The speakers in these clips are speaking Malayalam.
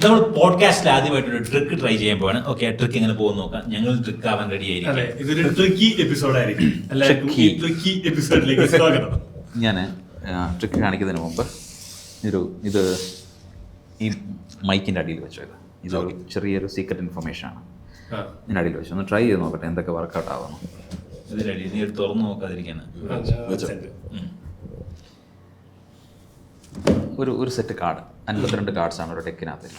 നമ്മൾ പോഡ്കാസ്റ്റിൽ ആദ്യമായിട്ടൊരു ട്രിക്ക് ട്രൈ ചെയ്യാൻ പോവാണ്. ഓക്കെ, ആ ട്രിക്ക് എങ്ങനെ പോകുന്നു നോക്കാം. ഞങ്ങൾ ട്രിക്ക് ആവാൻ റെഡി ആയിരിക്കും. ഇതൊരു ട്രിക്കി എപ്പിസോഡായിരിക്കും. എല്ലാവർക്കും ഈ ട്രിക്കി എപ്പിസോഡിലേക്ക് സ്വാഗതം. ഞാൻ ട്രിക്ക് കാണിക്കുന്നതിന് മുമ്പ് ഇത് ഈ മൈക്കിൻ്റെ അടിയിൽ വെച്ചോ. ഇതൊരു ചെറിയൊരു സീക്രട്ട് ഇൻഫർമേഷനാണ്. ഇതിൻ്റെ അടിയിൽ വെച്ചു ഒന്ന് ട്രൈ ചെയ്ത് നോക്കട്ടെ എന്തൊക്കെ വർക്കൗട്ട് ആവുന്നു. ഇതിനടി നീ തുറന്നു നോക്കാതിരിക്കാണ്. ഒരു സെറ്റ് കാർഡ് 52 കാർഡ്സാണ് ഒരു ഡെക്കിനകത്ത്.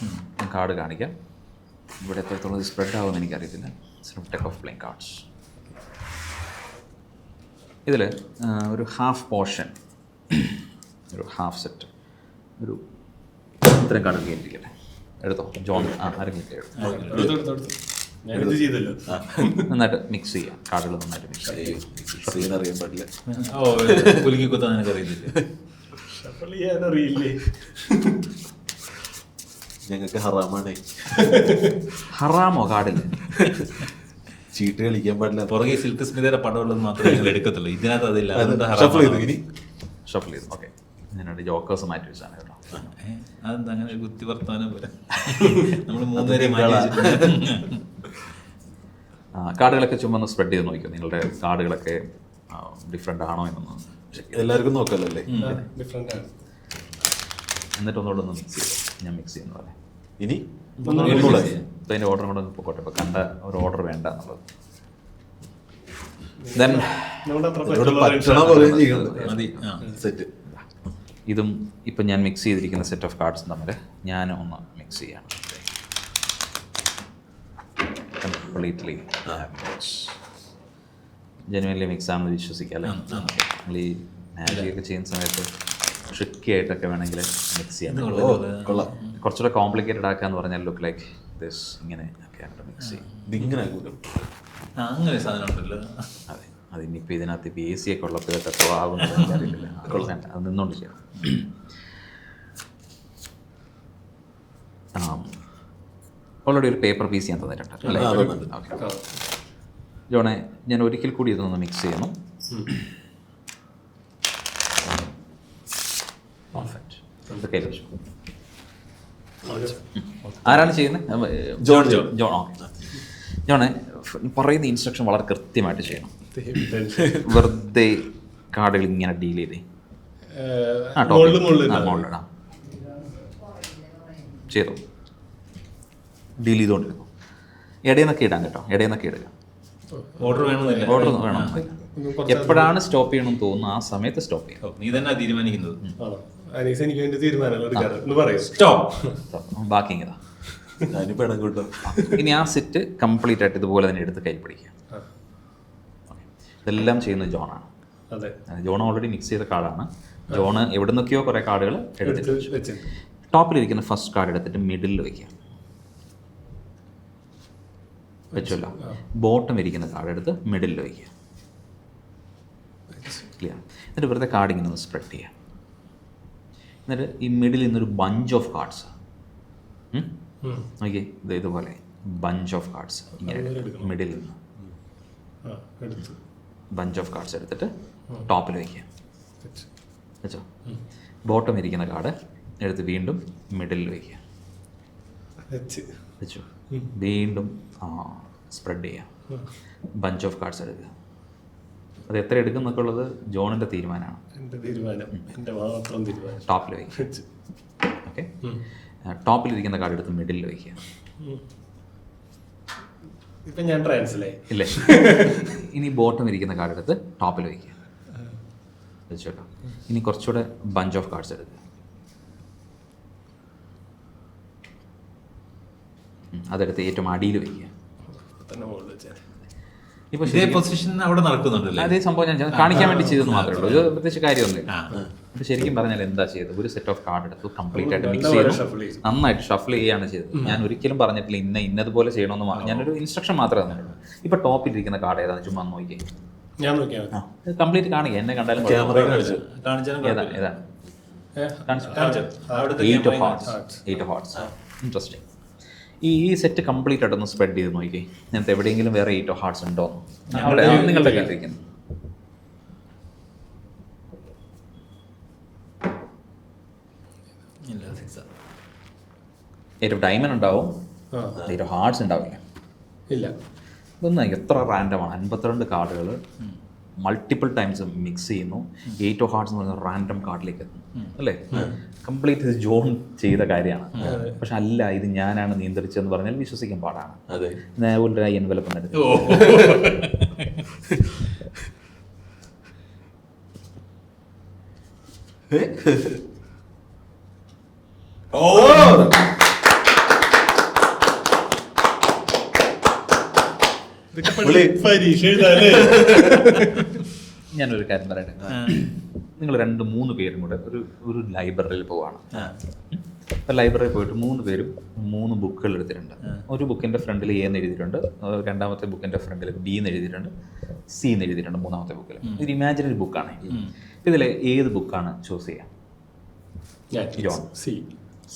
കാർഡ് കാണിക്കാം. ഇവിടെ എത്രത്തോളം ഇത് സ്പ്രെഡ് ആവുമെന്ന് എനിക്കറിയത്തില്ല. Deck of playing cards. ഇതിൽ ഒരു ഹാഫ് പോർഷൻ, ഒരു ഹാഫ് സെറ്റ്, ഒരു ഇത്രയും കാർഡ് കയറ്റിക്കട്ടെ. എടുത്തോ ജോൺ. ആരെങ്കിലും നന്നായിട്ട് മിക്സ് ചെയ്യാം. കാർഡുകൾ നന്നായിട്ട് മിക്സ് ചെയ്യാം. അറിയാൻ പാടില്ല. കുലുക്കി കുത്താൻ എനിക്ക് അറിയത്തില്ല. ഞങ്ങൾക്ക് ഹറാമാണ്. ഹറാമോ കാർഡില്? ചീട്ട് കളിക്കാൻ പാടില്ല. പുറകെ സിൽക്ക് സ്മിതയുടെ പടമുള്ളത് മാത്രമേ ഞങ്ങൾ എടുക്കത്തുള്ളൂ. ഇതിനകത്ത് അതില്ല. ഷഫിൾ ചെയ്തു. ഓക്കെ, ഞാനവിടെ ജോക്കേഴ്സ് മാറ്റി വെച്ചാണ് കേട്ടോ. അതെന്താ അങ്ങനെ കുത്തി വർത്താനം പോലെ? നമ്മൾ 3 പേരെ കാർഡുകളൊക്കെ ചുമ്മാ ഒന്ന് സ്പ്രെഡ് ചെയ്ത് നോക്കിയോ. നിങ്ങളുടെ കാർഡുകളൊക്കെ ഡിഫറെൻ്റ് ആണോ എന്നൊന്ന് എല്ലാവർക്കും നോക്കാമല്ലോ അല്ലേ? എന്നിട്ട് ഒന്നുകൂടെ ഒന്ന് മിക്സ് ചെയ്തു. ഞാൻ മിക്സ് ചെയ്യുന്ന പോലെ ഇനി അതിൻ്റെ ഓർഡർ കൂടെ ഒന്ന് പോട്ടെ. ഇപ്പോൾ കണ്ട ഒരു ഓർഡർ വേണ്ട എന്നുള്ളത്. ദെൻ സെറ്റ് ഇതും ഇപ്പം ഞാൻ മിക്സ് ചെയ്തിരിക്കുന്ന സെറ്റ് ഓഫ് കാർഡ്സും തമ്മിൽ ഞാൻ ഒന്ന് മിക്സ് ചെയ്യാണ്. കംപ്ലീറ്റ്ലി ജെനുവൻലി മിക്സ് ആണെന്ന് വിശ്വസിക്കാം അല്ലേ? നമ്മൾ ഈ മാജിക്കൊക്കെ ചെയ്യുന്ന സമയത്ത് ട്രിക്കി ആയിട്ടൊക്കെ വേണമെങ്കിൽ മിക്സ് ചെയ്യാം. കുറച്ചുകൂടെ കോംപ്ലിക്കേറ്റഡ് ആക്കാന്ന് പറഞ്ഞാൽ ലുക്ക് ലൈക്ക് ദിസ് ഇങ്ങനെ ഒക്കെ ആയിട്ട് മിക്സ് ചെയ്യും. അങ്ങനെ സാധനം ഉണ്ടല്ലോ. അതെ, അതിനിപ്പോൾ ഇതിനകത്ത് ഇപ്പോൾ AC ഒക്കെ ഉള്ളപ്പോൾ ഇതൊക്കെ എത്ര ആകുന്നത് അറിയില്ല. അത് നിന്നുകൊണ്ട് ചെയ്യാം. ഓൾറെഡി ഒരു പേപ്പർ പീസ് ഞാൻ തന്നിട്ടുണ്ട് അല്ലേ? ഓക്കെ ജോണെ, ഞാൻ ഒരിക്കൽ കൂടി ഇതൊന്ന് മിക്സ് ചെയ്യുന്നു. ആരാണ് ചെയ്യുന്നത്? ജോൺ. ഓക്കെ ജോണെ, പറയുന്ന ഇൻസ്ട്രക്ഷൻ വളരെ കൃത്യമായിട്ട് ചെയ്യണം. വെറുതെ കാർഡുകൾ ഇങ്ങനെ ഡീൽ ചെയ്തേ. മുകളിലിടാം. ചെയ്തോ. ഡീൽ ചെയ്തുകൊണ്ടിരുന്നു. ഇടയെന്നൊക്കെ ഇടാം കേട്ടോ. ഇടയെന്നൊക്കെ ഇടുക. ഓർഡർ വേണം. എപ്പോഴാണ് സ്റ്റോപ്പ് ചെയ്യണമെന്ന് തോന്നുന്നു ആ സമയത്ത് സ്റ്റോപ്പ് ചെയ്യാം. നീ തന്നെ തീരുമാനിക്കുന്നത്. ബാക്കി ഇതാ. ഇനി ആ സെറ്റ് കംപ്ലീറ്റ് ആയിട്ട് ഇതുപോലെ തന്നെ എടുത്ത് കൈ പിടിക്കുക. ഇതെല്ലാം ചെയ്യുന്നത് ജോണാണ്. ജോൺ ഓൾറെഡി മിക്സ് ചെയ്ത കാർഡാണ്. ജോണ് എവിടെ നിന്നൊക്കെയോ കുറേ കാർഡുകൾ എടുത്തിട്ട് ടോപ്പിലിരിക്കുന്ന ഫസ്റ്റ് കാർഡ് എടുത്തിട്ട് മിഡിലിൽ വയ്ക്കുക. വെച്ചല്ലോ. ബോട്ടം ഇരിക്കുന്ന കാർഡ് എടുത്ത് മിഡിലിൽ വയ്ക്കുക. ക്ലിയർ? എന്നിട്ട് വെറുതെ കാർഡ് ഇങ്ങനെ ഒന്ന് സ്പ്രെഡ് ചെയ്യുക. എന്നിട്ട് ഈ മിഡിൽ നിന്നൊരു ബഞ്ച് ഓഫ് കാർഡ്സ് നോക്കിയേ. ഇതുപോലെ ബഞ്ച് ഓഫ് കാർഡ്സ് ഇങ്ങനെ എടുക്കുക. മിഡിൽ നിന്ന് ബഞ്ച് ഓഫ് കാർഡ്സ് എടുത്തിട്ട് ടോപ്പിൽ വയ്ക്കുക. വെച്ചോ. ബോട്ടം ഇരിക്കുന്ന കാർഡ് എടുത്ത് വീണ്ടും മിഡിലിൽ വയ്ക്കുക. വെച്ചോ. വീണ്ടും സ്പ്രെഡ് ചെയ്യാം. ബഞ്ച് ഓഫ് കാർഡ്സ് എടുക്കുക. അത് എത്ര എടുക്കും എന്നൊക്കെ ഉള്ളത് ജോണിൻ്റെ തീരുമാനമാണ്. ടോപ്പിൽ വയ്ക്കുക. ഓക്കെ, ടോപ്പിലിരിക്കുന്ന കാർഡ് എടുത്ത് മിഡിലിൽ വയ്ക്കുക. ഇല്ലേ? ഇനി ബോട്ടം ഇരിക്കുന്ന കാർഡ് എടുത്ത് ടോപ്പിൽ വയ്ക്കുക. വെച്ചോട്ടോ. ഇനി കുറച്ചുകൂടെ ബഞ്ച് ഓഫ് കാർഡ്സ് എടുക്കുക. അതെടുത്ത് ഏറ്റവും അടിയിൽ വയ്ക്കുക. ഇപ്പോൾ ഇതേ പൊസിഷൻ അവിടെ നടക്കുന്നുണ്ടല്ലോ. അതേ സംഭവം ഞാൻ കാണിക്കാൻ വേണ്ടി ചെയ്തെന്ന് മാത്രമേ ഉള്ളൂ. ഒരു പ്രത്യേകിച്ച് കാര്യമൊന്നുമില്ല. അപ്പോൾ ശരിക്കും പറഞ്ഞാൽ എന്താ ചെയ്തത്? ഒരു സെറ്റ് ഓഫ് കാർഡ് എടുത്തു, കംപ്ലീറ്റ് ആയിട്ട് മിക്സ് ചെയ്തു, നന്നായിട്ട് ഷഫിൾ ചെയ്യുകയാണ് ചെയ്തത്. ഞാൻ ഒരിക്കലും പറഞ്ഞിട്ടില്ല ഇന്നതുപോലെ ചെയ്യണമെന്ന്. ഞാനൊരു ഇൻസ്ട്രക്ഷൻ മാത്രമേ തന്നിട്ടുള്ളൂ. ഇപ്പോൾ ടോപ്പിലിരിക്കുന്ന കാർഡ് ഏതാണെന്ന് ചുമ്മാ നോക്കിയേ. കംപ്ലീറ്റ് കാണിക്കുക. എന്നെ കണ്ടാലും ഏതാ? 8 of hearts. ഇൻട്രസ്റ്റിംഗ്. ഈ സെറ്റ് കംപ്ലീറ്റ് ആയിട്ടൊന്ന് സ്പ്രെഡ് ചെയ്ത് നോക്കി. ഇങ്ങനത്തെ എവിടെയെങ്കിലും വേറെ 8 of hearts ഉണ്ടോ നിങ്ങളുടെ കണ്ടിരിക്കുന്നു. ഏറ്റവും ഡയമണ്ട് ഉണ്ടാവും, ഏറ്റവും ഹാർട്സ് ഉണ്ടാവില്ല. ഇല്ല, ഇതൊന്നും എത്ര റാൻഡമാണ്. 52 കാർഡുകൾ മൾട്ടിപ്പിൾ ടൈംസ് മിക്സ് ചെയ്യുന്നു. 8 ഓഫ് ഹാർട്സ് എന്ന് പറയുന്ന റാൻഡം കാർഡിലേക്ക് എത്തുന്നു അല്ലേ. കംപ്ലീറ്റ് ജോൺ ചെയ്ത കാര്യമാണ്. പക്ഷെ അല്ല, ഇത് ഞാനാണ് നിയന്ത്രിച്ചതെന്ന് പറഞ്ഞാൽ വിശ്വസിക്കാൻ പാടാണ്. ഒരു എൻവലപ്പ് എടുത്ത് പരീക്ഷ എഴുതാല്ലേ. ഞാനൊരു കാര്യം പറയട്ടെ. നിങ്ങൾ 2-3 പേരും കൂടെ ഒരു ലൈബ്രറിയിൽ പോവാണ്. അപ്പോൾ ലൈബ്രറിയിൽ പോയിട്ട് 3 പേരും 3 ബുക്കുകൾ എടുത്തിട്ടുണ്ട്. ഒരു ബുക്കിൻ്റെ ഫ്രണ്ടിൽ എ എന്ന് എഴുതിയിട്ടുണ്ട്, രണ്ടാമത്തെ ബുക്കിൻ്റെ ഫ്രണ്ടിൽ ബി എന്ന് എഴുതിയിട്ടുണ്ട്, സി എന്ന് എഴുതിയിട്ടുണ്ട് മൂന്നാമത്തെ ബുക്കിൽ. ഒരു ഇമാജിനറി ബുക്കാണ്. ഇതിൽ ഏത് ബുക്കാണ് ചൂസ് ചെയ്യുക?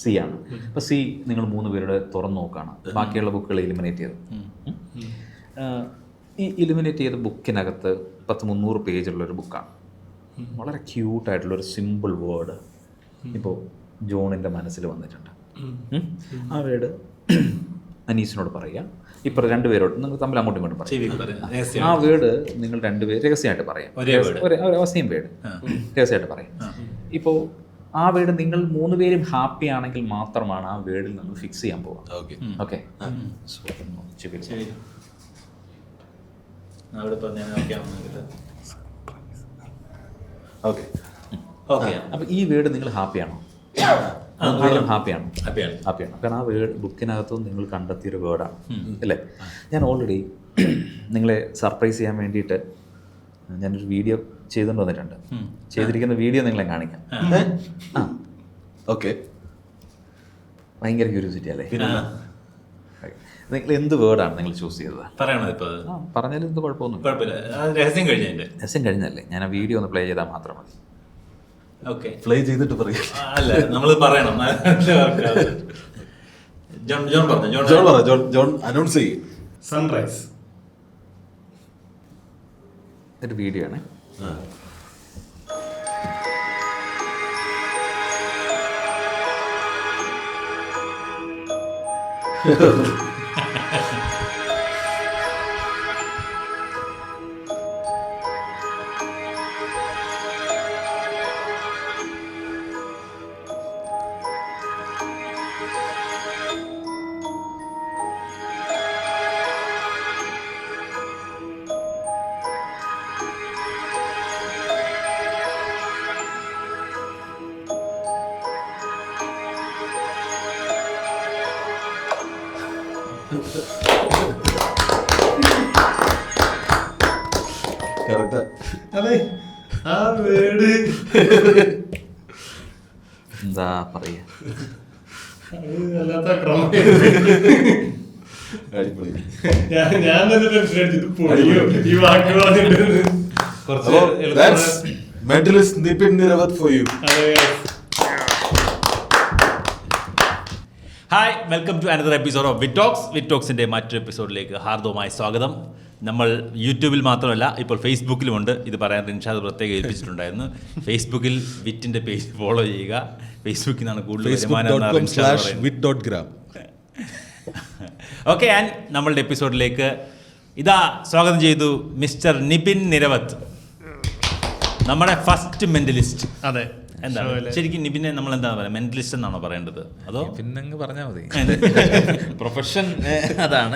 സി ആണ്. അപ്പോൾ സി നിങ്ങൾ 3 പേരുടെ തുറന്നു നോക്കുകയാണ്. ബാക്കിയുള്ള ബുക്കുകൾ എലിമിനേറ്റ് ചെയ്തു. ഈ എലിമിനേറ്റ് ചെയ്ത ബുക്കിനകത്ത് 300 പേജുള്ളൊരു ബുക്കാണ്. വളരെ ക്യൂട്ടായിട്ടുള്ളൊരു സിമ്പിൾ വേർഡ് ഇപ്പോൾ ജോണിൻ്റെ മനസ്സിൽ വന്നിട്ടുണ്ട്. ആ വേർഡ് അനീസിനോട് പറയുക. ഇപ്പോൾ 2 പേരോട് നിങ്ങൾ തമ്മിൽ അങ്ങോട്ടും ഇങ്ങോട്ടും പറയാം. ആ വേർഡ് നിങ്ങൾ 2 പേര് രഹസ്യമായിട്ട് പറയാം. സെയിം വേർഡ് രഹസ്യമായിട്ട് പറയാം. ഇപ്പോൾ ആ വേർഡ് നിങ്ങൾ 3 പേരും ഹാപ്പി ആണെങ്കിൽ മാത്രമാണ് ആ വേർഡിൽ നമ്മൾ ഫിക്സ് ചെയ്യാൻ പോവുക. ഓക്കെ, അപ്പൊ ഈ വേർഡ് നിങ്ങൾ ഹാപ്പിയാണോ? ഹാപ്പിയാണ്. കാരണം ആ വേർഡ് ബുക്കിനകത്തും നിങ്ങൾ കണ്ടെത്തിയൊരു വേർഡാണ് അല്ലേ. ഞാൻ ഓൾറെഡി നിങ്ങളെ സർപ്രൈസ് ചെയ്യാൻ വേണ്ടിയിട്ട് ഞാനൊരു വീഡിയോ ചെയ്തുകൊണ്ട് വന്നിട്ടുണ്ട്. ചെയ്തിരിക്കുന്ന വീഡിയോ നിങ്ങളെ കാണിക്കാം. ഓക്കെ, ഭയങ്കര ക്യൂരിയോസിറ്റി അല്ലേ. നിങ്ങൾ എന്ത് വേർഡാണ് നിങ്ങൾ ചൂസ് ചെയ്തത്? പറഞ്ഞാലും എന്ത് കുഴപ്പമൊന്നുമില്ല. രഹസ്യം കഴിഞ്ഞല്ലേ. ഞാൻ ആ വീഡിയോ ഒന്ന് പ്ലേ ചെയ്താൽ മാത്രം മതി. പ്ലേ ചെയ്തിട്ട് പറയാം. അല്ല, നമ്മൾ പറയണം. ജോൺ അനൗൺസ് ചെയ്യും. സൺറൈസ് ഒരു വീഡിയോ ആണ്. എന്താ പറയാ, ഞാൻ തന്നെ ടെൻഷൻ അടിച്ചിട്ട് പൊളിയോ ഈ വാക്ക് പറഞ്ഞിട്ട്. Mentalist Nipin Niravath for you. Hi, welcome to another episode of wit ടോക്സിൻ്റെ മറ്റൊരു എപ്പിസോഡിലേക്ക് ഹാർദവമായ സ്വാഗതം. നമ്മൾ യൂട്യൂബിൽ മാത്രമല്ല, ഇപ്പോൾ ഫേസ്ബുക്കിലുമുണ്ട്. ഇത് പറയാൻ റിൻഷാദ് പ്രത്യേകം ഏൽപ്പിച്ചിട്ടുണ്ടായിരുന്നു. ഫേസ്ബുക്കിൽ വിറ്റിൻ്റെ പേജ് ഫോളോ ചെയ്യുക. ഫേസ്ബുക്കിൽ നിന്നാണ് കൂടുതൽ വരുമാനം. ഓക്കെ, ആൻഡ് നമ്മളുടെ എപ്പിസോഡിലേക്ക് ഇതാ സ്വാഗതം ചെയ്തു മിസ്റ്റർ നിപിൻ നിരവത്, നമ്മുടെ ഫസ്റ്റ് മെന്റലിസ്റ്റ്. അതെ, എന്താണ് ശരിക്കും നിപിനെ നമ്മൾ എന്താ പറയുക, മെന്റലിസ്റ്റ് എന്നാണോ പറയേണ്ടത്, അതോ പിന്നെ പറഞ്ഞാൽ മതി? പ്രൊഫഷൻ അതാണ്.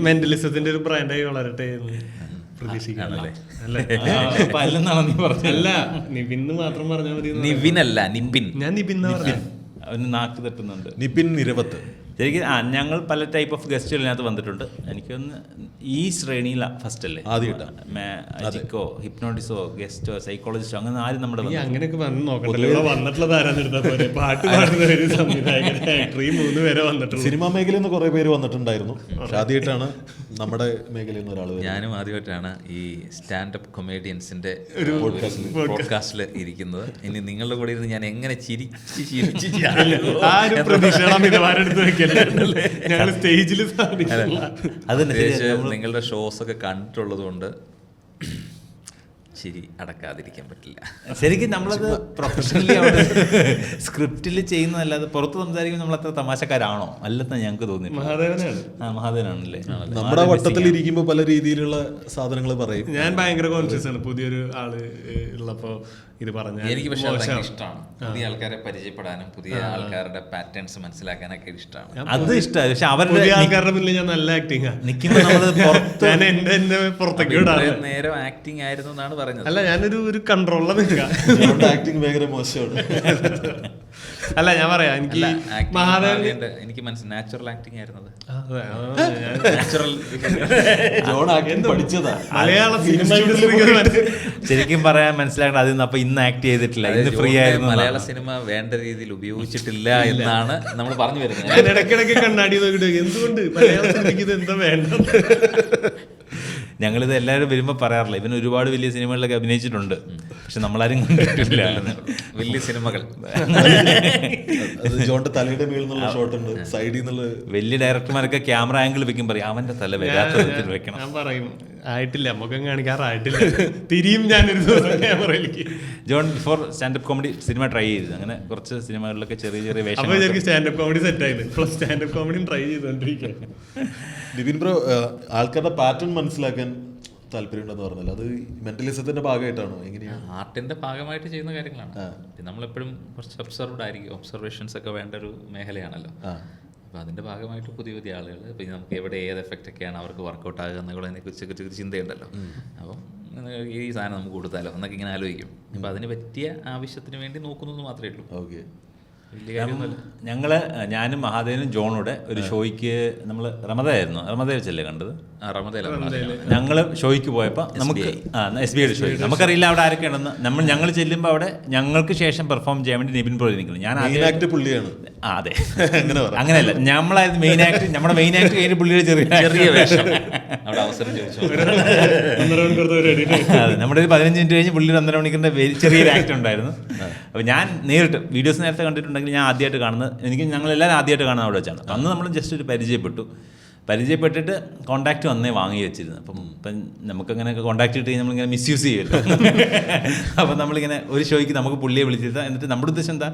മെന്റലിസത്തിന്റെ ഒരു ബ്രാൻഡായി വളരട്ടെ എന്ന് പ്രതീക്ഷിക്കാണല്ലേ. അല്ലെന്നാണോ നീ പറഞ്ഞത്? അല്ല, നിപിൻ മാത്രം പറഞ്ഞാൽ മതി. നിവിനല്ല, നിപിൻ. ഞാൻ നിപിൻ പറഞ്ഞു. അവന് നാക്ക് തട്ടുന്നുണ്ട്. നിപിൻ നിരവത്ത്. ശരിക്കും ഞങ്ങൾ പല ടൈപ്പ് ഓഫ് ഗസ്റ്റുകൾ ഇതിനകത്ത് വന്നിട്ടുണ്ട്. എനിക്കൊന്ന് ഈ ശ്രേണിയിലാണ് ഫസ്റ്റ് അല്ലേ ആദ്യമായിട്ടോ ഹിപ്നോട്ടിസോ ഗസ്റ്റോ സൈക്കോളജിസ്റ്റോ അങ്ങനെ ആരും നമ്മുടെ അങ്ങനെയൊക്കെ വന്ന് നോക്കണ്ടല്ലോ. ഇവിടെ വന്നിട്ടുള്ളത് ആരാന്നിരുന്ന പോലെ പാട്ട് പാടുന്നവര്, സംവിധായകൻ, ആക്ടർ, ഈ 3 പേരെ വന്നിട്ടുള്ളൂ. സിനിമാ മേഖലയിൽ നിന്ന് കുറെ പേര് വന്നിട്ടുണ്ടായിരുന്നു. ആദ്യമായിട്ടാണ് നമ്മുടെ മേഖലയിൽ നിന്ന് ഒരാൾ. ഞാനും ആദ്യമായിട്ടാണ് ഈ സ്റ്റാൻഡപ്പ് കൊമേഡിയൻസിന്റെ പോഡ്കാസ്റ്റിൽ ഇരിക്കുന്നത്. ഇനി നിങ്ങളുടെ കൂടെ ഇരുന്ന് ഞാൻ എങ്ങനെ സ്റ്റേജിൽ നിങ്ങളുടെ ഷോസ് ഒക്കെ കണ്ടിട്ടുള്ളത് കൊണ്ട് ചിരി അടക്കാതിരിക്കാൻ പറ്റില്ല. ശരിക്കും നമ്മളത് പ്രൊഫഷണലി അവിടെ സ്ക്രിപ്റ്റിൽ ചെയ്യുന്നതല്ലാതെ പുറത്ത് സംസാരിക്കുമ്പോൾ നമ്മൾ അത്ര തമാശക്കാരാണോ അല്ലെന്ന് ഞങ്ങൾക്ക് തോന്നി. മഹാദേവനാണ്. മഹാദേവനാണല്ലേ. നമ്മുടെ വട്ടത്തിൽ ഇരിക്കുമ്പോൾ പല രീതിയിലുള്ള സാധനങ്ങൾ പറയും. ഞാൻ ഭയങ്കര കോൺഷ്യസ് ആണ് പുതിയൊരു ആള് ഉള്ളപ്പോ ഇത് പറഞ്ഞാൽ. എനിക്ക് പക്ഷേ ഭയങ്കര ഇഷ്ടമാണ് പുതിയ ആൾക്കാരെ പരിചയപ്പെടാനും പുതിയ ആൾക്കാരുടെ പാറ്റേൺസ് മനസ്സിലാക്കാനൊക്കെ ഇഷ്ടമാണ്. അത് ഇഷ്ടമാണ്. പക്ഷെ അവരുടെ പുതിയ ആൾക്കാരുടെ മുന്നിൽ ഞാൻ നല്ല ആക്ടിങ് നിൽക്കുമ്പോൾ നമ്മൾ പുറത്ത് ഞാൻ എന്റെ പുറത്തേക്ക് വിടാറ്. നേരം ആക്ടിങ് ആയിരുന്നു എന്നാണ് പറഞ്ഞത്. അല്ല ഞാനൊരു കൺട്രോളിൽ നിൽക്കാം. ആക്ടിങ് ഭയങ്കര മോശമാണ്. അല്ല ഞാൻ പറയാം എനിക്ക് മഹാദേവൻ എനിക്ക് മനസ്സിലായി നാച്ചുറൽ ആക്ടിങ് ആയിരുന്നത്. ജോൺ ആക്ടിങ് പഠിച്ചതാ മലയാള സിനിമ ഇൻഡസ്ട്രി ശരിക്കും പറയാൻ മനസ്സിലാക്കണം. അതിൽ അപ്പൊ ഇന്ന് ആക്ട് ചെയ്തിട്ടില്ല, ഇന്ന് ഫ്രീ ആയിരുന്നു. മലയാള സിനിമ വേണ്ട രീതിയിൽ ഉപയോഗിച്ചിട്ടില്ല എന്നാണ് നമ്മൾ പറഞ്ഞു വരുന്നത്. ഞാൻ ഇടയ്ക്കിടയ്ക്ക് കണ്ണാടി നോക്കിട്ട് എന്തുകൊണ്ട് മലയാള സിനിമയ്ക്ക് ഇത് എന്താ വേണ്ടത്. ഞങ്ങളിത് എല്ലാവരും വരുമ്പോൾ പറയാറില്ല, ഇവൻ ഒരുപാട് വലിയ സിനിമകളിലൊക്കെ അഭിനയിച്ചിട്ടുണ്ട്, പക്ഷെ നമ്മളാരും കണ്ടിട്ടില്ല. വലിയ സിനിമകൾ ജോണിന്റെ തലയുടെ മേളിൽ നിന്നുള്ള ഷോട്ട് ഉണ്ട്, സൈഡിൽ നിന്നുള്ള വലിയ ഡയറക്ടർമാരൊക്കെ ക്യാമറ ആംഗിൾ വെക്കും, പറയും അവന്റെ തല വരാത്ത വിധത്തിൽ വെക്കണം. ഞാൻ പറയും ആയിട്ടില്ല, നമുക്കും കാണിക്കാറായിട്ടില്ല, തിരിയും ഞാനൊരു ദിവസം ക്യാമറയിലേക്ക്. ജോൺ before standup comedy cinema try ചെയ്തു, അങ്ങനെ കുറച്ച് സിനിമകളിലൊക്കെ ചെറിയ ചെറിയ അപ്പൊ വേഷം. എനിക്ക് സ്റ്റാൻഡപ്പ് കോമഡി സെറ്റ് ആയിരുന്നു. പ്ലസ് സ്റ്റാൻഡപ്പ് കോമഡിയും ട്രൈ ചെയ്തോണ്ടിരിക്കുക. നിവിൻ ബ്രോ ആൾക്കാരുടെ പാറ്റേൺ മനസ്സിലാക്കാൻ താല്പര്യമുണ്ടെന്ന് പറഞ്ഞല്ലോ, അത് മെന്റലിസത്തിന്റെ ഭാഗമായിട്ടാണോ എങ്ങനെയാണ്? ആർട്ടിന്റെ ഭാഗമായിട്ട് ചെയ്യുന്ന കാര്യങ്ങളാണ്. നമ്മളെപ്പോഴും കുറച്ച് ഒബ്സർവ്ഡ് ആയിരിക്കും, ഒബ്സർവേഷൻസ് ഒക്കെ വേണ്ട ഒരു മേഖലയാണല്ലോ. അപ്പോൾ അതിൻ്റെ ഭാഗമായിട്ട് പുതിയ പുതിയ ആളുകൾ, ഇപ്പം നമുക്ക് എവിടെ ഏത് എഫക്റ്റ് ഒക്കെയാണ് അവർക്ക് വർക്കൗട്ട് ആകുക എന്നതിനെ കുറിച്ച് ചിന്തയുണ്ടല്ലോ. അപ്പം ഈ സാധനം നമുക്ക് കൊടുത്താലോ എന്നൊക്കെ ഇങ്ങനെ ആലോചിക്കും. അപ്പം അതിന് പറ്റിയ ആവശ്യത്തിന് വേണ്ടി നോക്കുന്നു മാത്രമേ ഉള്ളൂ. ഓക്കെ. വലിയ കാര്യമൊന്നുമില്ല. ഞാനും മഹാദേവനും ജോണൂടെ ഒരു ഷോയ്ക്ക് നമ്മൾ റമദ വെച്ചല്ലേ കണ്ടത്. ഞങ്ങൾ ഷോയ്ക്ക് പോയപ്പോൾ നമുക്ക് SBI ഷോയ്ക്ക് നമുക്കറിയില്ല അവിടെ ആരൊക്കെയാണെന്ന്. ഞങ്ങൾ ചെല്ലുമ്പോൾ അവിടെ ഞങ്ങൾക്ക് ശേഷം പെർഫോം ചെയ്യാൻ വേണ്ടി നിവിൻ പോയി നിൽക്കുന്നു. ഞാൻ ആക്ട് പുള്ളിയാണ്. അതെ, അങ്ങനെയല്ല, നമ്മളായിരുന്നു മെയിൻ ആക്ട്. നമ്മുടെ മെയിൻ ആക്ട് കഴിഞ്ഞ് പുള്ളിയുടെ ചെറിയ വേഷം അവിടെ അവസരം ചോദിച്ചു. അതെ, നമ്മുടെ ഒരു 15 മിനിറ്റ് കഴിഞ്ഞ് പുള്ളിയുടെ 1.5 മണിക്കൂറിൻ്റെ ചെറിയൊരു ആക്ട് ഉണ്ടായിരുന്നു. അപ്പോൾ ഞാൻ നേരിട്ട് വീഡിയോസ് നേരത്തെ കണ്ടിട്ടുണ്ടെങ്കിൽ ഞാൻ ആദ്യമായിട്ട് കാണുന്നത്, ഞങ്ങളെല്ലാവരും ആദ്യമായിട്ട് കാണുന്നത് അവിടെ വെച്ചാണ്. അന്ന് നമ്മൾ ജസ്റ്റ് ഒരു പരിചയപ്പെട്ടിട്ട് കോൺടാക്റ്റ് വന്നേ വാങ്ങി വെച്ചിരുന്നു. ഇപ്പം നമുക്കങ്ങനെയൊക്കെ കോൺടാക്ട് കിട്ടി നമ്മളിങ്ങനെ മിസ്യൂസ് ചെയ്യുമല്ലോ. അപ്പം നമ്മളിങ്ങനെ ഒരു ഷോയ്ക്ക് നമുക്ക് പുള്ളിയെ വിളിച്ചിരുത്താം, എന്നിട്ട് നമ്മുടെ ഉദ്ദേശം എന്താ,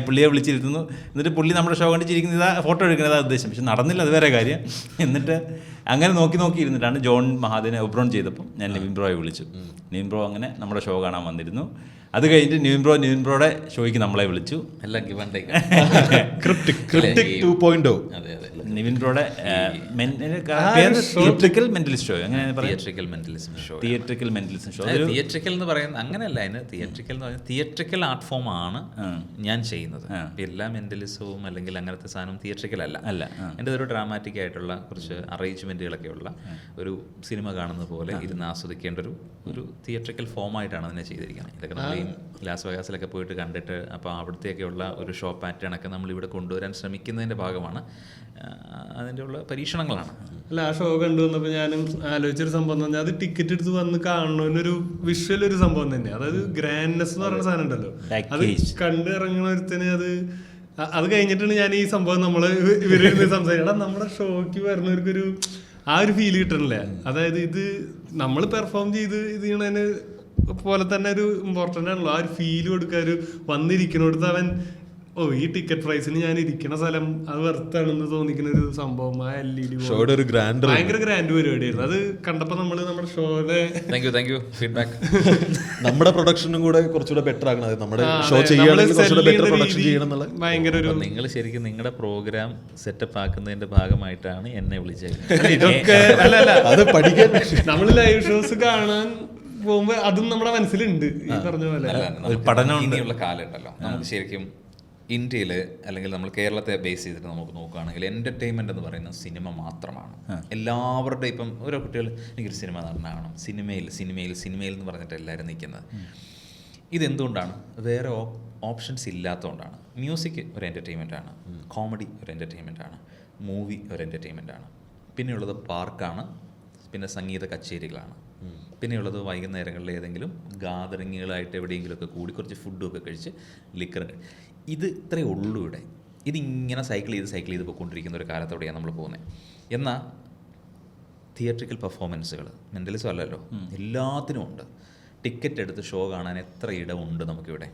പുള്ളിയെ വിളിച്ചിരുത്തുന്നു, എന്നിട്ട് പുള്ളി നമ്മുടെ ഷോ കണ്ടിച്ചിരിക്കുന്നതാ ഫോട്ടോ എടുക്കുന്നതാ ഉദ്ദേശം. പക്ഷെ നടന്നില്ല, അത് വേറെ കാര്യം. എന്നിട്ട് അങ്ങനെ നോക്കി ഇരുന്നിട്ടാണ് ജോൺ മഹാദേവനെ ഒബ്രോൺ ചെയ്തപ്പോൾ ഞാൻ നിവിൻ ബ്രോയെ വിളിച്ചു. നിവിൻ ബ്രോ അങ്ങനെ നമ്മുടെ ഷോ കാണാൻ വന്നിരുന്നു. അത് കഴിഞ്ഞിട്ട് നിവിൻ ബ്രോയുടെ ഷോയ്ക്ക് നമ്മളെ വിളിച്ചു. എല്ലാം ഗിവ് ആൻഡ് ടേക്ക്. ക്രിപ്റ്റിക് 2.0. അതെ അതെ. നിവിൻ ബ്രോയുടെ തിയേറ്ററിക്കൽ മെന്റലിസ്റ്റ് ഷോ, അങ്ങനെ theatrical mentalism show. Theatrical mentalism show. Theatrical എന്ന് പറയുന്നത് അങ്ങനെയല്ല, അതിന് തിയേറ്ററിക്കൽ എന്ന് പറഞ്ഞാൽ തിയേറ്ററിക്കൽ ആർട്ട് ഫോം ആണ് ഞാൻ ചെയ്യുന്നത്. എല്ലാ മെന്റലിസവും അല്ലെങ്കിൽ അങ്ങനത്തെ സാധനം തിയേറ്ററിക്കൽ അല്ല. എൻ്റെ ഒരു ഡ്രാമാറ്റിക് ആയിട്ടുള്ള കുറച്ച് അറേഞ്ച്മെന്റുകളൊക്കെ ഉള്ള ഒരു സിനിമ കാണുന്ന പോലെ ഇരുന്ന് ആസ്വദിക്കേണ്ട ഒരു തിയേറ്ററിക്കൽ ഫോമായിട്ടാണ് അതിനെ ചെയ്തിരിക്കുന്നത്. ഇതൊക്കെ നമ്മൾ ഈ ലാസ് വെഗാസിലൊക്കെ പോയിട്ട് കണ്ടിട്ട് അപ്പോൾ അവിടത്തേക്കുള്ള ഒരു ഷോ പാറ്റേൺ ഒക്കെ നമ്മൾ ഇവിടെ കൊണ്ടുവരാൻ ശ്രമിക്കുന്നതിൻ്റെ ഭാഗമാണ്. അതിൻ്റെ ഉള്ള പരീക്ഷണങ്ങളാണ്. അല്ല, ആ ഷോ കണ്ടു വന്നപ്പോൾ ഞാനും ആലോചിച്ചൊരു സംഭവം എന്ന് പറഞ്ഞാൽ അത് ടിക്കറ്റ് എടുത്ത് വന്ന് കാണുന്നൊരു വിഷ്വൽ ഒരു സംഭവം തന്നെയാണ്. അതായത് ഗ്രാൻഡ്നെസ് എന്ന് പറയുന്ന സാധനം ഉണ്ടല്ലോ, അത് കണ്ട് ഇറങ്ങുന്ന ഒരുത്തന് അത് കഴിഞ്ഞിട്ടാണ് ഞാൻ ഈ സംഭവം നമ്മള് ഇവര് സംസാരിക്കണം. നമ്മുടെ ഷോയ്ക്ക് വരുന്നവർക്കൊരു ആ ഒരു ഫീൽ കിട്ടണില്ല. അതായത് ഇത് നമ്മൾ പെർഫോം ചെയ്ത് ഇത് ചെയ്യണതിന് പോലെ തന്നെ ഒരു ഇമ്പോർട്ടൻ്റ് ആണല്ലോ. ആ ഒരു ഫീൽ കൊടുക്കുക, ഒരു വന്നിരിക്കണോടത്ത് അവൻ ഈ ടിക്കറ്റ് പ്രൈസിന് ഞാൻ ഇരിക്കുന്ന സ്ഥലം അത് വെർത്താണെന്ന് തോന്നിക്കുന്ന ഒരു സംഭവം. ആ LED ഭയങ്കര ഗ്രാൻഡ് പരിപാടിയായിരുന്നു. അത് കണ്ടപ്പോൾ നമ്മുടെ ഷോയുടെ ഫീഡ്ബാക്ക് നമ്മുടെ പ്രൊഡക്ഷനും കൂടെ കുറച്ചുകൂടെ ബെറ്റർ ആക്കണം. നമ്മുടെ ഷോ ചെയ്യുകയാണെങ്കിൽ കുറച്ചുകൂടെ ബെറ്റർ പ്രൊഡക്ഷൻ ചെയ്യണം എന്നുള്ള ഭയങ്കര ഒരു. നിങ്ങൾ ശരിക്കും നിങ്ങളുടെ പ്രോഗ്രാം സെറ്റപ്പ് ആക്കുന്നതിന്റെ ഭാഗമായിട്ടാണ് എന്നെ വിളിച്ചത്. ഇതൊക്കെ അല്ല, അത് പഠിക്കാൻ നമ്മൾ ലൈവ് ഷോസ് കാണാൻ പോകുമ്പോ അതും നമ്മുടെ മനസ്സിലുണ്ട്. ഈ പറഞ്ഞ പോലെ പഠനം ഇനിയുള്ള കാലം ഉണ്ടല്ലോ. നമുക്ക് ശരിക്കും ഇന്ത്യയിൽ അല്ലെങ്കിൽ നമ്മൾ കേരളത്തെ ബേസ് ചെയ്തിട്ട് നമുക്ക് നോക്കുകയാണെങ്കിൽ എൻ്റർടൈൻമെൻറ്റ് എന്ന് പറയുന്നത് സിനിമ മാത്രമാണ്. എല്ലാവരുടെയും ഇപ്പം ഓരോ കുട്ടികൾ എനിക്കൊരു സിനിമ നടനാകണം, സിനിമയിൽ എന്ന് പറഞ്ഞിട്ട് എല്ലാവരും നിൽക്കുന്നത്. ഇതെന്തുകൊണ്ടാണ്? വേറെ ഓപ്ഷൻസ് ഇല്ലാത്തതുകൊണ്ടാണ്. മ്യൂസിക് ഒരു എൻ്റർടൈൻമെൻറ്റാണ്, കോമഡി ഒരു എൻ്റർടൈൻമെൻറ്റാണ്, മൂവി ഒരു എൻ്റർടൈൻമെൻറ്റാണ്, പിന്നെയുള്ളത് പാർക്കാണ്, പിന്നെ സംഗീത കച്ചേരികളാണ്, പിന്നെയുള്ളത് വൈകുന്നേരങ്ങളിൽ ഏതെങ്കിലും ഗാദറിങ്ങുകളായിട്ട് എവിടെയെങ്കിലുമൊക്കെ കൂടി കുറച്ച് ഫുഡുമൊക്കെ കഴിച്ച് ലിക്കർ. ഇത് ഇത്രയേ ഉള്ളൂ ഇവിടെ. ഇതിങ്ങനെ സൈക്കിൾ ചെയ്ത് പോയിക്കൊണ്ടിരിക്കുന്ന ഒരു കാലത്തോടെയാണ് നമ്മൾ പോകുന്നത്. എന്നാൽ തിയേറ്ററിക്കൽ പെർഫോമൻസുകൾ മെൻ്റലിസം അല്ലല്ലോ, എല്ലാത്തിനും ഉണ്ട്. ടിക്കറ്റ് എടുത്ത് ഷോ കാണാൻ എത്ര ഇടമുണ്ട് നമുക്കിവിടെ?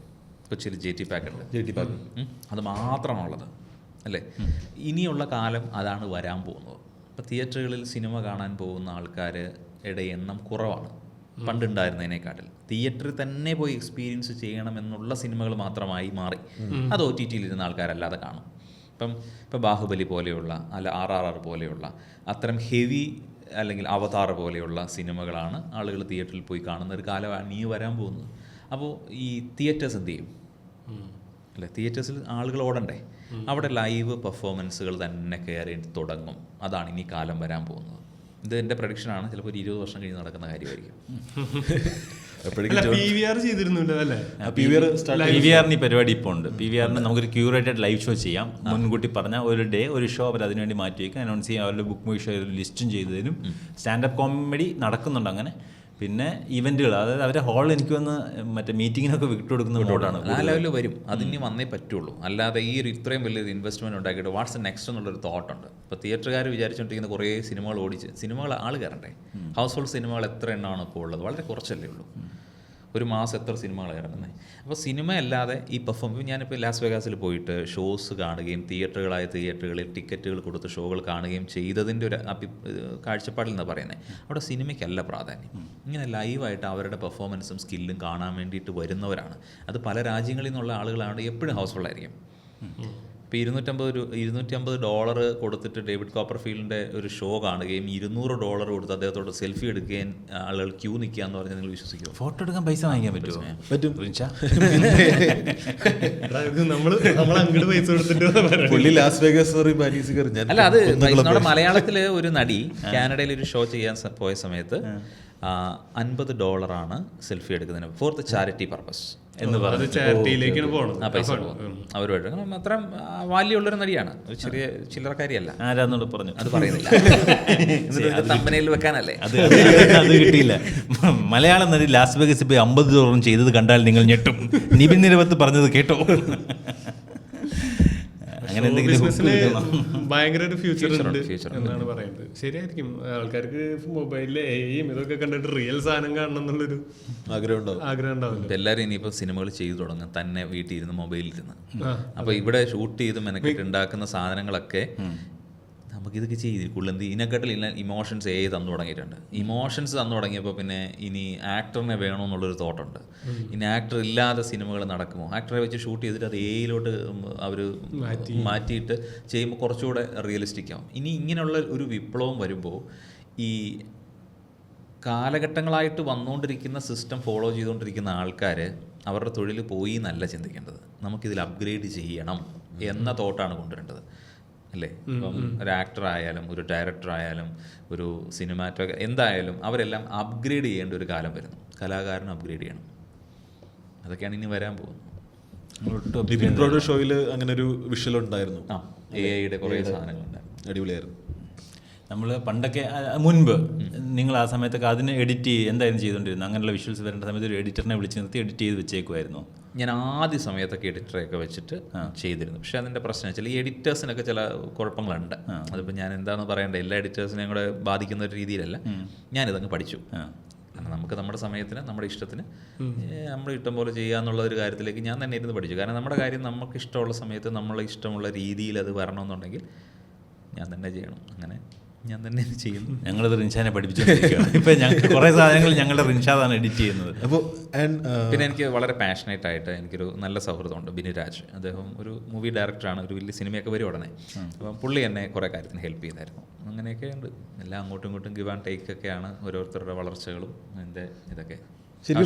കൊച്ചിയിൽ JT പാക്ക് ഉണ്ട്, അത് മാത്രമാണുള്ളത് അല്ലേ? ഇനിയുള്ള കാലം അതാണ് വരാൻ പോകുന്നത്. ഇപ്പോൾ തിയേറ്ററുകളിൽ സിനിമ കാണാൻ പോകുന്ന ആൾക്കാരുടെ എണ്ണം കുറവാണ് പണ്ടുണ്ടായിരുന്നതിനേക്കാട്ടിൽ. തിയേറ്ററിൽ തന്നെ പോയി എക്സ്പീരിയൻസ് ചെയ്യണമെന്നുള്ള സിനിമകൾ മാത്രമായി മാറി. അത് OTT ഇരുന്ന ആൾക്കാരല്ലാതെ കാണും. ഇപ്പം ബാഹുബലി പോലെയുള്ള അല്ല RRR പോലെയുള്ള അത്തരം ഹെവി അല്ലെങ്കിൽ അവതാർ പോലെയുള്ള സിനിമകളാണ് ആളുകൾ തിയേറ്ററിൽ പോയി കാണുന്ന ഒരു കാലമാണ് ഈ വരാൻ പോകുന്നത്. അപ്പോൾ ഈ തിയേറ്റേഴ്സ് എന്ത് ചെയ്യും അല്ലേ? തിയേറ്റേഴ്സിൽ ആളുകൾ ഓടണ്ടേ? അവിടെ ലൈവ് പെർഫോമൻസുകൾ തന്നെ കയറി തുടങ്ങും. അതാണ് ഇനി കാലം വരാൻ പോകുന്നത്. ഇത് എൻ്റെ പ്രഡിക്ഷനാണ്. ചിലപ്പോൾ ഒരു 20 വർഷം കഴിഞ്ഞ് നടക്കുന്ന കാര്യമായിരിക്കും. PVR പരിപാടി ഇപ്പോൾ ഉണ്ട്. PVR നമുക്കൊരു ക്യൂറേറ്റഡ് ലൈവ് ഷോ ചെയ്യാം. മുൻകൂട്ടി പറഞ്ഞാൽ ഒരു ഷോ അവർ അതിനുവേണ്ടി മാറ്റി വയ്ക്കും, അനൗൺസ് ചെയ്യാം. അവരുടെ ബുക്ക് മൈ ഷോ ലിസ്റ്റും ചെയ്തു തരും. സ്റ്റാൻഡപ്പ് കോമഡി നടക്കുന്നുണ്ട് അങ്ങനെ. പിന്നെ ഇവന്റുകൾ, അതായത് അവരെ ഹാളിൽ എനിക്ക് വന്ന് മറ്റേ മീറ്റിങ്ങിനൊക്കെ വിട്ടുകൊടുക്കുന്ന മോഡാണ്. ആ ലെവലിൽ വരും. അതിന് വന്നേ പറ്റുള്ളൂ. അല്ലാതെ ഈ ഒരു ഇത്രയും വലിയൊരു ഇൻവെസ്റ്റ്മെൻറ്റ് ഉണ്ടാക്കിയിട്ട് വാട്ട്സ് നെക്സ്റ്റ് എന്നുള്ളൊരു തോട്ടുണ്ട്. ഇപ്പോൾ തിയേറ്ററുകാർ വിചാരിച്ചുകൊണ്ടിരിക്കുന്ന കുറേ സിനിമകൾ ഓടിച്ച് സിനിമകൾ ആൾ കയറണ്ടേ? ഹൗസ് ഹോൾഡ് സിനിമകൾ എത്ര എണ്ണമാണ് ഇപ്പോൾ ഉള്ളത്? വളരെ കുറച്ചല്ലേ ഉള്ളൂ. ഒരു മാസം എത്ര സിനിമകൾ ഇറങ്ങുന്നത്? അപ്പോൾ സിനിമ അല്ലാതെ ഈ ഞാനിപ്പോൾ ലാസ് വേഗാസിൽ പോയിട്ട് ഷോസ് കാണുകയും തിയേറ്ററുകളിൽ ടിക്കറ്റുകൾ കൊടുത്ത് ഷോകൾ കാണുകയും ചെയ്തതിൻ്റെ ഒരു കാഴ്ചപ്പാടിൽ നിന്നാണ് പറയുന്നത്. അവിടെ സിനിമയ്ക്കല്ല പ്രാധാന്യം. ഇങ്ങനെ ലൈവായിട്ട് അവരുടെ പെർഫോമൻസും സ്കില്ലും കാണാൻ വേണ്ടിയിട്ട് വരുന്നവരാണ്. അത് പല രാജ്യങ്ങളിൽ നിന്നുള്ള ആളുകളാണ്. എപ്പോഴും ഹൗസ്ഫുള്ളായിരിക്കും. ഇപ്പോൾ $250 കൊടുത്തിട്ട് ഡേവിഡ് കോപ്പർഫീൽഡിൻ്റെ ഒരു ഷോ കാണുകയും $200 കൊടുത്ത് അദ്ദേഹത്തോട് സെൽഫി എടുക്കുകയും ആളുകൾ ക്യൂ നിൽക്കുക എന്ന് പറഞ്ഞാൽ നിങ്ങൾ വിശ്വസിക്കുമോ? ഫോട്ടോ എടുക്കാൻ പൈസ വാങ്ങിക്കാൻ പറ്റുമോ? പറ്റും. അല്ല, അത് നമ്മുടെ മലയാളത്തില് ഒരു നടി കാനഡയിൽ ഒരു ഷോ ചെയ്യാൻ പോയ സമയത്ത് $50 സെൽഫി എടുക്കുന്നതിന് ഫോർ ദ ചാരിറ്റി പർപ്പസ് എന്ന് പറഞ്ഞു. ചാരിറ്റിയിലേക്കാണ് പോകുന്നത്. ആ പൈസ പോകും അവരുമായിട്ട്. അത്രയും വാല്യുള്ളൊരു നടിയാണ്, ഒരു ചെറിയ ചില്ലറക്കാരിയല്ല. ആരാന്നോട് പറഞ്ഞു, അത് പറയുന്നില്ല. തമ്പനയിൽ വെക്കാനല്ലേ. അത് കിട്ടിയില്ല. മലയാളം നടി ലാസ് വേഗസിൽ പോയി $50 ചെയ്തത് കണ്ടാൽ നിങ്ങൾ ഞെട്ടും. നിബിൻ നിരവത്ത് പറഞ്ഞത് കേട്ടോ? അങ്ങനെ ഭയങ്കര ഒരു ഫ്യൂച്ചർ ഉണ്ട് എന്നാണ് പറയുന്നത്. ശരിയായിരിക്കും. ആൾക്കാർക്ക് മൊബൈലിലെ എയും ഇതൊക്കെ കണ്ടിട്ട് റിയൽ സാധനം കാണണം എന്നുള്ളൊരു ആഗ്രഹം ഉണ്ടാവില്ല. എല്ലാവരും ഇനിയിപ്പോൾ സിനിമകൾ ചെയ്തു തുടങ്ങും തന്നെ വീട്ടിൽ ഇരുന്ന് മൊബൈലിൽ ഇരുന്ന്. അപ്പോൾ ഇവിടെ ഷൂട്ട് ചെയ്ത് മെനക്കെട്ട് ഉണ്ടാക്കുന്ന സാധനങ്ങളൊക്കെ നമുക്കിതൊക്കെ ചെയ്തിരിക്കുള്ളൂ. ഇതിനെക്കാട്ടിൽ ഇമോഷൻസ് തന്നു തുടങ്ങിയിട്ടുണ്ട്. ഇമോഷൻസ് തന്നു തുടങ്ങിയപ്പോൾ പിന്നെ ഇനി ആക്ടറിനെ വേണമെന്നുള്ളൊരു തോട്ടുണ്ട്. ഇനി ആക്ടർ ഇല്ലാതെ സിനിമകൾ നടക്കുമോ? ആക്ടറെ വെച്ച് ഷൂട്ട് ചെയ്തിട്ട് അത് എയിലോട്ട് അവർ മാറ്റിയിട്ട് ചെയ്യുമ്പോൾ കുറച്ചുകൂടെ റിയലിസ്റ്റിക് ആവും. ഇനി ഇങ്ങനെയുള്ള ഒരു വിപ്ലവം വരുമ്പോൾ ഈ കാലഘട്ടങ്ങളായിട്ട് വന്നുകൊണ്ടിരിക്കുന്ന സിസ്റ്റം ഫോളോ ചെയ്തുകൊണ്ടിരിക്കുന്ന ആൾക്കാർ അവരുടെ തൊഴിൽ പോയി എന്നല്ല ചിന്തിക്കേണ്ടത്. നമുക്കിതിൽ അപ്ഗ്രേഡ് ചെയ്യണം എന്ന തോട്ടാണ് കൊണ്ടുവരേണ്ടത് അല്ലേ? ഇപ്പം ഒരു ആക്ടർ ആയാലും ഒരു ഡയറക്ടർ ആയാലും ഒരു സിനിമാറ്റോഗ്രാഫർ എന്തായാലും അവരെല്ലാം അപ്ഗ്രേഡ് ചെയ്യേണ്ട ഒരു കാലം വരുന്നു. കലാകാരനും അപ്ഗ്രേഡ് ചെയ്യണം. അതൊക്കെയാണ് ഇനി വരാൻ പോകുന്നത്. ബിപിൻ ബ്രോയുടെ ഷോയിൽ അങ്ങനെ ഒരു വിഷ്വൽ ഉണ്ടായിരുന്നു. AI കുറേ സാധനങ്ങളുണ്ടായിരുന്നു, അടിപൊളിയായിരുന്നു. നമ്മൾ പണ്ടൊക്കെ മുൻപ് നിങ്ങൾ ആ സമയത്തൊക്കെ അതിന് എഡിറ്റ് എന്തായിരുന്നു ചെയ്തുകൊണ്ടിരുന്നത്? അങ്ങനെയുള്ള വിഷ്വൽസ് വരേണ്ട സമയത്ത് ഒരു എഡിറ്ററിനെ വിളിച്ച് നിർത്തി എഡിറ്റ് ചെയ്ത് വെച്ചേക്കുമായിരുന്നു. ഞാൻ ആദ്യ സമയത്തൊക്കെ എഡിറ്ററൊക്കെ വെച്ചിട്ട് ചെയ്തിരുന്നു. പക്ഷേ അതിൻ്റെ പ്രശ്നം വെച്ചാൽ ഈ എഡിറ്റേഴ്സിനൊക്കെ ചില കുഴപ്പങ്ങളുണ്ട്. അതിപ്പോൾ ഞാൻ എന്താണെന്ന് പറയേണ്ടത്, എല്ലാ എഡിറ്റേഴ്സിനെയും കൂടെ ബാധിക്കുന്ന ഒരു രീതിയിലല്ല. ഞാനിതങ്ങ് പഠിച്ചു. കാരണം നമുക്ക് നമ്മുടെ സമയത്തിന് നമ്മുടെ ഇഷ്ടത്തിന് നമ്മൾ ഇഷ്ടം പോലെ ചെയ്യുക എന്നുള്ള ഒരു കാര്യത്തിലേക്ക് ഞാൻ തന്നെ ഇരുന്ന് പഠിച്ചു. കാരണം നമ്മുടെ കാര്യം നമുക്ക് ഇഷ്ടമുള്ള സമയത്ത് നമ്മളെ ഇഷ്ടമുള്ള രീതിയിൽ അത് വരണമെന്നുണ്ടെങ്കിൽ ഞാൻ തന്നെ ചെയ്യണം. അങ്ങനെ ഞാൻ തന്നെ ചെയ്യുന്നു. ഞങ്ങളത് റിൻഷാനെ പഠിപ്പിച്ചുകൊണ്ടിരിക്കുകയാണ്. ഇപ്പം ഞങ്ങൾക്ക് കുറേ സാധനങ്ങൾ ഞങ്ങളുടെ റിൻഷാദാണ് എഡിറ്റ് ചെയ്യുന്നത്. അപ്പോൾ പിന്നെ എനിക്ക് വളരെ പാഷനേറ്റ് ആയിട്ട് എനിക്കൊരു നല്ല സൗഹൃദമുണ്ട്. ബിനിരാജ്, അദ്ദേഹം ഒരു മൂവി ഡയറക്ടറാണ്. ഒരു വലിയ സിനിമയൊക്കെ വരും ഉടനെ. അപ്പം പുള്ളി എന്നെ കുറേ കാര്യത്തിന് ഹെൽപ്പ് ചെയ്തായിരുന്നു. അങ്ങനെയൊക്കെ ഉണ്ട്. എല്ലാം അങ്ങോട്ടും ഇങ്ങോട്ടും ഗിവ് ആൻഡ് ടേക്ക് ഒക്കെയാണ് ഓരോരുത്തരുടെ വളർച്ചകളും എൻ്റെ ഇതൊക്കെ.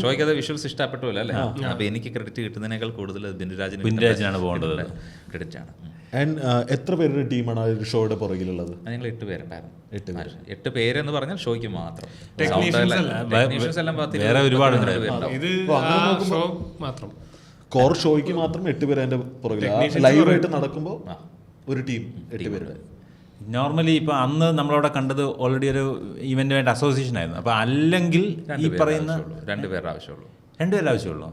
ഷോയ്ക്ക് അത് വിഷ്വൽസ് ഇഷ്ടപ്പെട്ടില്ല അല്ലേ? അപ്പോൾ എനിക്ക് ക്രെഡിറ്റ് കിട്ടുന്നതിനേക്കാൾ കൂടുതൽ ബിനിരാജിനാണ് പോകേണ്ടത്. ക്രെഡിറ്റ് ആണ്. എത്ര പേരുടെ ടീമാണ് ഒരു ഷോയുടെ പുറകിലുള്ളത്? ഞങ്ങൾ 8 പേരുണ്ടായിരുന്നു. 8 പേരെന്ന് പറഞ്ഞാൽ ഷോയ്ക്ക് മാത്രം. വേറെ ഒരുപാട് കോർ ഷോയ്ക്ക് മാത്രം 8 പേര് അതിന്റെ പുറകിൽ. ലൈവായിട്ട് നടക്കുമ്പോൾ ഒരു ടീം 8 പേരുടെ. നോർമലി ഇപ്പോൾ അന്ന് നമ്മളവിടെ കണ്ടത് ഓൾറെഡി ഒരു ഇവന്റുമായിട്ട് അസോസിയേഷൻ ആയിരുന്നു. അപ്പോൾ അല്ലെങ്കിൽ ഈ പറയുന്ന 2 പേരുടെ ആവശ്യമുള്ളൂ. 2 പേരുടെ ആവശ്യമുള്ളൂ.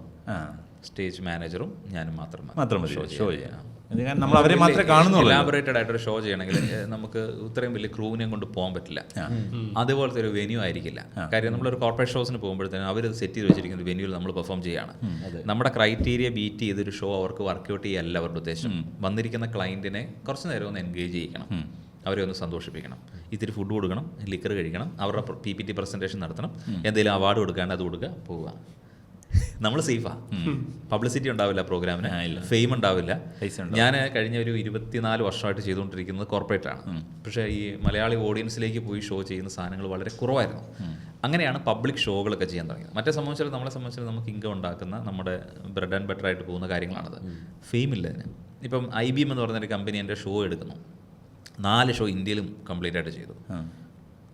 സ്റ്റേജ് മാനേജറും ഞാനും മാത്രം മതി ഷോ ചെയ്യാം. കാരണം നമ്മൾ അവരെ മാത്രമേ കാണുന്നുള്ളൂ. എലാബറേറ്റഡ് ആയിട്ടൊരു ഷോ ചെയ്യണമെങ്കിൽ നമുക്ക് ഇത്രയും വലിയ ക്രൂവിനെ കൊണ്ട് പോകാൻ പറ്റില്ല. അതുപോലത്തെ ഒരു വെന്യൂ ആയിരിക്കില്ല. കാര്യം നമ്മളൊരു കോർപ്പറേറ്റ് ഷോസിന് പോകുമ്പോഴത്തേനും അവർ സെറ്റ് ചെയ്ത് വെച്ചിരിക്കുന്ന ഒരു വെന്യൂവിൽ നമ്മൾ പെർഫോം ചെയ്യുകയാണ്. നമ്മുടെ ക്രൈറ്റീരിയ ബീറ്റ് ചെയ്തൊരു ഷോ അവർക്ക് വർക്കൗട്ട് ചെയ്യല്ല അവരുടെ ഉദ്ദേശം. വന്നിരിക്കുന്ന ക്ലയൻറ്റിനെ കുറച്ച് നേരം ഒന്ന് എൻഗേജ് ചെയ്യിക്കണം, അവരെ ഒന്ന് സന്തോഷിപ്പിക്കണം, ഇത്തിരി ഫുഡ് കൊടുക്കണം, ലിക്കർ കഴിക്കണം, അവരുടെ PPT പ്രസൻറ്റേഷൻ നടത്തണം, എന്തെങ്കിലും അവാർഡ് കൊടുക്കാണ്ട് അത് കൊടുക്കുക, പോവുക. നമ്മൾ സേഫാ. പബ്ലിസിറ്റി ഉണ്ടാവില്ല പ്രോഗ്രാമിന്, ഫെയിം ഉണ്ടാവില്ല. ഞാൻ കഴിഞ്ഞ ഒരു 24 വർഷമായിട്ട് ചെയ്തുകൊണ്ടിരിക്കുന്നത് കോർപ്പറേറ്റാണ്. പക്ഷേ ഈ മലയാളി ഓഡിയൻസിലേക്ക് പോയി ഷോ ചെയ്യുന്ന സാധനങ്ങൾ വളരെ കുറവായിരുന്നു. അങ്ങനെയാണ് പബ്ലിക് ഷോകളൊക്കെ ചെയ്യാൻ തുടങ്ങിയത്. നമ്മളെ സംബന്ധിച്ചാൽ നമുക്ക് ഇൻകം ഉണ്ടാക്കുന്ന നമ്മുടെ ബ്രെഡ് ആൻഡ് ബട്ടർ ആയിട്ട് പോകുന്ന കാര്യങ്ങളാണത്. ഫെയിം ഇല്ല അതിന്. ഇപ്പം IBM എന്ന് പറഞ്ഞൊരു കമ്പനി എൻ്റെ ഷോ എടുക്കുന്നു. 4 ഷോ ഇന്ത്യയിലും കംപ്ലീറ്റ് ആയിട്ട് ചെയ്തു.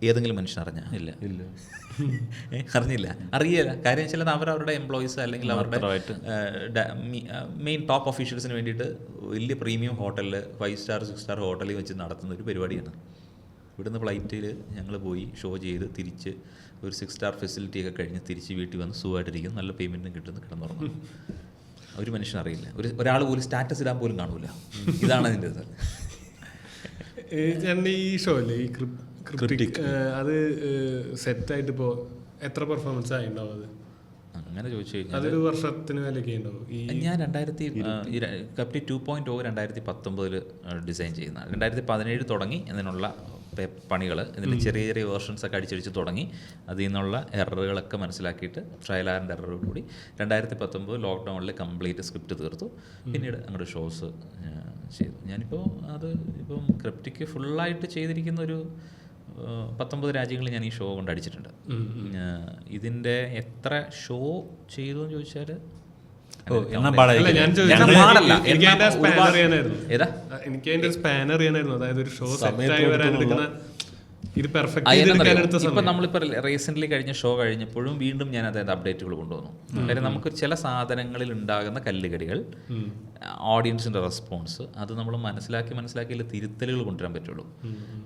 ഏതെങ്കിലും മനുഷ്യൻ അറിഞ്ഞാൽ ഇല്ല, അറിഞ്ഞില്ല, അറിയില്ല. കാര്യം വെച്ചാൽ അവരവരുടെ എംപ്ലോയീസ് അല്ലെങ്കിൽ അവരുടെ മെയിൻ ടോപ്പ് ഒഫീഷ്യൽസിന് വേണ്ടിയിട്ട് വലിയ പ്രീമിയം ഹോട്ടലിൽ 5 സ്റ്റാർ 6 സ്റ്റാർ ഹോട്ടലിൽ വെച്ച് നടത്തുന്ന ഒരു പരിപാടിയാണ്. ഇവിടുന്ന് ഫ്ലൈറ്റിൽ ഞങ്ങൾ പോയി ഷോ ചെയ്ത് തിരിച്ച് ഒരു 6 സ്റ്റാർ ഫെസിലിറ്റി ഒക്കെ കഴിഞ്ഞ് തിരിച്ച് വീട്ടിൽ വന്ന് സുഖമായിട്ടിരിക്കും, നല്ല പേയ്മെൻറ്റും കിട്ടുന്നു, കിടന്നുറങ്ങും. ഒരു മനുഷ്യൻ അറിയില്ല, ഒരാൾ പോലും സ്റ്റാറ്റസ് ഇടാൻ പോലും കാണൂല. ഇതാണ് അതിൻ്റെ ഇത്. ചേട്ടൻ്റെ ഈ ഷോ അല്ലേ ഈ ക്രിപ്റ്റിക്, അത് സെറ്റായിട്ട് ഇപ്പോൾ എത്ര പെർഫോമൻസ് ആയിട്ടുണ്ടാവും? അത് അങ്ങനെ ചോദിച്ചു കഴിഞ്ഞാൽ അതൊരു വർഷത്തിന് വിലയൊക്കെ ഉണ്ടാവും. ഞാൻ 2.0 2019 ഡിസൈൻ ചെയ്യുന്ന 2017 തുടങ്ങി ഇതിനുള്ള പണികൾ, ഇതിൻ്റെ ചെറിയ ചെറിയ വേർഷൻസൊക്കെ അടിച്ചടിച്ച് തുടങ്ങി. അതിൽ നിന്നുള്ള എററുകളൊക്കെ മനസ്സിലാക്കിയിട്ട് ട്രയൽ ആൻഡ് എററോടുകൂടി 2019 ലോക്ക്ഡൗണിൽ കംപ്ലീറ്റ് സ്ക്രിപ്റ്റ് തീർത്തു. പിന്നീട് അങ്ങോട്ട് ഷോസ് ചെയ്തു. ഞാനിപ്പോൾ ഇപ്പം ക്രിപ്റ്റിക്ക് ഫുള്ളായിട്ട് ചെയ്തിരിക്കുന്ന ഒരു 19 രാജ്യങ്ങളിൽ ഞാൻ ഈ ഷോ കൊണ്ട് അടിച്ചിട്ടുണ്ട്. ഇതിൻ്റെ എത്ര ഷോ ചെയ്തു എന്ന് ചോദിച്ചാൽ എനിക്ക് അതിന്റെ സ്പാൻ അറിയാനായിരുന്നു. അതായത് ഒരു ഷോ സെറ്റായി വരാനെടുക്കുന്ന ഇത് പെർഫെക്റ്റ്. ഇപ്പം നമ്മളിപ്പോൾ റീസെൻ്റ്ലി കഴിഞ്ഞ ഷോ കഴിഞ്ഞപ്പോഴും വീണ്ടും ഞാൻ അതായത് അപ്ഡേറ്റുകൾ കൊണ്ടുവന്നു. കാര്യം നമുക്ക് ചില സാധനങ്ങളിൽ ഉണ്ടാകുന്ന കല്ലുകടികൾ, ഓഡിയൻസിൻ്റെ റെസ്പോൺസ്, അത് നമ്മൾ മനസ്സിലാക്കി തിരുത്തലുകൾ കൊണ്ടുവരാൻ പറ്റുള്ളൂ.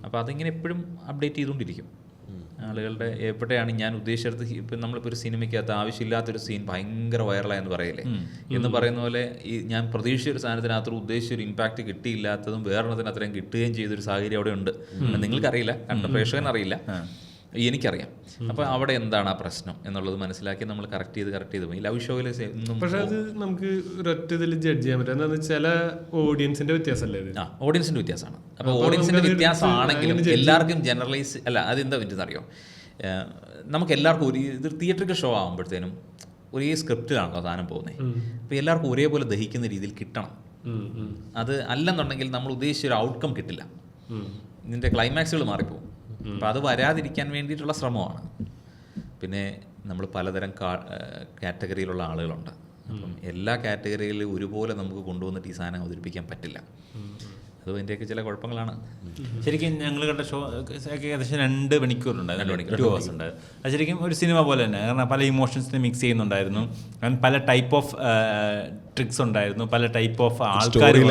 അപ്പോൾ അതിങ്ങനെ എപ്പോഴും അപ്ഡേറ്റ് ചെയ്തുകൊണ്ടിരിക്കും. ആളുകളുടെ എവിടെയാണ് ഞാൻ ഉദ്ദേശിച്ചത്. ഇപ്പം നമ്മളിപ്പോൾ ഒരു സിനിമയ്ക്കകത്ത് ആവശ്യമില്ലാത്തൊരു സീൻ ഭയങ്കര വൈറലായെന്ന് പറയില്ലേ, എന്ന് പറയുന്ന പോലെ ഈ ഞാൻ പ്രതീക്ഷിച്ചൊരു സാധനത്തിനകത്ത് ഉദ്ദേശിച്ചൊരു ഇമ്പാക്റ്റ് കിട്ടിയില്ലാത്തതും വേറൊന്നതിന് അത്രയും കിട്ടുകയും ചെയ്തൊരു സാഹചര്യം അവിടെ ഉണ്ട്. നിങ്ങൾക്കറിയില്ല, കണ്ട പ്രേക്ഷകൻ അറിയില്ല, എനിക്കറിയാം. അപ്പോൾ അവിടെ എന്താണ് ആ പ്രശ്നം എന്നുള്ളത് മനസ്സിലാക്കി നമ്മൾ കറക്റ്റ് ചെയ്ത് പോയി. ലവ് ഷോയിൽ പക്ഷേ അത് നമുക്ക് ഒരൊറ്റ ഇതിൽ ജഡ്ജ് ചെയ്യാൻ പറ്റും. എന്താണെന്ന് വെച്ചാൽ ഓഡിയൻസിന്റെ വ്യത്യാസമല്ലേ ഇത്? ഓഡിയൻസിന്റെ വ്യത്യാസമാണ്. അപ്പോൾ ഓഡിയൻസിന്റെ വ്യത്യാസമാണെങ്കിലും എല്ലാവർക്കും ജനറലൈസ് അല്ല. അതെന്താ പറ്റുന്നറിയോ, നമുക്ക് എല്ലാവർക്കും ഇത് തിയേറ്ററിക്കൽ ഷോ ആകുമ്പോഴത്തേനും ഒരേ സ്ക്രിപ്റ്റിലാണല്ലോ സാധനം പോകുന്നത്. അപ്പോൾ എല്ലാവർക്കും ഒരേപോലെ ദഹിക്കുന്ന രീതിയിൽ കിട്ടണം. അത് അല്ലെന്നുണ്ടെങ്കിൽ നമ്മൾ ഉദ്ദേശിച്ചൊരു ഔട്ട്കം കിട്ടില്ല. ഇതിൻ്റെ ക്ലൈമാക്സുകൾ മാറിപ്പോകും. അപ്പം അത് വരാതിരിക്കാൻ വേണ്ടിയിട്ടുള്ള ശ്രമമാണ്. പിന്നെ നമ്മൾ പലതരം കാറ്റഗറിയിലുള്ള ആളുകളുണ്ട്. അപ്പം എല്ലാ കാറ്റഗറിയിലും ഒരുപോലെ നമുക്ക് കൊണ്ടുവന്നിട്ട് ഈ സാധനം അവതരിപ്പിക്കാൻ പറ്റില്ല. അതും അതിൻ്റെയൊക്കെ ചില കുഴപ്പങ്ങളാണ്. ശരിക്കും ഞങ്ങൾ കണ്ട ഷോ ഏകദേശം 2 മണിക്കൂറുണ്ടായിരുന്നു, 2 hours ഉണ്ടായിരുന്നു. അത് ശരിക്കും ഒരു സിനിമ പോലെ തന്നെ. കാരണം പല ഇമോഷൻസിനെ മിക്സ് ചെയ്യുന്നുണ്ടായിരുന്നു. പല ടൈപ്പ് ഓഫ് ട്രിക്സ് ഉണ്ടായിരുന്നു, പല ടൈപ്പ് ഓഫ് ആൾക്കാർ, സ്റ്റോറി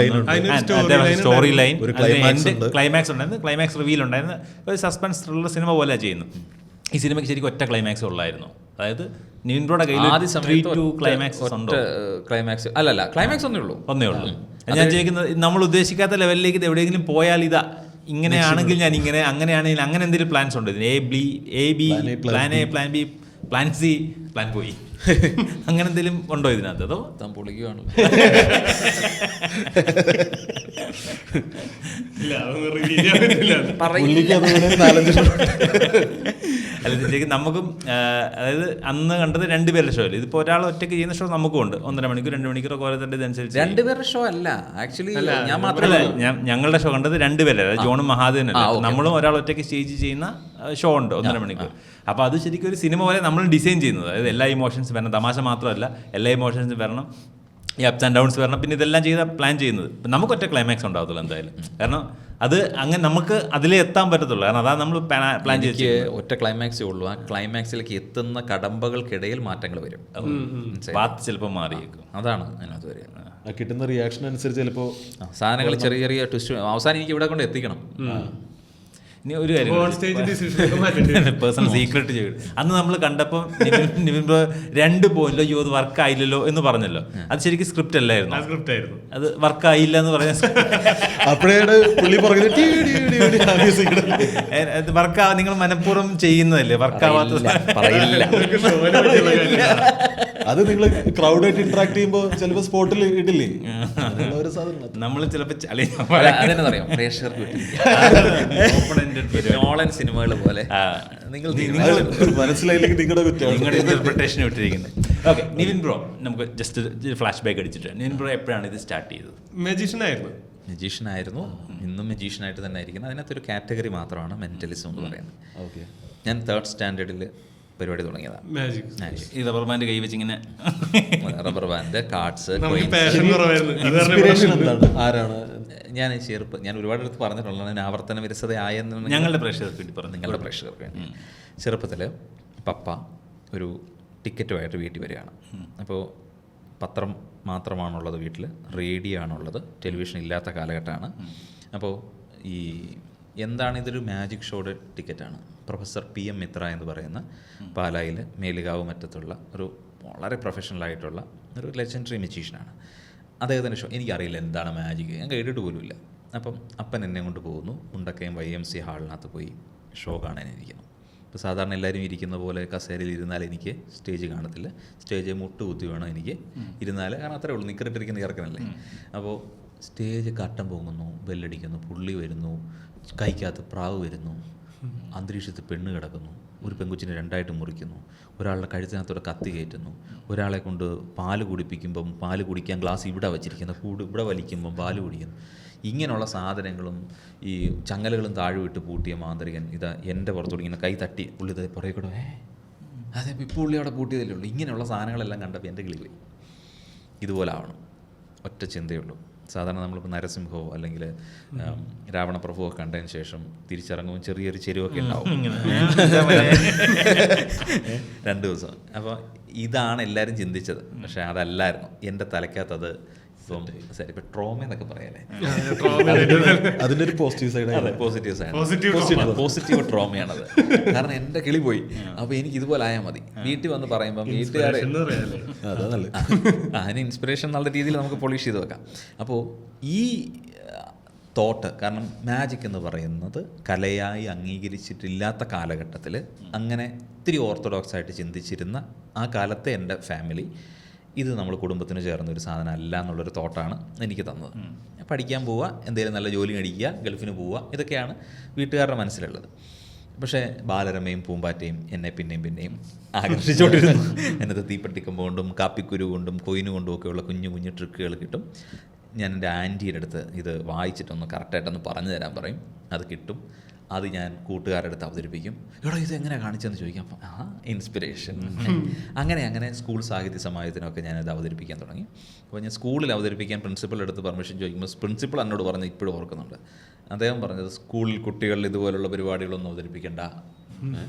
ലൈൻ, ക്ലൈമാക്സ് ഉണ്ടായിരുന്നു, ക്ലൈമാക്സ് റിവീൽ ഉണ്ടായിരുന്നു. ഒരു സസ്പെൻസ് ത്രില്ലർ സിനിമ പോലെ ചെയ്യുന്നു. ഈ സിനിമയ്ക്ക് ശരിക്കും ഒറ്റ ക്ലൈമാക്സ് ഉള്ളായിരുന്നു. അതായത് നിവിൻബ്രോയുടെ കയ്യിൽ ക്ലൈമാക്സ് അല്ലല്ല, ക്ലൈമാക്സ് ഒന്നേ ഉള്ളൂ. ഞാൻ ചോദിക്കുന്നത്, നമ്മൾ ഉദ്ദേശിക്കാത്ത ലെവലിലേക്ക് ഇത് എവിടെയെങ്കിലും പോയാൽ ഇതാ ഇങ്ങനെയാണെങ്കിൽ ഞാൻ ഇങ്ങനെ, അങ്ങനെയാണെങ്കിൽ അങ്ങനെ എന്തെങ്കിലും പ്ലാൻസ് ഉണ്ട്? Plan A, plan B, plan C, plan പോയി, അങ്ങനെ എന്തെങ്കിലും ഉണ്ടോ ഇതിനകത്ത്? അതോ താൻ പൊളിക്കുകയാണ്? അല്ല, ശരിക്കും നമുക്കും അതായത് അന്ന് കണ്ടത് 2 പേരുടെ ഷോ അല്ലേ. ഇതിപ്പോൾ ഒരാൾ ഒറ്റയ്ക്ക് ചെയ്യുന്ന ഷോ നമുക്കും ഉണ്ട്. 1.5 മണിക്കൂർ 2 മണിക്കൂർ ഓരോരുത്തരുടെ ഇതനുസരിച്ച്. 2 പേരുടെ ഷോ അല്ല ആക്ച്വലി, ഞാൻ മാത്രമല്ല, ഞങ്ങളുടെ ഷോ കണ്ടത് 2 പേരല്ലേ, അതായത് ജോണും മഹാദേവനും. നമ്മളും ഒരാൾ ഒറ്റയ്ക്ക് സ്റ്റേജ് ചെയ്യുന്ന ഷോ ഉണ്ട് 1.5 മണിക്കൂർ. അപ്പോൾ അത് ശരിക്കും ഒരു സിനിമ പോലെ നമ്മൾ ഡിസൈൻ ചെയ്യുന്നത്. അതായത് എല്ലാ ഇമോഷൻസും വരണം, തമാശ മാത്രമല്ല, എല്ലാ ഇമോഷൻസും വരണം, ഈ അപ്സ് ആൻഡ് ഡൗൺസ് വരണം. പിന്നെ ഇതെല്ലാം പ്ലാൻ ചെയ്യുന്നത്. നമുക്ക് ഒറ്റ ക്ലൈമാക്സ് ഉണ്ടാകത്തുള്ളൂ എന്തായാലും. കാരണം അത് അങ്ങനെ നമുക്ക് അതിലേ എത്താൻ പറ്റത്തുള്ളൂ. കാരണം അതാണ് നമ്മൾ പ്ലാൻ ചെയ്ത്. ഒറ്റ ക്ലൈമാക്സേ ഉള്ളൂ. ആ ക്ലൈമാക്സിലേക്ക് എത്തുന്ന കടമ്പകൾക്കിടയിൽ മാറ്റങ്ങൾ വരും. പാത്ത് ചിലപ്പോൾ മാറിയേക്കും. അതാണ് അതിനകത്ത് വരിക. കിട്ടുന്ന റിയാക്ഷൻ അനുസരിച്ച് ചിലപ്പോൾ സാധനങ്ങൾ ചെറിയ ചെറിയ ട്വിസ്റ്റ് അവസാനം എനിക്ക് ഇവിടെ കൊണ്ട് എത്തിക്കണം. ഒരു ഓൺ സ്റ്റേജ് ഡിസിഷൻ മാറ്റേണ്ടി പേഴ്സണൽ സീക്രട്ട് ചെയ്യും. അന്ന് നമ്മൾ കണ്ടപ്പോൾ നിവിൻ ബ്രോ 2 പോയിന്റിലോ അയ്യോ അത് വർക്ക് ആയില്ലല്ലോ എന്ന് പറഞ്ഞല്ലോ. അത് ശരിക്കും സ്ക്രിപ്റ്റ് അല്ലായിരുന്നു, സ്ക്രിപ്റ്റ് ആയിരുന്നു. അത് വർക്ക് ആയില്ല എന്ന് പറഞ്ഞ അപ്പോഴാണ് പുള്ളി പറഞ്ഞത് വർക്ക് നിങ്ങൾ മനഃപൂർവ്വം ചെയ്യുന്നതല്ലേ, വർക്ക് ആവാത്ത പറയില്ല. അത് നിങ്ങൾ ക്രൗഡായിട്ട് ഇന്ററാക്ട് ചെയ്യുമ്പോൾ ചിലപ്പോൾ സ്പോട്ടിൽ ഇടില്ലേ ഒരു സാധനം. നമ്മൾ ചിലപ്പോൾ അതെന്നെ പറയാം പ്രേക്ഷകർക്ക് നോളൻ സിനിമകൾ പോലെ നിങ്ങൾ മനസ്സിലായില്ലെങ്കിൽ നിങ്ങളുടെ കുറ്റം, നിങ്ങളുടെ ഇന്റർപ്രിട്ടേഷൻ വിട്ടിരിക്കുന്നത്. ഓക്കെ, നിവിൻ ബ്രോ നമുക്ക് ജസ്റ്റ് ഫ്ലാഷ് ബാക്ക് അടിച്ചിട്ട് നിവിൻ ബ്രോ എപ്പോഴാണ് ഇത് സ്റ്റാർട്ട് ചെയ്തത്? മജീഷ്യനായിരുന്നു, ഇന്നും മജീഷ്യനായിട്ട് തന്നെ ആയിരിക്കുന്നത്. അതിനകത്തൊരു കാറ്റഗറി മാത്രമാണ് മെന്റലിസം എന്ന് പറയുന്നത്. ഓക്കെ, ഞാൻ 3rd സ്റ്റാൻഡേർഡിൽ പരിപാടി തുടങ്ങിയതാണ്. ഈ റബ്ബർ ബാൻഡ് കൈ വെച്ച് ഇങ്ങനെ റബ്ബർ ബാൻഡ്, കാർഡ്സ്, ആരാണ്? ഞാൻ ഒരുപാട് അടുത്ത് പറഞ്ഞിട്ടുള്ളത് ഞാൻ ആവർത്തന വിരസതയായെന്ന് ഞങ്ങളുടെ പ്രേക്ഷകർക്ക് വേണ്ടി പറഞ്ഞു. നിങ്ങളുടെ പ്രേക്ഷകർക്ക് വേണ്ടി ചെറുപ്പത്തിൽ പപ്പ ഒരു ടിക്കറ്റുമായിട്ട് വീട്ടിൽ വരികയാണ്. അപ്പോൾ പത്രം മാത്രമാണുള്ളത് വീട്ടിൽ, റേഡിയോ ആണുള്ളത്, ടെലിവിഷൻ ഇല്ലാത്ത കാലഘട്ടമാണ്. അപ്പോൾ ഇതൊരു മാജിക് ഷോയുടെ ടിക്കറ്റാണ്. പ്രൊഫസർ PM മിത്ര എന്ന് പറയുന്ന പാലായിൽ മേലുകാവ് മറ്റത്തുള്ള ഒരു വളരെ പ്രൊഫഷണലായിട്ടുള്ള ഒരു ലെജൻഡറി മജീഷ്യനാണ്. അദ്ദേഹത്തിൻ്റെ ഷോ എനിക്കറിയില്ല എന്താണ് മാജിക്, ഞാൻ കേട്ടിട്ട് പോലുമില്ല. അപ്പം അപ്പൻ എന്നെ കൊണ്ട് പോകുന്നു, മുണ്ടക്കയം YMC ഹാളിനകത്ത് പോയി ഷോ കാണാനിരിക്കുന്നു. ഇപ്പോൾ സാധാരണ എല്ലാവരും ഇരിക്കുന്ന പോലെ കസേരയിൽ ഇരുന്നാൽ എനിക്ക് സ്റ്റേജ് കാണത്തില്ല, സ്റ്റേജ് മുട്ട് കുത്തി വേണം എനിക്ക് ഇരുന്നാൽ, കാരണം അത്രേ ഉള്ളൂ, നിക്കറിട്ടിരിക്കുന്ന ഇറക്കണല്ലേ. അപ്പോൾ സ്റ്റേജ് കട്ടം പൊങ്ങുന്നു, ബെല്ലടിക്കുന്നു, പുള്ളി വരുന്നു, കൈക്കകത്ത് പ്രാവ് വരുന്നു, അന്തരീക്ഷത്തിൽ പെണ്ണ് കിടക്കുന്നു, ഒരു പെങ്കുച്ചിനെ 2ആയിട്ട് മുറിക്കുന്നു, ഒരാളുടെ കഴുത്തിനകത്തോടെ കത്തി കയറ്റുന്നു, ഒരാളെ കൊണ്ട് പാല് കുടിപ്പിക്കുമ്പം പാല് കുടിക്കാൻ ഗ്ലാസ് ഇവിടെ വച്ചിരിക്കുന്ന ഇവിടെ വലിക്കുമ്പം പാല് കുടിക്കുന്നു. ഇങ്ങനെയുള്ള സാധനങ്ങളും ഈ ചങ്ങലകളും താഴെ പൂട്ടിയ മാന്ത്രികൻ ഇതാ എൻ്റെ പുറത്തോട് ഇങ്ങനെ കൈ തട്ടി പുള്ളി പുറകെ കൂടെ അതെ ഇപ്പോൾ പുള്ളി അവിടെ പൂട്ടിയതല്ലേ ഉള്ളൂ. ഇങ്ങനെയുള്ള സാധനങ്ങളെല്ലാം കണ്ടപ്പോൾ എൻ്റെ കിളി പോയി. ഇതുപോലെ ആവണം, ഒറ്റ ചിന്തയുള്ളൂ. സാധാരണ നമ്മളിപ്പോൾ നരസിംഹമോ അല്ലെങ്കിൽ രാവണപ്രഭുവോ കണ്ടതിന് ശേഷം തിരിച്ചിറങ്ങുമ്പോൾ ചെറിയൊരു ചെരുവൊക്കെ ഉണ്ടാവും 2 ദിവസം. അപ്പോൾ ഇതാണ് എല്ലാവരും ചിന്തിച്ചത്, പക്ഷേ അതല്ലായിരുന്നു എൻ്റെ തലയ്ക്കകത്തത്. ഇപ്പം ട്രോമ എന്നൊക്കെ പറയാല്ലേ, അതിൻ്റെ ഒരു പോസിറ്റീവ് സൈഡ്, പോസിറ്റീവ് ട്രോമയാണത്. കാരണം എൻ്റെ കിളി പോയി, അപ്പോൾ എനിക്ക് ഇതുപോലെ ആയാൽ മതി. വീട്ടിൽ വന്ന് പറയുമ്പം വീട്ടുകാരെ അതിന് ഇൻസ്പിറേഷൻ എന്നുള്ള രീതിയിൽ നമുക്ക് പോളിഷ് ചെയ്ത് വെക്കാം. അപ്പോൾ ഈ തോട്ട്, കാരണം മാജിക് എന്ന് പറയുന്നത് കലയായി അംഗീകരിച്ചിട്ടില്ലാത്ത കാലഘട്ടത്തിൽ അങ്ങനെ ഇത്തിരി ഓർത്തഡോക്സ് ആയിട്ട് ചിന്തിച്ചിരുന്ന ആ കാലത്തെ എൻ്റെ ഫാമിലി ഇത് നമ്മൾ കുടുംബത്തിന് ചേർന്ന ഒരു സാധനം അല്ല എന്നുള്ളൊരു തോട്ടാണ് എനിക്ക് തന്നത്. പഠിക്കാൻ പോവുക, എന്തെങ്കിലും നല്ല ജോലി മേടിക്കുക, ഗൾഫിന് പോവുക, ഇതൊക്കെയാണ് വീട്ടുകാരുടെ മനസ്സിലുള്ളത്. പക്ഷേ ബാലരമയും പൂമ്പാറ്റയും എന്നെ പിന്നെയും ആകർഷിച്ചുകൊണ്ടിരുന്നു. എന്നത് തീപ്പെട്ടിക്കമ്പ് കൊണ്ടും കാപ്പിക്കുരു കൊണ്ടും കൊയിന് കൊണ്ടും ഒക്കെയുള്ള കുഞ്ഞു കുഞ്ഞു ട്രിക്കുകൾ കിട്ടും. ഞാൻ എൻ്റെ ആൻറ്റിയുടെ അടുത്ത് ഇത് വായിച്ചിട്ടൊന്ന് കറക്റ്റായിട്ടൊന്ന് പറഞ്ഞു തരാൻ പറയും, അത് കിട്ടും. അത് ഞാൻ കൂട്ടുകാരുടെ അടുത്ത് അവതരിപ്പിക്കും. ഇവിടെ ഇത് എങ്ങനെ കാണിച്ചെന്ന് ചോദിക്കാം. ഇൻസ്പിറേഷൻ. അങ്ങനെ സ്കൂൾ സാഹിത്യ സമാജത്തിനൊക്കെ ഞാനത് അവതരിപ്പിക്കാൻ തുടങ്ങി. അപ്പോൾ ഞാൻ സ്കൂളിൽ അവതരിപ്പിക്കാൻ പ്രിൻസിപ്പളുടെ അടുത്ത് പെർമിഷൻ ചോദിക്കുമ്പോൾ പ്രിൻസിപ്പൾ എന്നോട് പറഞ്ഞ് ഇപ്പോഴും ഓർക്കുന്നുണ്ട്. അദ്ദേഹം പറഞ്ഞത് സ്കൂളിൽ കുട്ടികളിൽ ഇതുപോലുള്ള പരിപാടികളൊന്നും അവതരിപ്പിക്കേണ്ട,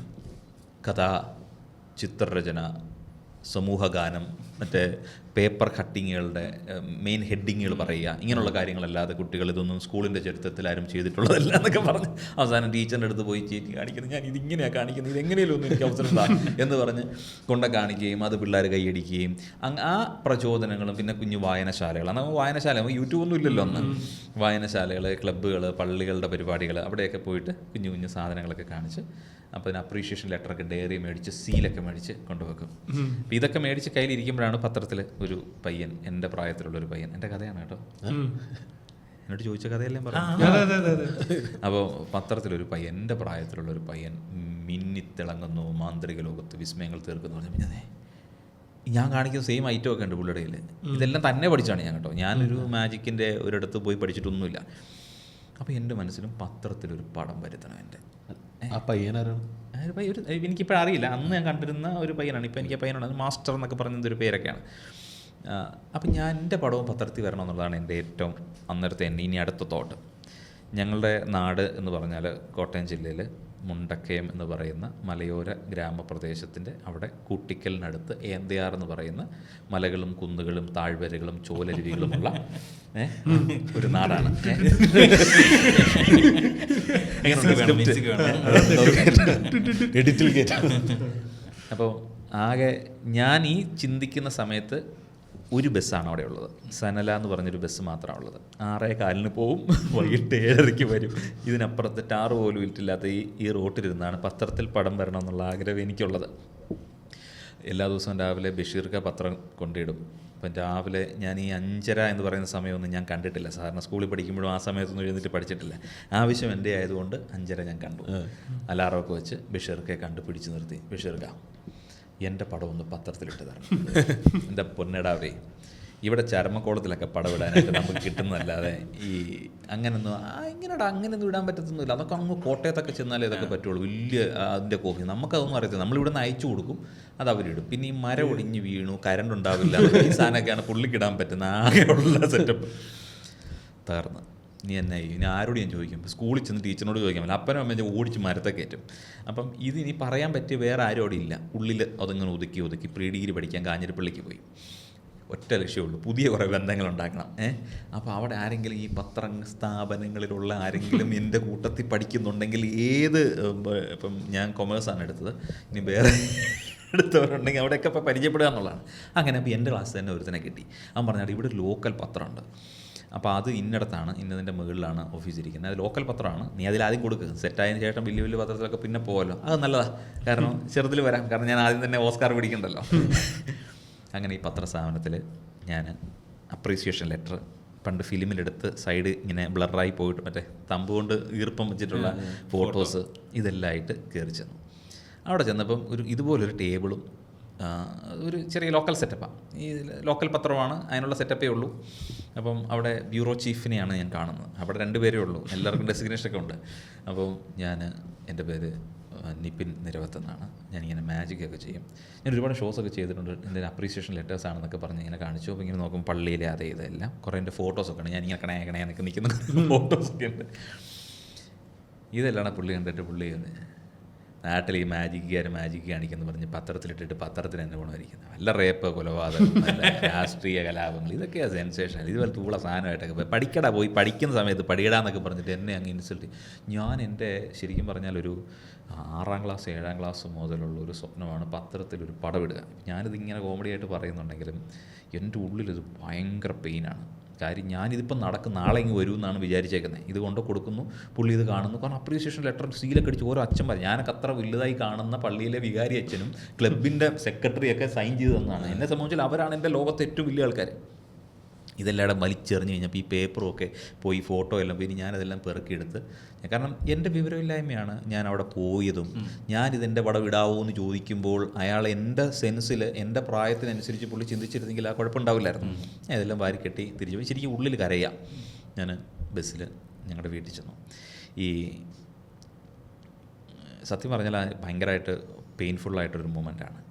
കഥ, ചിത്രരചന, സമൂഹഗാനം, മറ്റേ പേപ്പർ കട്ടിങ്ങുകളുടെ മെയിൻ ഹെഡിങ്ങുകൾ പറയുക, ഇങ്ങനെയുള്ള കാര്യങ്ങളല്ലാതെ കുട്ടികൾ ഇതൊന്നും സ്കൂളിൻ്റെ ചരിത്രത്തിൽ ആരും ചെയ്തിട്ടുള്ളതല്ല എന്നൊക്കെ പറഞ്ഞ് അവസാനം ടീച്ചറിൻ്റെ അടുത്ത് പോയി ചേച്ചി കാണിക്കുന്നത്, ഞാൻ ഇതിങ്ങനെയാണ് കാണിക്കുന്നത്, ഇതെങ്ങനെയല്ലോ ഒന്നും എനിക്ക് അവസരം താ എന്ന് പറഞ്ഞ് കാണിക്കുകയും അത് പിള്ളേർ കൈയടിക്കുകയും ആ പ്രചോദനങ്ങളും. പിന്നെ കുഞ്ഞു വായനശാലകൾ, അന്ന് വായനശാല, യൂട്യൂബൊന്നും ഇല്ലല്ലോ അന്ന്. വായനശാലകൾ, ക്ലബ്ബുകൾ, പള്ളികളുടെ പരിപാടികൾ, അവിടെയൊക്കെ പോയിട്ട് കുഞ്ഞു കുഞ്ഞു സാധനങ്ങളൊക്കെ കാണിച്ച് അപ്പോൾ അതിന് അപ്രീഷിയേഷൻ ലെറ്ററൊക്കെ ഡയറി മേടിച്ച് സീലൊക്കെ മേടിച്ച് കൊണ്ടുവെക്കും. അപ്പോൾ ഇതൊക്കെ മേടിച്ച് കയ്യിലിരിക്കുമ്പോഴാണ് പത്രത്തിൽ ഒരു പയ്യൻ, എൻ്റെ പ്രായത്തിലുള്ളൊരു പയ്യൻ, എൻ്റെ കഥയാണ് കേട്ടോ, എന്നോട് ചോദിച്ച കഥയെല്ലാം പറഞ്ഞു. അപ്പോൾ പത്രത്തിലൊരു പയ്യൻ, എൻ്റെ പ്രായത്തിലുള്ളൊരു പയ്യൻ മിന്നിത്തിളങ്ങുന്നു, മാന്ത്രിക ലോകത്ത് വിസ്മയങ്ങൾ തീർക്കുന്നു പറഞ്ഞപ്പോൾ ഞാൻ കാണിക്കുന്ന സെയിം ഐറ്റം ഒക്കെ ഉണ്ട് പുള്ളിയുടെ കയ്യിൽ. ഇതെല്ലാം തന്നെ പഠിച്ചാണ് ഞാൻ കേട്ടോ, ഞാനൊരു മാജിക്കിൻ്റെ ഒരിടത്ത് പോയി പഠിച്ചിട്ടൊന്നുമില്ല. അപ്പോൾ എൻ്റെ മനസ്സിലും പത്രത്തിലൊരു പടം വരുത്തണം എൻ്റെ. ആ പയ്യനാരാണ്? എനിക്കിപ്പോൾ അറിയില്ല, അന്ന് ഞാൻ കണ്ടിരുന്ന ഒരു പയ്യനാണ്. ഇപ്പോൾ എനിക്ക് ആ പയ്യനാണ് മാസ്റ്റർ എന്നൊക്കെ പറയുന്നതൊരു പേരൊക്കെയാണ്. അപ്പം ഞാൻ എൻ്റെ പടവും പത്രത്തിൽ വരണം എന്നുള്ളതാണ് എൻ്റെ ഏറ്റവും അന്നേരത്തെ ഇനി അടുത്ത തോട്ട്. ഞങ്ങളുടെ നാട് എന്ന് പറഞ്ഞാൽ കോട്ടയം ജില്ലയിൽ മുണ്ടക്കയം എന്ന് പറയുന്ന മലയോര ഗ്രാമപ്രദേശത്തിൻ്റെ അവിടെ കൂട്ടിക്കലിനടുത്ത് ഏന്തയാർ എന്ന് പറയുന്ന മലകളും കുന്നുകളും താഴ്വരകളും ചോലരുവികളുമുള്ള ഒരു നാടാണ്. എഡിറ്റിൽ കേട്ട. അപ്പോൾ ആകെ ഞാൻ ഈ ചിന്തിക്കുന്ന സമയത്ത് ഒരു ബസ്സാണ് അവിടെ ഉള്ളത്. സനല എന്ന് പറഞ്ഞൊരു ബസ് മാത്രമാണ് ഉള്ളത്. 6:15 പോവും, വൈകിട്ട് 7:30 വരും. ഇതിനപ്പുറത്ത് ടാറ് പോലും ഇട്ടില്ലാത്ത ഈ റോട്ടിലിരുന്നാണ് പത്രത്തിൽ പടം വരണം എന്നുള്ള ആഗ്രഹം എനിക്കുള്ളത്. എല്ലാ ദിവസവും രാവിലെ ബഷീർക്ക പത്രം കൊണ്ടിടും. അപ്പം രാവിലെ ഞാൻ ഈ 5:30 എന്ന് പറയുന്ന സമയമൊന്നും ഞാൻ കണ്ടിട്ടില്ല. സാധാരണ സ്കൂളിൽ പഠിക്കുമ്പോഴും ആ സമയത്തൊന്നും എഴുന്നേറ്റ് പഠിച്ചിട്ടില്ല. ആവശ്യം എൻ്റെ ആയതുകൊണ്ട് 5:30 ഞാൻ കണ്ടു. അലാറമൊക്കെ വെച്ച് ബഷീർക്കയെ കണ്ട് പിടിച്ചു നിർത്തി, ബഷീർക്ക എൻ്റെ പടം ഒന്ന് പത്രത്തിലിട്ട് തരണം. എൻ്റെ പൊന്നടാവേ, ഇവിടെ ചരമക്കോളത്തിലൊക്കെ പടം ഇടാനായിട്ട് നമുക്ക് കിട്ടുന്നതല്ലാതെ ഈ അങ്ങനെയൊന്നും ഇടാൻ പറ്റത്തൊന്നുമില്ല. അതൊക്കെ അങ്ങ് കോട്ടയത്തൊക്കെ ചെന്നാലേ ഇതൊക്കെ പറ്റുള്ളൂ. വലിയ അതിൻ്റെ കോപ്പി നമുക്കതൊന്നും അറിയത്തില്ല. നമ്മളിവിടെ നിന്ന് അയച്ചു കൊടുക്കും, അത് അവരിടും. പിന്നെ ഈ മരം ഒടിഞ്ഞ് വീണു, കരണ്ട് ഉണ്ടാവില്ല, ഈ സാധനമൊക്കെയാണ് പുള്ളിക്കിടാൻ പറ്റുന്ന ആകെയുള്ള സെറ്റപ്പ്. തകർന്ന് നീ എന്നെ ഇനി ആരോട് ഞാൻ ചോദിക്കും? സ്കൂളിൽ ചെന്ന് ടീച്ചറിനോട് ചോദിക്കാൻ പറ്റില്ല. അപ്പനും അമ്മ ഓടിച്ച് മരത്തെ കയറ്റും. അപ്പം ഇത് ഇനി പറയാൻ പറ്റിയ വേറെ ആരും അവിടെ ഇല്ല. ഉള്ളിൽ അതിങ്ങനെ ഒതുക്കി പ്രീ ഡിഗ്രി പഠിക്കാൻ കാഞ്ഞിരപ്പള്ളിക്ക് പോയി. ഒറ്റ ലക്ഷ്യമുള്ളൂ, പുതിയ കുറേ ബന്ധങ്ങൾ ഉണ്ടാക്കണം. അപ്പോൾ അവിടെ ആരെങ്കിലും ഈ സ്ഥാപനങ്ങളിലുള്ള ആരെങ്കിലും എൻ്റെ കൂട്ടത്തിൽ പഠിക്കുന്നുണ്ടെങ്കിൽ ഇപ്പം ഞാൻ കൊമേഴ്സാണ് എടുത്തത്, ഇനി വേറെ എടുത്തവരുണ്ടെങ്കിൽ അവിടെയൊക്കെ ഇപ്പോൾ പരിചയപ്പെടുക എന്നുള്ളതാണ്. അങ്ങനെ അപ്പോൾ എൻ്റെ ക്ലാസ് തന്നെ ഒരുത്തനെ കിട്ടി. അവൻ പറഞ്ഞാൽ ഇവിടെ ലോക്കൽ പത്രമുണ്ട്, അപ്പോൾ അത് ഇന്നിടത്താണ്, ഇന്നതിൻ്റെ മുകളിലാണ് ഓഫീസ് ഇരിക്കുന്നത്, അത് ലോക്കൽ പത്രമാണ്, നീ അതിലാദ്യം കൊടുക്കുക, സെറ്റായതിനു ശേഷം വലിയ വലിയ പത്രത്തിലൊക്കെ പിന്നെ പോകല്ലോ. അത് നല്ലതാണ്, കാരണം ചെറുതിൽ വരാം, കാരണം ഞാൻ ആദ്യം തന്നെ ഓസ്കാർ പിടിക്കണ്ടല്ലോ. അങ്ങനെ ഈ പത്രസ്ഥാപനത്തിൽ ഞാൻ അപ്രീസിയേഷൻ ലെറ്റർ, പണ്ട് ഫിലിമിലെടുത്ത് സൈഡ് ഇങ്ങനെ ബ്ലറായി പോയിട്ട് മറ്റേ തമ്പ് കൊണ്ട് ഈർപ്പം വെച്ചിട്ടുള്ള ഫോട്ടോസ് ഇതെല്ലാം ആയിട്ട് കയറി ചെന്നു. അവിടെ ചെന്നപ്പം ഇതുപോലൊരു ടേബിളും ഒരു ചെറിയ ലോക്കൽ സെറ്റപ്പാണ്. ഈ ലോക്കൽ പത്രമാണ്, അതിനുള്ള സെറ്റപ്പേ ഉള്ളൂ. അപ്പം അവിടെ ബ്യൂറോ ചീഫിനെയാണ് ഞാൻ കാണുന്നത്. അവിടെ 2 പേരേ ഉള്ളൂ, എല്ലാവർക്കും ഡെസിഗ്നേഷനൊക്കെ ഉണ്ട്. അപ്പോൾ എൻ്റെ പേര് നിപിൻ നിരവത്ത് എന്നാണ്. ഞാനിങ്ങനെ മാജിക്കൊക്കെ ചെയ്യും. ഞാൻ ഒരുപാട് ഷോസൊക്കെ ചെയ്തിട്ടുണ്ട്. എൻ്റെ അപ്രീസിയേഷൻ ലെറ്റേഴ്സ് ആണെന്നൊക്കെ പറഞ്ഞ് ഇങ്ങനെ കാണിച്ചു. അപ്പോൾ ഇങ്ങനെ നോക്കും പള്ളിയിലെ അതേ ഇതെല്ലാം കുറേ എൻ്റെ ഫോട്ടോസൊക്കെ ഉണ്ട്. ഞാനിങ്ങനെ കണയാന്നൊക്കെ നിൽക്കുന്ന ഫോട്ടോസൊക്കെ ഉണ്ട്. ഇതെല്ലാം പുള്ളി കണ്ടിട്ട് പുള്ളി നാട്ടിൽ ഈ മാജിക്ക് കാണിക്കുന്നു പറഞ്ഞ് പത്രത്തിലിട്ടിട്ട് പത്രത്തിൽ എന്നെ ഗുണമായിരിക്കുന്നത് വല്ല റേപ്പ്, കൊലപാതകം, നല്ല രാഷ്ട്രീയ കലാപങ്ങൾ, ഇതൊക്കെയാണ് സെൻസേഷൻ. ഇതുപോലെ തൂള സാധനമായിട്ടൊക്കെ പഠിക്കടാ, പോയി പഠിക്കുന്ന സമയത്ത് പഠിക്കടാന്നൊക്കെ പറഞ്ഞിട്ട് എന്നെ അങ്ങ് ഇൻസൾട്ട്. ഞാൻ എൻ്റെ ശരിക്കും പറഞ്ഞാൽ ഒരു 6ാം ക്ലാസ് 7ാം ക്ലാസ് മുതലുള്ള ഒരു സ്വപ്നമാണ് പത്രത്തിലൊരു പടമിടുക. ഞാനിതിങ്ങനെ കോമഡിയായിട്ട് പറയുന്നുണ്ടെങ്കിലും എൻ്റെ ഉള്ളിലത് ഭയങ്കര പെയിനാണ്. കാര്യം ഞാനിതിപ്പം നാളെ ഇങ്ങ് വരും എന്നാണ് വിചാരിച്ചേക്കുന്നത്. ഇത് കൊണ്ട് കൊടുക്കുന്നു, പുള്ളി ഇത് കാണുന്നു. കാരണം അപ്രീസിയേഷൻ ലെറ്റർ സീലൊക്കെ അടിച്ച് ഓരോ അച്ഛന്മാർ, ഞാനൊക്കെ അത്ര വലുതായി കാണുന്ന പള്ളിയിലെ വികാരി അച്ഛനും ക്ലബിൻ്റെ സെക്രട്ടറിയൊക്കെ സൈൻ ചെയ്ത് തന്നതാണ്. എന്നെ സംബന്ധിച്ചാൽ അവരാണ് എൻ്റെ ലോകത്തെ ഏറ്റവും വലിയ ആൾക്കാർ. ഇതെല്ലാം വലിച്ചെറിഞ്ഞ് കഴിഞ്ഞപ്പോൾ ഈ പേപ്പറും ഒക്കെ പോയി ഫോട്ടോ എല്ലാം പോയി ഞാനതെല്ലാം പെറുക്കിയെടുത്ത്, കാരണം എൻ്റെ വിവരമില്ലായ്മയാണ് ഞാൻ അവിടെ പോയതും. ഞാനിതെൻ്റെ പടം ഇടാവോ എന്ന് ചോദിക്കുമ്പോൾ അയാൾ എൻ്റെ സെൻസിൽ എൻ്റെ പ്രായത്തിനനുസരിച്ച് പുള്ളി ചിന്തിച്ചിരുന്നെങ്കിൽ ആ കുഴപ്പമുണ്ടാവില്ലായിരുന്നു. ഞാൻ ഇതെല്ലാം വാരിക്കെട്ടി തിരിച്ചു പോയി. ശരിക്കും ഉള്ളിൽ കരയാം. ഞാൻ ബസ്സിൽ ഞങ്ങളുടെ വീട്ടിൽ ചെന്നു. ഈ സത്യം പറഞ്ഞാൽ ഭയങ്കരമായിട്ട് പെയിൻഫുള്ളായിട്ടൊരു മൊമെൻ്റാണ്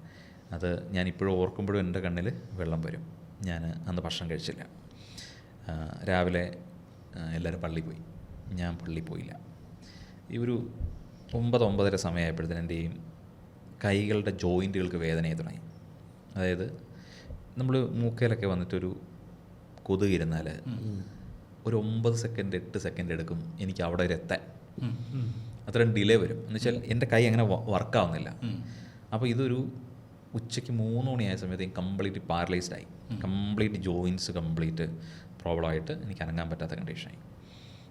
അത്. ഞാനിപ്പോഴും ഓർക്കുമ്പോഴും എൻ്റെ കണ്ണിൽ വെള്ളം വരും. ഞാൻ അന്ന് ഭക്ഷണം കഴിച്ചില്ല. രാവിലെ എല്ലാവരും പള്ളിയിൽ പോയി, ഞാൻ പള്ളിയിൽ പോയില്ല. ഈ ഒരു 9-9:30 സമയമായപ്പോഴത്തേനും എൻ്റെ കൈകളുടെ ജോയിൻറ്റുകൾക്ക് വേദനയായി തുടങ്ങി. അതായത് നമ്മൾ മൂക്കയിലൊക്കെ വന്നിട്ടൊരു കൊതുകിരുന്നാൽ ഒരു 9 സെക്കൻഡ് 8 സെക്കൻഡ് എടുക്കും എനിക്ക് അവിടെ ഒരു എത്താൻ. അത്രയും ഡിലേ വരും. എന്നുവെച്ചാൽ എൻ്റെ കൈ അങ്ങനെ വർക്കാവുന്നില്ല. അപ്പോൾ ഇതൊരു ഉച്ചയ്ക്ക് 3 മണിയായ സമയത്ത് കംപ്ലീറ്റ് പാരലൈസ്ഡായി. കംപ്ലീറ്റ് ജോയിൻറ്റ്സ് കംപ്ലീറ്റ് പ്രോബ്ലമായിട്ട് എനിക്ക് അനങ്ങാൻ പറ്റാത്ത കണ്ടീഷനായി.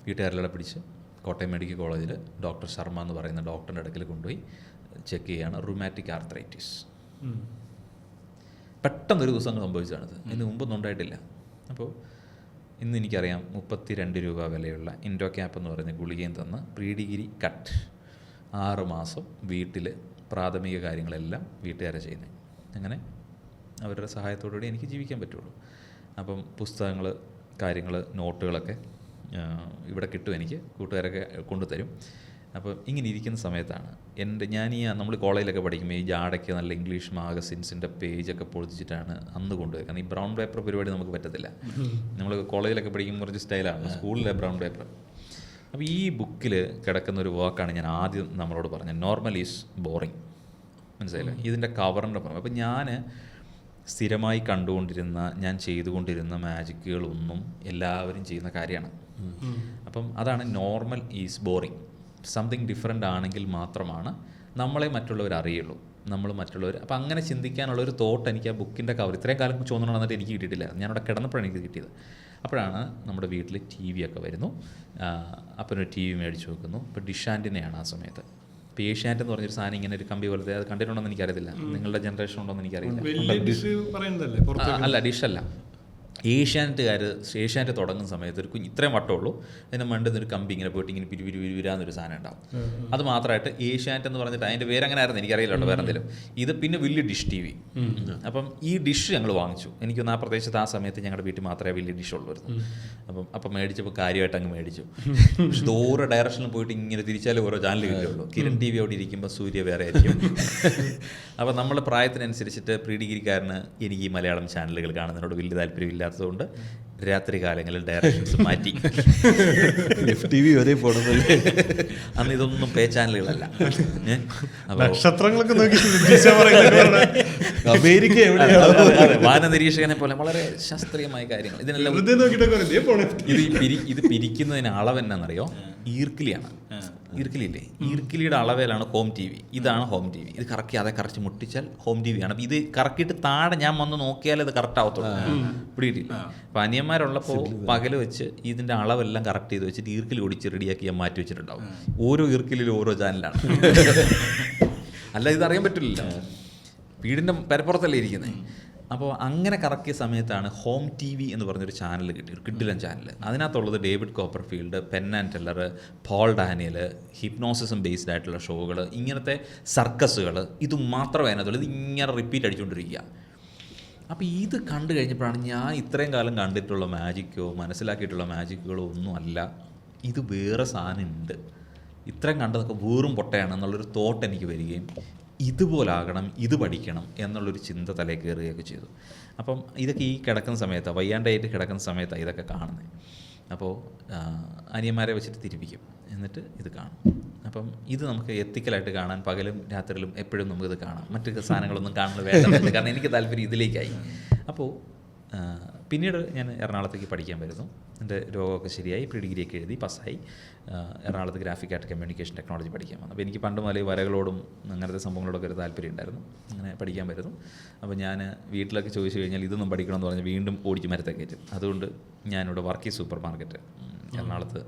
വീട്ടുകാരെല്ലാം പിടിച്ച് കോട്ടയം മെഡിക്കൽ കോളേജിൽ ഡോക്ടർ ശർമ്മ എന്ന് പറയുന്ന ഡോക്ടറിൻ്റെ അടുക്കൽ കൊണ്ടുപോയി ചെക്ക് ചെയ്യുകയാണ്. Rheumatic arthritis. പെട്ടെന്നൊരു ദിവസം സംഭവിച്ചതാണിത്. ഇതിന് മുമ്പൊന്നും ഉണ്ടായിട്ടില്ല. അപ്പോൾ ഇന്ന് എനിക്കറിയാം 32 രൂപ വിലയുള്ള ഇൻഡോക്യാപ്പ് എന്ന് പറയുന്ന ഗുളികയും തന്ന് പ്രീ ഡിഗ്രി കട്ട് 6 മാസം വീട്ടിൽ പ്രാഥമിക കാര്യങ്ങളെല്ലാം വീട്ടുകാരെ ചെയ്യുന്നത്. അങ്ങനെ അവരുടെ സഹായത്തോടുകൂടി എനിക്ക് ജീവിക്കാൻ പറ്റുള്ളൂ. അപ്പം പുസ്തകങ്ങൾ, കാര്യങ്ങൾ, നോട്ടുകളൊക്കെ ഇവിടെ കിട്ടും. എനിക്ക് കൂട്ടുകാരൊക്കെ കൊണ്ടുതരും. അപ്പോൾ ഇങ്ങനെ ഇരിക്കുന്ന സമയത്താണ് നമ്മൾ കോളേജിലൊക്കെ പഠിക്കുമ്പോൾ ഈ ജാടയ്ക്ക് നല്ല ഇംഗ്ലീഷ് മാഗസിൻസിൻ്റെ പേജൊക്കെ പൊളിച്ചിട്ടാണ് അന്ന് കൊണ്ടുപോയി. കാരണം ഈ ബ്രൗൺ പേപ്പർ പരിപാടി നമുക്ക് പറ്റത്തില്ല. നമ്മൾ കോളേജിലൊക്കെ പഠിക്കുമ്പോൾ കുറച്ച് സ്റ്റൈലാണ്, സ്കൂളിലെ ബ്രൗൺ പേപ്പർ. അപ്പോൾ ഈ ബുക്കിൽ കിടക്കുന്ന ഒരു വാക്കാണ് ഞാൻ ആദ്യം നമ്മളോട് പറഞ്ഞത്, നോർമൽ ഈസ് ബോറിങ്. മനസ്സിലായില്ലേ? ഇതിൻ്റെ കവറിൻ്റെ പറഞ്ഞു. അപ്പം ഞാൻ സ്ഥിരമായി കണ്ടുകൊണ്ടിരുന്ന, ഞാൻ ചെയ്തുകൊണ്ടിരുന്ന മാജിക്കുകളൊന്നും എല്ലാവരും ചെയ്യുന്ന കാര്യമാണ്. അപ്പം അതാണ് normal is boring. Something different ആണെങ്കിൽ മാത്രമാണ് നമ്മളെ മറ്റുള്ളവർ അറിയുള്ളൂ, നമ്മൾ മറ്റുള്ളവർ. അപ്പോൾ അങ്ങനെ ചിന്തിക്കാനുള്ളൊരു തോട്ട് എനിക്ക് ആ ബുക്കിൻ്റെ കവർ ഇത്രയും കാലം ചുവന്നു നടന്നിട്ട് എനിക്ക് കിട്ടിയിട്ടില്ല. ഞാനവിടെ കിടന്നപ്പോഴാണ് എനിക്ക് കിട്ടിയത്. അപ്പോഴാണ് നമ്മുടെ വീട്ടിൽ TV ഒക്കെ വരുന്നു. അപ്പനൊരു TV മേടിച്ച് വെക്കുന്നു. ഇപ്പോൾ ഡിഷ് ആൻറ്റിനെയാണ് ആ സമയത്ത്. ഇപ്പോൾ ഏഷ്യാനെറ്റ് എന്ന് പറഞ്ഞൊരു സാധനം ഇങ്ങനെ ഒരു കമ്പി പോലത്തെ, അത് കണ്ടിട്ടുണ്ടോയെന്ന് എനിക്കറിയത്തില്ല, നിങ്ങളുടെ ജനറേഷൻ ഉണ്ടോയെന്ന് എനിക്കറിയില്ല. അല്ല, ഡിഷല്ല, ഏഷ്യാനെറ്റ് തുടങ്ങുന്ന സമയത്ത് ഒരു ഇത്രയും വട്ടമുള്ളൂ, അതിന് മണ്ടന്ന് ഒരു കമ്പി ഇങ്ങനെ പോയിട്ട് ഇങ്ങനെ പിരിവിരാന്നൊരു സാധനം ഉണ്ടാവും. അത് മാത്രമായിട്ട് ഏഷ്യാനെറ്റ് എന്ന് പറഞ്ഞിട്ട് അതിൻ്റെ പേര് അങ്ങനെ ആയിരുന്നു, എനിക്കറിയില്ല വേറെ എന്തെങ്കിലും. ഇത് പിന്നെ വലിയ ഡിഷ് TV. അപ്പം ഈ ഡിഷ് ഞങ്ങൾ വാങ്ങിച്ചു. എനിക്കൊന്ന് ആ പ്രദേശത്ത് ആ സമയത്ത് ഞങ്ങളുടെ വീട്ടിൽ മാത്രമേ വലിയ ഡിഷ് ഉള്ളായിരുന്നു. അപ്പം മേടിച്ചപ്പോൾ കാര്യമായിട്ട് അങ്ങ് മേടിച്ചു. പക്ഷെ ഇത് ഓരോ ഡയറക്ഷനിലും പോയിട്ട് ഇങ്ങനെ തിരിച്ചാലും ഓരോ ചാനൽ കിട്ടുള്ളൂ. കിരൺ TV അവിടെ ഇരിക്കുമ്പോൾ സൂര്യ വേറെ ആയിരിക്കും. അപ്പോൾ നമ്മുടെ പ്രായത്തിനനുസരിച്ചിട്ട് പ്രീ ഡിഗ്രിക്കാരന് എനിക്ക് ഈ മലയാളം ചാനലുകൾ കാണുന്നതിനോട് വലിയ താല്പര്യമില്ലാത്തതുകൊണ്ട് രാത്രി കാലങ്ങളിൽ ഡയറക്ഷൻസ് മാറ്റി FTV വരെ പോകണമെന്നല്ലേ. അന്ന് ഇതൊന്നും പേ ചാനലുകളല്ല. നക്ഷത്രങ്ങളൊക്കെ നോക്കി അമേരിക്ക വാന നിരീക്ഷകനെ പോലെ വളരെ ശാസ്ത്രീയമായ കാര്യങ്ങൾ ഇതിനെല്ലാം. ഇത് പിരിക്കുന്നതിന് അളവ് എന്നാണെന്നറിയോ? ഈർക്കിലിയാണ്. ഈർക്കിലില്ലേ, ഈർക്കിലിയുടെ അളവിലാണ് ഹോം TV. ഇതാണ് ഹോം TV. ഇത് കറക്കി അതെ കറച്ച് മുട്ടിച്ചാൽ ഹോം TV ആണ്. ഇത് കറക്കിയിട്ട് താഴെ ഞാൻ വന്ന് നോക്കിയാൽ ഇത് കറക്റ്റ് ആവത്തുള്ളൂ. പിടിയിട്ടില്ല. അപ്പം അനിയന്മാരുള്ളപ്പോൾ പകൽ വെച്ച് ഇതിൻ്റെ അളവെല്ലാം കറക്റ്റ് ചെയ്ത് വെച്ചിട്ട് ഈർക്കിൽ ഒടിച്ച് റെഡിയാക്കി ഞാൻ മാറ്റി വെച്ചിട്ടുണ്ടാവും. ഓരോ ഈർക്കിലും ഓരോ ചാനലാണ്. അല്ല, ഇതറിയാൻ പറ്റില്ലല്ലോ, വീടിൻ്റെ പരപ്പുറത്തല്ലേ ഇരിക്കുന്നത്. അപ്പോൾ അങ്ങനെ കറക്കിയ സമയത്താണ് ഹോം TV എന്ന് പറഞ്ഞൊരു ചാനൽ കിട്ടി, ഒരു കിഡിലൻ ചാനൽ. അതിനകത്തുള്ളത് David Copperfield, Penn and Teller, Paul Daniel, hypnotism based ആയിട്ടുള്ള ഷോകൾ, ഇങ്ങനത്തെ സർക്കസുകൾ, ഇത് മാത്രമേ അതിനകത്തുള്ളൂ. ഇത് ഇങ്ങനെ റിപ്പീറ്റ് അടിച്ചുകൊണ്ടിരിക്കുക. അപ്പോൾ ഇത് കണ്ടു കഴിഞ്ഞപ്പോഴാണ് ഞാൻ ഇത്രയും കാലം കണ്ടിട്ടുള്ള മാജിക്കോ മനസ്സിലാക്കിയിട്ടുള്ള മാജിക്കുകളോ ഒന്നും അല്ല, ഇത് വേറെ സാധനം ഉണ്ട്, ഇത്രയും കണ്ടതൊക്കെ വെറും പൊട്ടയാണ് എന്നുള്ളൊരു തോട്ട് എനിക്ക് വരികയും ഇതുപോലാകണം, ഇത് പഠിക്കണം എന്നുള്ളൊരു ചിന്ത തലയിൽ കയറുകയൊക്കെ ചെയ്തു. അപ്പം ഇതൊക്കെ ഈ കിടക്കുന്ന സമയത്താണ്, വയ്യാണ്ടായിട്ട് കിടക്കുന്ന സമയത്താണ് ഇതൊക്കെ കാണുന്നത്. അപ്പോൾ അനിയന്മാരെ വെച്ചിട്ട് തിരിപ്പിക്കും, എന്നിട്ട് ഇത് കാണും. അപ്പം ഇത് നമുക്ക് എത്തിക്കലായിട്ട് കാണാൻ പകലും രാത്രിയിലും എപ്പോഴും നമുക്കിത് കാണാം. മറ്റു സാധനങ്ങളൊന്നും കാണുന്നത് വേണ്ടത്, കാരണം എനിക്ക് താല്പര്യം ഇതിലേക്കായി. അപ്പോൾ പിന്നീട് ഞാൻ എറണാകുളത്തേക്ക് പഠിക്കാൻ വരുന്നു. എൻ്റെ രോഗമൊക്കെ ശരിയായി, പ്രീ ഡിഗ്രിയൊക്കെ എഴുതി പാസ്സായി. എറണാകുളത്ത് ഗ്രാഫിക് ആർട്ട് കമ്മ്യൂണിക്കേഷൻ ടെക്നോളജി പഠിക്കാൻ വന്നു. അപ്പോൾ എനിക്ക് പണ്ട് മുതലേ വരകളോടും അങ്ങനത്തെ സംഭവങ്ങളോടൊക്കെ ഒരു താല്പര്യം ഉണ്ടായിരുന്നു. അങ്ങനെ പഠിക്കാൻ വരുന്നു. അപ്പോൾ ഞാൻ വീട്ടിലൊക്കെ ചോദിച്ചു കഴിഞ്ഞാൽ ഇതൊന്നും പഠിക്കണമെന്ന് പറഞ്ഞ് വീണ്ടും ഓടിച്ച് മരത്തെ കയറ്റും. അതുകൊണ്ട് ഞാനിവിടെ വർക്കി സൂപ്പർ മാർക്കറ്റ്, എറണാകുളത്ത്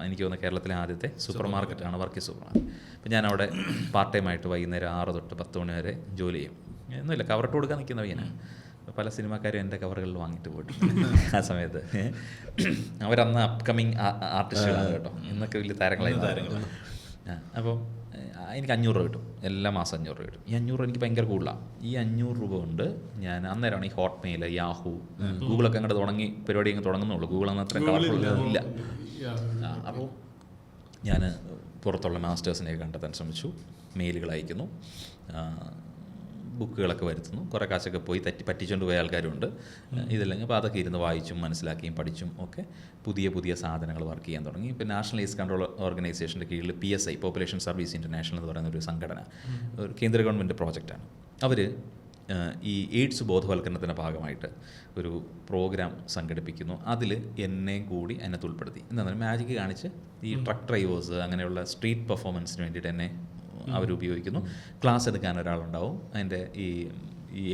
എനിക്ക് തോന്നുന്ന കേരളത്തിലെ ആദ്യത്തെ സൂപ്പർ മാർക്കറ്റാണ് വർക്കി സൂപ്പർ മാർക്കറ്റ്. അപ്പോൾ ഞാനവിടെ പാർട്ട് ടൈമായിട്ട് വൈകുന്നേരം 6 തൊട്ട് 10 മണി വരെ ജോലി ചെയ്യും. ഒന്നുമില്ല, കവറിട്ട് കൊടുക്കാൻ നിൽക്കുന്ന പയ്യനാണ്. പല സിനിമാക്കാരും എൻ്റെ കവറുകളിൽ വാങ്ങിയിട്ട് പോയിട്ടുണ്ട് ആ സമയത്ത്. അവരന്ന് അപ്കമിങ് ആർട്ടിസ്റ്റുകളാണ് കേട്ടോ, ഇന്നൊക്കെ വലിയ താരങ്ങളായി. അപ്പോൾ എനിക്ക് 500 രൂപ കിട്ടും, എല്ലാ മാസം 500 രൂപ കിട്ടും. ഈ 500 രൂപ എനിക്ക് ഭയങ്കര കൂടുതലാണ്. ഈ 500 രൂപ കൊണ്ട് ഞാൻ അന്നേരമാണ് ഈ ഹോട്ട്മെയിൽ, യാഹൂ, ഗൂഗിളൊക്കെ അങ്ങോട്ട് തുടങ്ങി പരിപാടി അങ്ങ് തുടങ്ങുന്നുള്ളൂ. ഗൂഗിൾ അന്ന് അത്ര കളർഫുൾ ഇല്ല. അപ്പോൾ ഞാൻ പുറത്തുള്ള മാസ്റ്റേഴ്സിനെയൊക്കെ കണ്ടെത്താൻ ശ്രമിച്ചു. മെയിലുകൾ അയക്കുന്നു, ബുക്കുകളൊക്കെ വരുത്തുന്നു. കുറേ കാശൊക്കെ പോയി പറ്റിച്ചുകൊണ്ട് പോയ ആൾക്കാരുണ്ട്. ഇതെല്ലാം അപ്പോൾ അതൊക്കെ ഇരുന്ന് വായിച്ചും മനസ്സിലാക്കിയും പഠിച്ചും ഒക്കെ പുതിയ സാധനങ്ങൾ വർക്ക് ചെയ്യാൻ തുടങ്ങി. ഇപ്പോൾ നാഷണൽ എയ്ഡ്സ് കൺട്രോൾ ഓർഗനൈസേഷൻ്റെ കീഴിൽ PSI, പോപ്പുലേഷൻ സർവീസ് ഇൻ്റർനാഷണൽ എന്ന് പറയുന്ന ഒരു സംഘടന, ഒരു കേന്ദ്ര ഗവൺമെൻറ് പ്രോജക്റ്റാണ്. അവർ ഈ എയ്ഡ്സ് ബോധവൽക്കരണത്തിൻ്റെ ഭാഗമായിട്ട് ഒരു പ്രോഗ്രാം സംഘടിപ്പിക്കുന്നു. അതിൽ എന്നെയും കൂടി അതിനകത്ത് ഉൾപ്പെടുത്തി. എന്താണെന്ന് മാജിക് കാണിച്ച് ഈ ട്രക്ക് ഡ്രൈവേഴ്സ് അങ്ങനെയുള്ള സ്ട്രീറ്റ് പെർഫോമൻസിന് വേണ്ടിയിട്ട് എന്നെ അവരുപയോഗിക്കുന്നു. ക്ലാസ് എടുക്കാൻ ഒരാളുണ്ടാവും. അതിൻ്റെ ഈ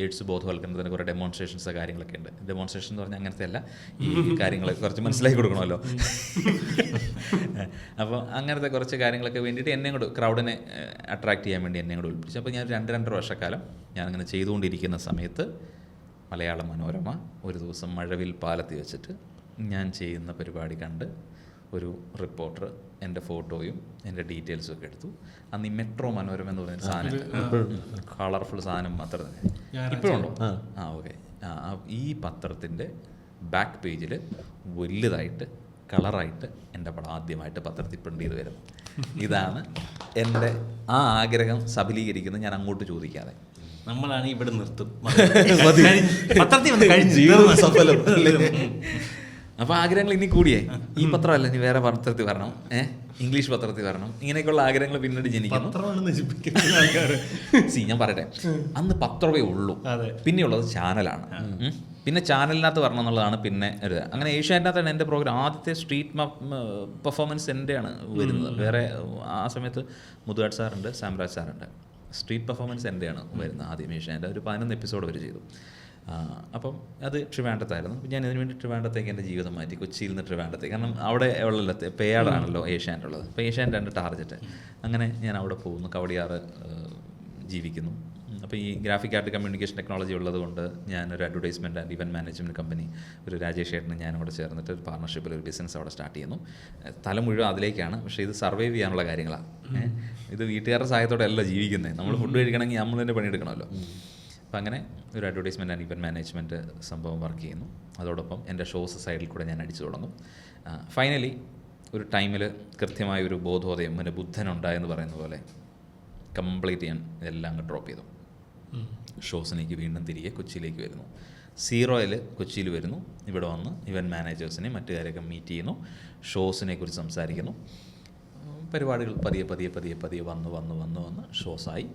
എയ്ഡ്സ് ബോധവൽക്കരണത്തിന് കുറേ ഡെമോൺസ്ട്രേഷൻസ് കാര്യങ്ങളൊക്കെ ഉണ്ട്. ഡെമോൺസ്ട്രേഷൻ എന്ന് പറഞ്ഞാൽ അങ്ങനത്തെ അല്ല, ഈ കാര്യങ്ങളൊക്കെ കുറച്ച് മനസ്സിലാക്കി കൊടുക്കണമല്ലോ. അപ്പോൾ അങ്ങനത്തെ കുറച്ച് കാര്യങ്ങളൊക്കെ വേണ്ടിയിട്ട് എന്നെ കൂടെ ക്രൗഡിനെ അട്രാക്ട് ചെയ്യാൻ വേണ്ടി എന്നെ കൂടെ വിളിപ്പിച്ചു. അപ്പോൾ ഞാൻ 2-2.5 വർഷക്കാലം ഞാനങ്ങനെ ചെയ്തുകൊണ്ടിരിക്കുന്ന സമയത്ത് മലയാള മനോരമ ഒരു ദിവസം മഴവിൽ പാലത്തിൽ വെച്ചിട്ട് ഞാൻ ചെയ്യുന്ന പരിപാടി കണ്ട് ഒരു റിപ്പോർട്ടർ എൻ്റെ ഫോട്ടോയും എൻ്റെ ഡീറ്റെയിൽസും ഒക്കെ എടുത്തു. അന്ന് ഈ മെട്രോ മനോരമ എന്ന് പറയുന്ന സാധനം, കളർഫുൾ സാധനം മാത്രം തന്നെ ഇപ്പോഴുണ്ടോ? ഓക്കെ. ഈ പത്രത്തിൻ്റെ ബാക്ക് പേജിൽ വലുതായിട്ട് കളറായിട്ട് എൻ്റെ പടം ആദ്യമായിട്ട് പത്രത്തിൽ പ്രിൻ്റ് ചെയ്ത് വരുന്നു. ഇതാണ് എൻ്റെ ആ ആഗ്രഹം സഫലീകരിക്കുന്നത്, ഞാൻ അങ്ങോട്ട് ചോദിക്കാതെ. നമ്മളാണ് ഇവിടെ നിർത്തും, പത്രത്തിൽ വന്ന് കഴിഞ്ഞു സഫലം. അപ്പോൾ ആഗ്രഹങ്ങൾ ഇനി കൂടിയേ. ഈ പത്രമല്ല, ഇനി വേറെ പത്രത്തിൽ വരണം, ഇംഗ്ലീഷ് പത്രത്തിൽ വരണം, ഇങ്ങനെയൊക്കെയുള്ള ആഗ്രഹങ്ങൾ പിന്നീട് ജനിക്കുന്നു. ഞാൻ പറയട്ടെ, അന്ന് 10 രൂപയേ ഉള്ളൂ. പിന്നെയുള്ളത് ചാനലാണ്. പിന്നെ ചാനലിനകത്ത് വരണം എന്നുള്ളതാണ് പിന്നെ ഒരു അങ്ങനെ ഏഷ്യാനെറ്റിനകത്താണ് എൻ്റെ പ്രോഗ്രാം ആദ്യത്തെ സ്ട്രീറ്റ് പെർഫോമൻസ് എൻ്റെയാണ് വരുന്നത്. വേറെ ആ സമയത്ത് മുതുകാട് സാറുണ്ട്, സാംരാജ് സാറുണ്ട്. സ്ട്രീറ്റ് പെർഫോമൻസ് എൻ്റെയാണ് വരുന്നത് ആദ്യം ഏഷ്യാനെറ്റ്. ഒരു 11 എപ്പിസോഡ് വരെ ചെയ്തു. അപ്പം അത് ട്രിവാൻഡ്രത്തായിരുന്നു. ഞാൻ ഇതിനു വേണ്ടി ട്രിവാൻഡ്രത്തേക്ക് എൻ്റെ ജീവിതം മാറ്റി, കൊച്ചിയിൽ നിന്ന് ട്രിവാൻഡ്രത്തേക്ക്. കാരണം അവിടെ ഉള്ള പേയാടാണല്ലോ ഏഷ്യാനെറ്റ് ഉള്ളത്. അപ്പോൾ ഏഷ്യാനെറ്റ് 2 ടാർജറ്റ്. അങ്ങനെ ഞാൻ അവിടെ പോകുന്നു, കവടിയാറ് ജീവിക്കുന്നു. അപ്പോൾ ഈ ഗ്രാഫിക് ആർട്ട് കമ്മ്യൂണിക്കേഷൻ ടെക്നോളജി ഉള്ളതുകൊണ്ട് ഞാനൊരു advertisement and event management company ഒരു രാജേഷ് ഏട്ടനും ഞാനും കൂടെ ചേർന്നിട്ട് ഒരു പാർട്ണർഷിപ്പിൽ ഒരു ബിസിനസ് അവിടെ സ്റ്റാർട്ട് ചെയ്യുന്നു. തല മുഴുവൻ അതിലേക്കാണ്. പക്ഷേ ഇത് സർവൈവ് ചെയ്യാനുള്ള കാര്യങ്ങളാണ്. ഇത് വീട്ടുകാരുടെ സഹായത്തോടെ അല്ല ജീവിക്കുന്നത്. നമ്മൾ ഫുഡ് കഴിക്കണമെങ്കിൽ നമ്മൾ തന്നെ പണിയെടുക്കണമല്ലോ. അപ്പം അങ്ങനെ ഒരു അഡ്വർടൈസ്മെൻറ്റ് ആൻഡ് ഇവൻറ്റ് മാനേജ്മെൻറ്റ് സംഭവം വർക്ക് ചെയ്യുന്നു. അതോടൊപ്പം എൻ്റെ ഷോസ് സൈഡിൽ കൂടെ ഞാൻ അടിച്ചു തുടങ്ങും. ഫൈനലി ഒരു ടൈമിൽ കൃത്യമായൊരു ബോധോദയം, പിന്നെ ബുദ്ധനുണ്ടായെന്ന് പറയുന്ന പോലെ കംപ്ലീറ്റ് ചെയ്യാൻ എല്ലാം അങ്ങ് ഡ്രോപ്പ് ചെയ്തു. ഷോസിലേക്ക് വീണ്ടും തിരികെ കൊച്ചിയിലേക്ക് വരുന്നു. 0-ൽ കൊച്ചിയിൽ വരുന്നു. ഇവിടെ വന്ന് ഇവൻറ്റ് മാനേജേഴ്സിനെ മറ്റു കാര്യമൊക്കെ മീറ്റ് ചെയ്യുന്നു. ഷോസിനെ കുറിച്ച് സംസാരിക്കുന്നു. പരിപാടികൾ പതിയെ വന്ന് ഷോസായി.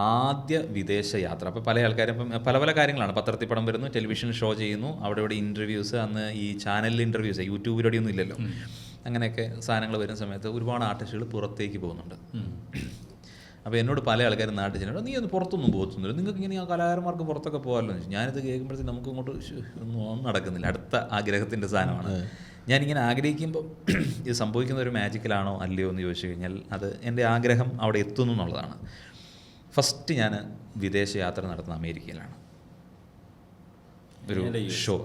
ആദ്യ വിദേശ യാത്ര. അപ്പോൾ പല ആൾക്കാരും പല കാര്യങ്ങളാണ്. പത്രത്തിൽ പടം വരുന്നു, ടെലിവിഷനിൽ ഷോ ചെയ്യുന്നു, അവിടെ ഇൻ്റർവ്യൂസ്. അന്ന് ഈ ചാനലിൽ ഇൻ്റർവ്യൂസ്, യൂട്യൂബ് പരിപാടിയൊന്നും ഇല്ലല്ലോ. അങ്ങനെയൊക്കെ സാധനങ്ങൾ വരുന്ന സമയത്ത് ഒരുപാട് ആർട്ടിസ്റ്റുകൾ പുറത്തേക്ക് പോകുന്നുണ്ട്. അപ്പോൾ എന്നോട് പല ആൾക്കാരും നാട്ടിൽ ചെന്നിട്ട് നീ ഒന്ന് പുറത്തൊന്നും പോകത്തൊന്നുമില്ല, നിങ്ങൾക്ക് ഇങ്ങനെ ആ കലാകാരന്മാർക്ക് പുറത്തൊക്കെ പോകാമല്ലോ എന്ന് ചോദിച്ചു. ഞാനിത് കേൾക്കുമ്പോഴത്തേക്കും നമുക്ക് ഇങ്ങോട്ട് ഒന്നും നടക്കുന്നില്ല. അടുത്ത ആഗ്രഹത്തിൻ്റെ സാധനമാണ്. ഞാനിങ്ങനെ ആഗ്രഹിക്കുമ്പോൾ ഇത് സംഭവിക്കുന്ന ഒരു മാജിക്കലാണോ അല്ലയോ എന്ന് ചോദിച്ചു കഴിഞ്ഞാൽ അത് എൻ്റെ ആഗ്രഹം അവിടെ എത്തുന്നു എന്നുള്ളതാണ്. ഫസ്റ്റ് ഞാൻ വിദേശയാത്ര നടത്തുന്ന അമേരിക്കയിലാണ്. ഒരു show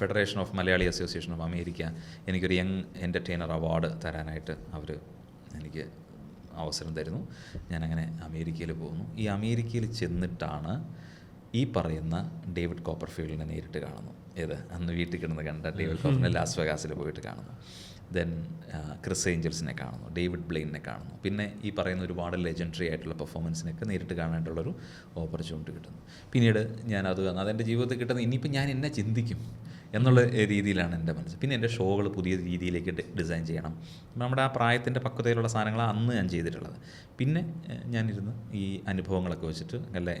federation of Malayali association of America എനിക്കൊരു യങ് എൻ്റർടൈനർ അവാർഡ് തരാനായിട്ട് അവർ എനിക്ക് അവസരം തരുന്നു. ഞാനങ്ങനെ അമേരിക്കയിൽ പോകുന്നു. ഈ അമേരിക്കയിൽ ചെന്നിട്ടാണ് ഈ പറയുന്ന ഡേവിഡ് കോപ്പർഫീൽഡിനെ നേരിട്ട് കാണുന്നു. അന്ന് വീട്ടിൽ കിടന്ന് കണ്ട ഡേവിഡ് കോപ്പർഫീൽഡ് ലാസ് വെഗാസിൽ പോയിട്ട് കാണുന്നു. ദെൻ ക്രിസ് ഏഞ്ചൽസിനെ കാണുന്നു, ഡേവിഡ് ബ്ലെയിനെ കാണുന്നു. പിന്നെ ഈ പറയുന്ന ഒരുപാട് ലെജൻഡറി ആയിട്ടുള്ള പെർഫോമൻസിനൊക്കെ നേരിട്ട് കാണാനായിട്ടുള്ളൊരു ഓപ്പർച്യൂണിറ്റി കിട്ടുന്നു. പിന്നീട് ഞാനത് അതെൻ്റെ ജീവിതത്തിൽ കിട്ടുന്ന ഇനിയിപ്പോൾ ഞാൻ എന്നെ ചിന്തിക്കും എന്നുള്ള രീതിയിലാണ് എൻ്റെ മനസ്സ്. പിന്നെ എൻ്റെ ഷോകൾ പുതിയ രീതിയിലേക്ക് ഡിസൈൻ ചെയ്യണം. നമ്മുടെ ആ പ്രായത്തിൻ്റെ പക്വതയിലുള്ള സാധനങ്ങളാണ് അന്ന് ഞാൻ ചെയ്തിട്ടുള്ളത്. പിന്നെ ഞാനിരുന്ന് ഈ അനുഭവങ്ങളൊക്കെ വെച്ചിട്ട്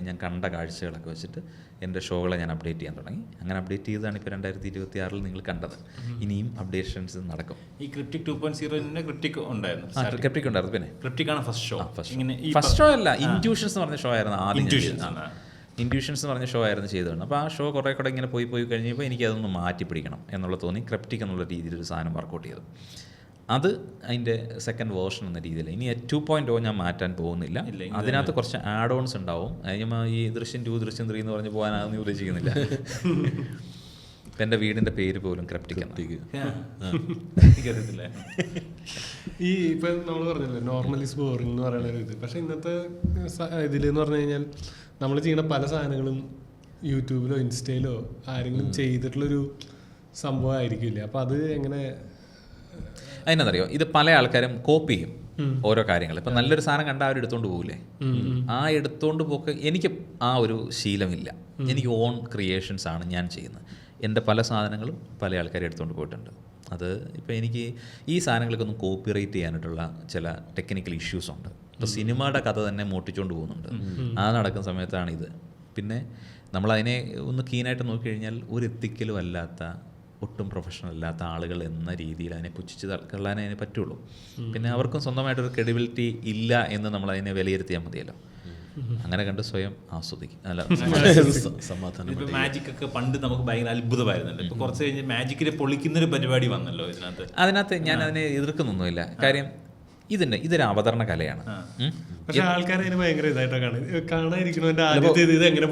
ഞാൻ കണ്ട കാഴ്ചകളൊക്കെ വെച്ചിട്ട് എൻ്റെ ഷോകളെ ഞാൻ അപ്ഡേറ്റ് ചെയ്യാൻ തുടങ്ങി. അങ്ങനെ അപ്ഡേറ്റ് ചെയ്തതാണ് ഇപ്പോൾ 2026 നിങ്ങൾ കണ്ടത്. ഇനിയും അപ്ഡേഷൻസ് നടക്കും. ഈ ക്രിപ്റ്റിക് 2.0 ക്രിപ്റ്റിക് ഉണ്ടായിരുന്നു. ക്രിപ്റ്റിക് ഉണ്ടായിരുന്നു. പിന്നെ ക്രിപ്റ്റിക്കാണ് ഫസ്റ്റ് ഷോ. ഫസ്റ്റ് ഷോ അല്ല, ഇൻറ്റ്യൂഷൻസ് എന്ന് പറഞ്ഞ ഷോ ആയിരുന്നു ആദ്യം. ഇൻഡ്യൂഷൻസ് എന്ന് പറഞ്ഞ ഷോ ആയിരുന്നു ചെയ്തതാണ്. അപ്പോൾ ആ ഷോ കുറേ കൂടെ ഇങ്ങനെ പോയി കഴിഞ്ഞപ്പോൾ എനിക്കതൊന്ന് മാറ്റി പിടിക്കണം എന്നുള്ള തോന്നി. ക്രിപ്റ്റിക് എന്നുള്ള രീതിയിലൊരു സാധനം വർക്കൗട്ട് ചെയ്തു. അത് അതിൻ്റെ സെക്കൻഡ് വേർഷൻ എന്ന രീതിയിൽ. ഇനി 2.0 ഞാൻ മാറ്റാൻ പോകുന്നില്ല. അതിനകത്ത് കുറച്ച് ആഡ് ഓൺസ് ഉണ്ടാവും. ഈ ദൃശ്യം 2, ദൃശ്യം 3 എന്ന് പറഞ്ഞ് പോകാനൊന്നും ഉദ്ദേശിക്കുന്നില്ല. ഇപ്പം എൻ്റെ വീടിൻ്റെ പേര് പോലും ക്രിപ്റ്റിക്. ഈ ഇപ്പം നമ്മൾ പറഞ്ഞല്ലോ നോർമലി ബോറിംഗ് എന്ന് പറയുന്ന ഒരു ഇത്. പക്ഷെ ഇന്നത്തെ ഇതിലെന്ന് പറഞ്ഞു കഴിഞ്ഞാൽ നമ്മൾ ചെയ്യുന്ന പല സാധനങ്ങളും യൂട്യൂബിലോ ഇൻസ്റ്റയിലോ ആരെങ്കിലും ചെയ്തിട്ടുള്ളൊരു സംഭവം ആയിരിക്കില്ല. അപ്പം അത് എങ്ങനെ അതിനെന്നറിയോ, ഇത് പല ആൾക്കാരും കോപ്പി ചെയ്യും ഓരോ കാര്യങ്ങൾ. ഇപ്പം നല്ലൊരു സാധനം കണ്ടാൽ അവർ എടുത്തോണ്ട് പോകില്ലേ, ആ എടുത്തോണ്ട് പോക്ക് എനിക്ക് ആ ഒരു ശീലമില്ല. എനിക്ക് ഓൺ ക്രിയേഷൻസ് ആണ് ഞാൻ ചെയ്യുന്നത്. എൻ്റെ പല സാധനങ്ങളും പല ആൾക്കാർ എടുത്തുകൊണ്ട് പോയിട്ടുണ്ട്. അത് ഇപ്പോൾ എനിക്ക് ഈ സാധനങ്ങൾക്കൊന്നും കോപ്പിറൈറ്റ് ചെയ്യാനായിട്ടുള്ള ചില ടെക്നിക്കൽ ഇഷ്യൂസ് ഉണ്ട്. ഇപ്പോൾ സിനിമയുടെ കഥ തന്നെ മോട്ടിച്ചുകൊണ്ട് പോകുന്നുണ്ട്. ആ നടക്കുന്ന സമയത്താണിത്. പിന്നെ നമ്മളതിനെ ഒന്ന് കീനായിട്ട് നോക്കിക്കഴിഞ്ഞാൽ ഒരു എത്തിക്കലും അല്ലാത്ത, ഒട്ടും പ്രൊഫഷണൽ അല്ലാത്ത ആളുകൾ എന്ന രീതിയിൽ അതിനെ പുച്ഛിച്ച് തള്ളാനേ അതിനെ പറ്റുള്ളൂ. പിന്നെ അവർക്കും സ്വന്തമായിട്ടൊരു ക്രെഡിബിലിറ്റി ഇല്ല എന്ന് നമ്മളതിനെ വിലയിരുത്തിയാൽ മതിയല്ലോ. അങ്ങനെ കണ്ട് സ്വയം ആസ്വദിക്കും. അല്ല, സമാധാനം. ഇപ്പോൾ മാജിക് ഒക്കെ പണ്ട് നമുക്ക് ഭയങ്കര അത്ഭുതമായിരുന്നല്ലോ. ഇപ്പോൾ കുറച്ച് കഴിഞ്ഞ് മാജിക്കിനെ പൊളിക്കുന്നൊരു പരിപാടി വന്നല്ലോ അതിനകത്ത് ഞാൻ അതിനെ എതിർക്കുന്നൊന്നുമില്ല. കാര്യം ഇതൊരു അവതരണ കലയാണ്. പക്ഷെ ആൾക്കാർ അതിന് ഭയങ്കര ഇതായിട്ടാണ് കാണാതിരിക്കുന്നതിന്റെ ആദ്യത്തെ ഇത് എങ്ങനെ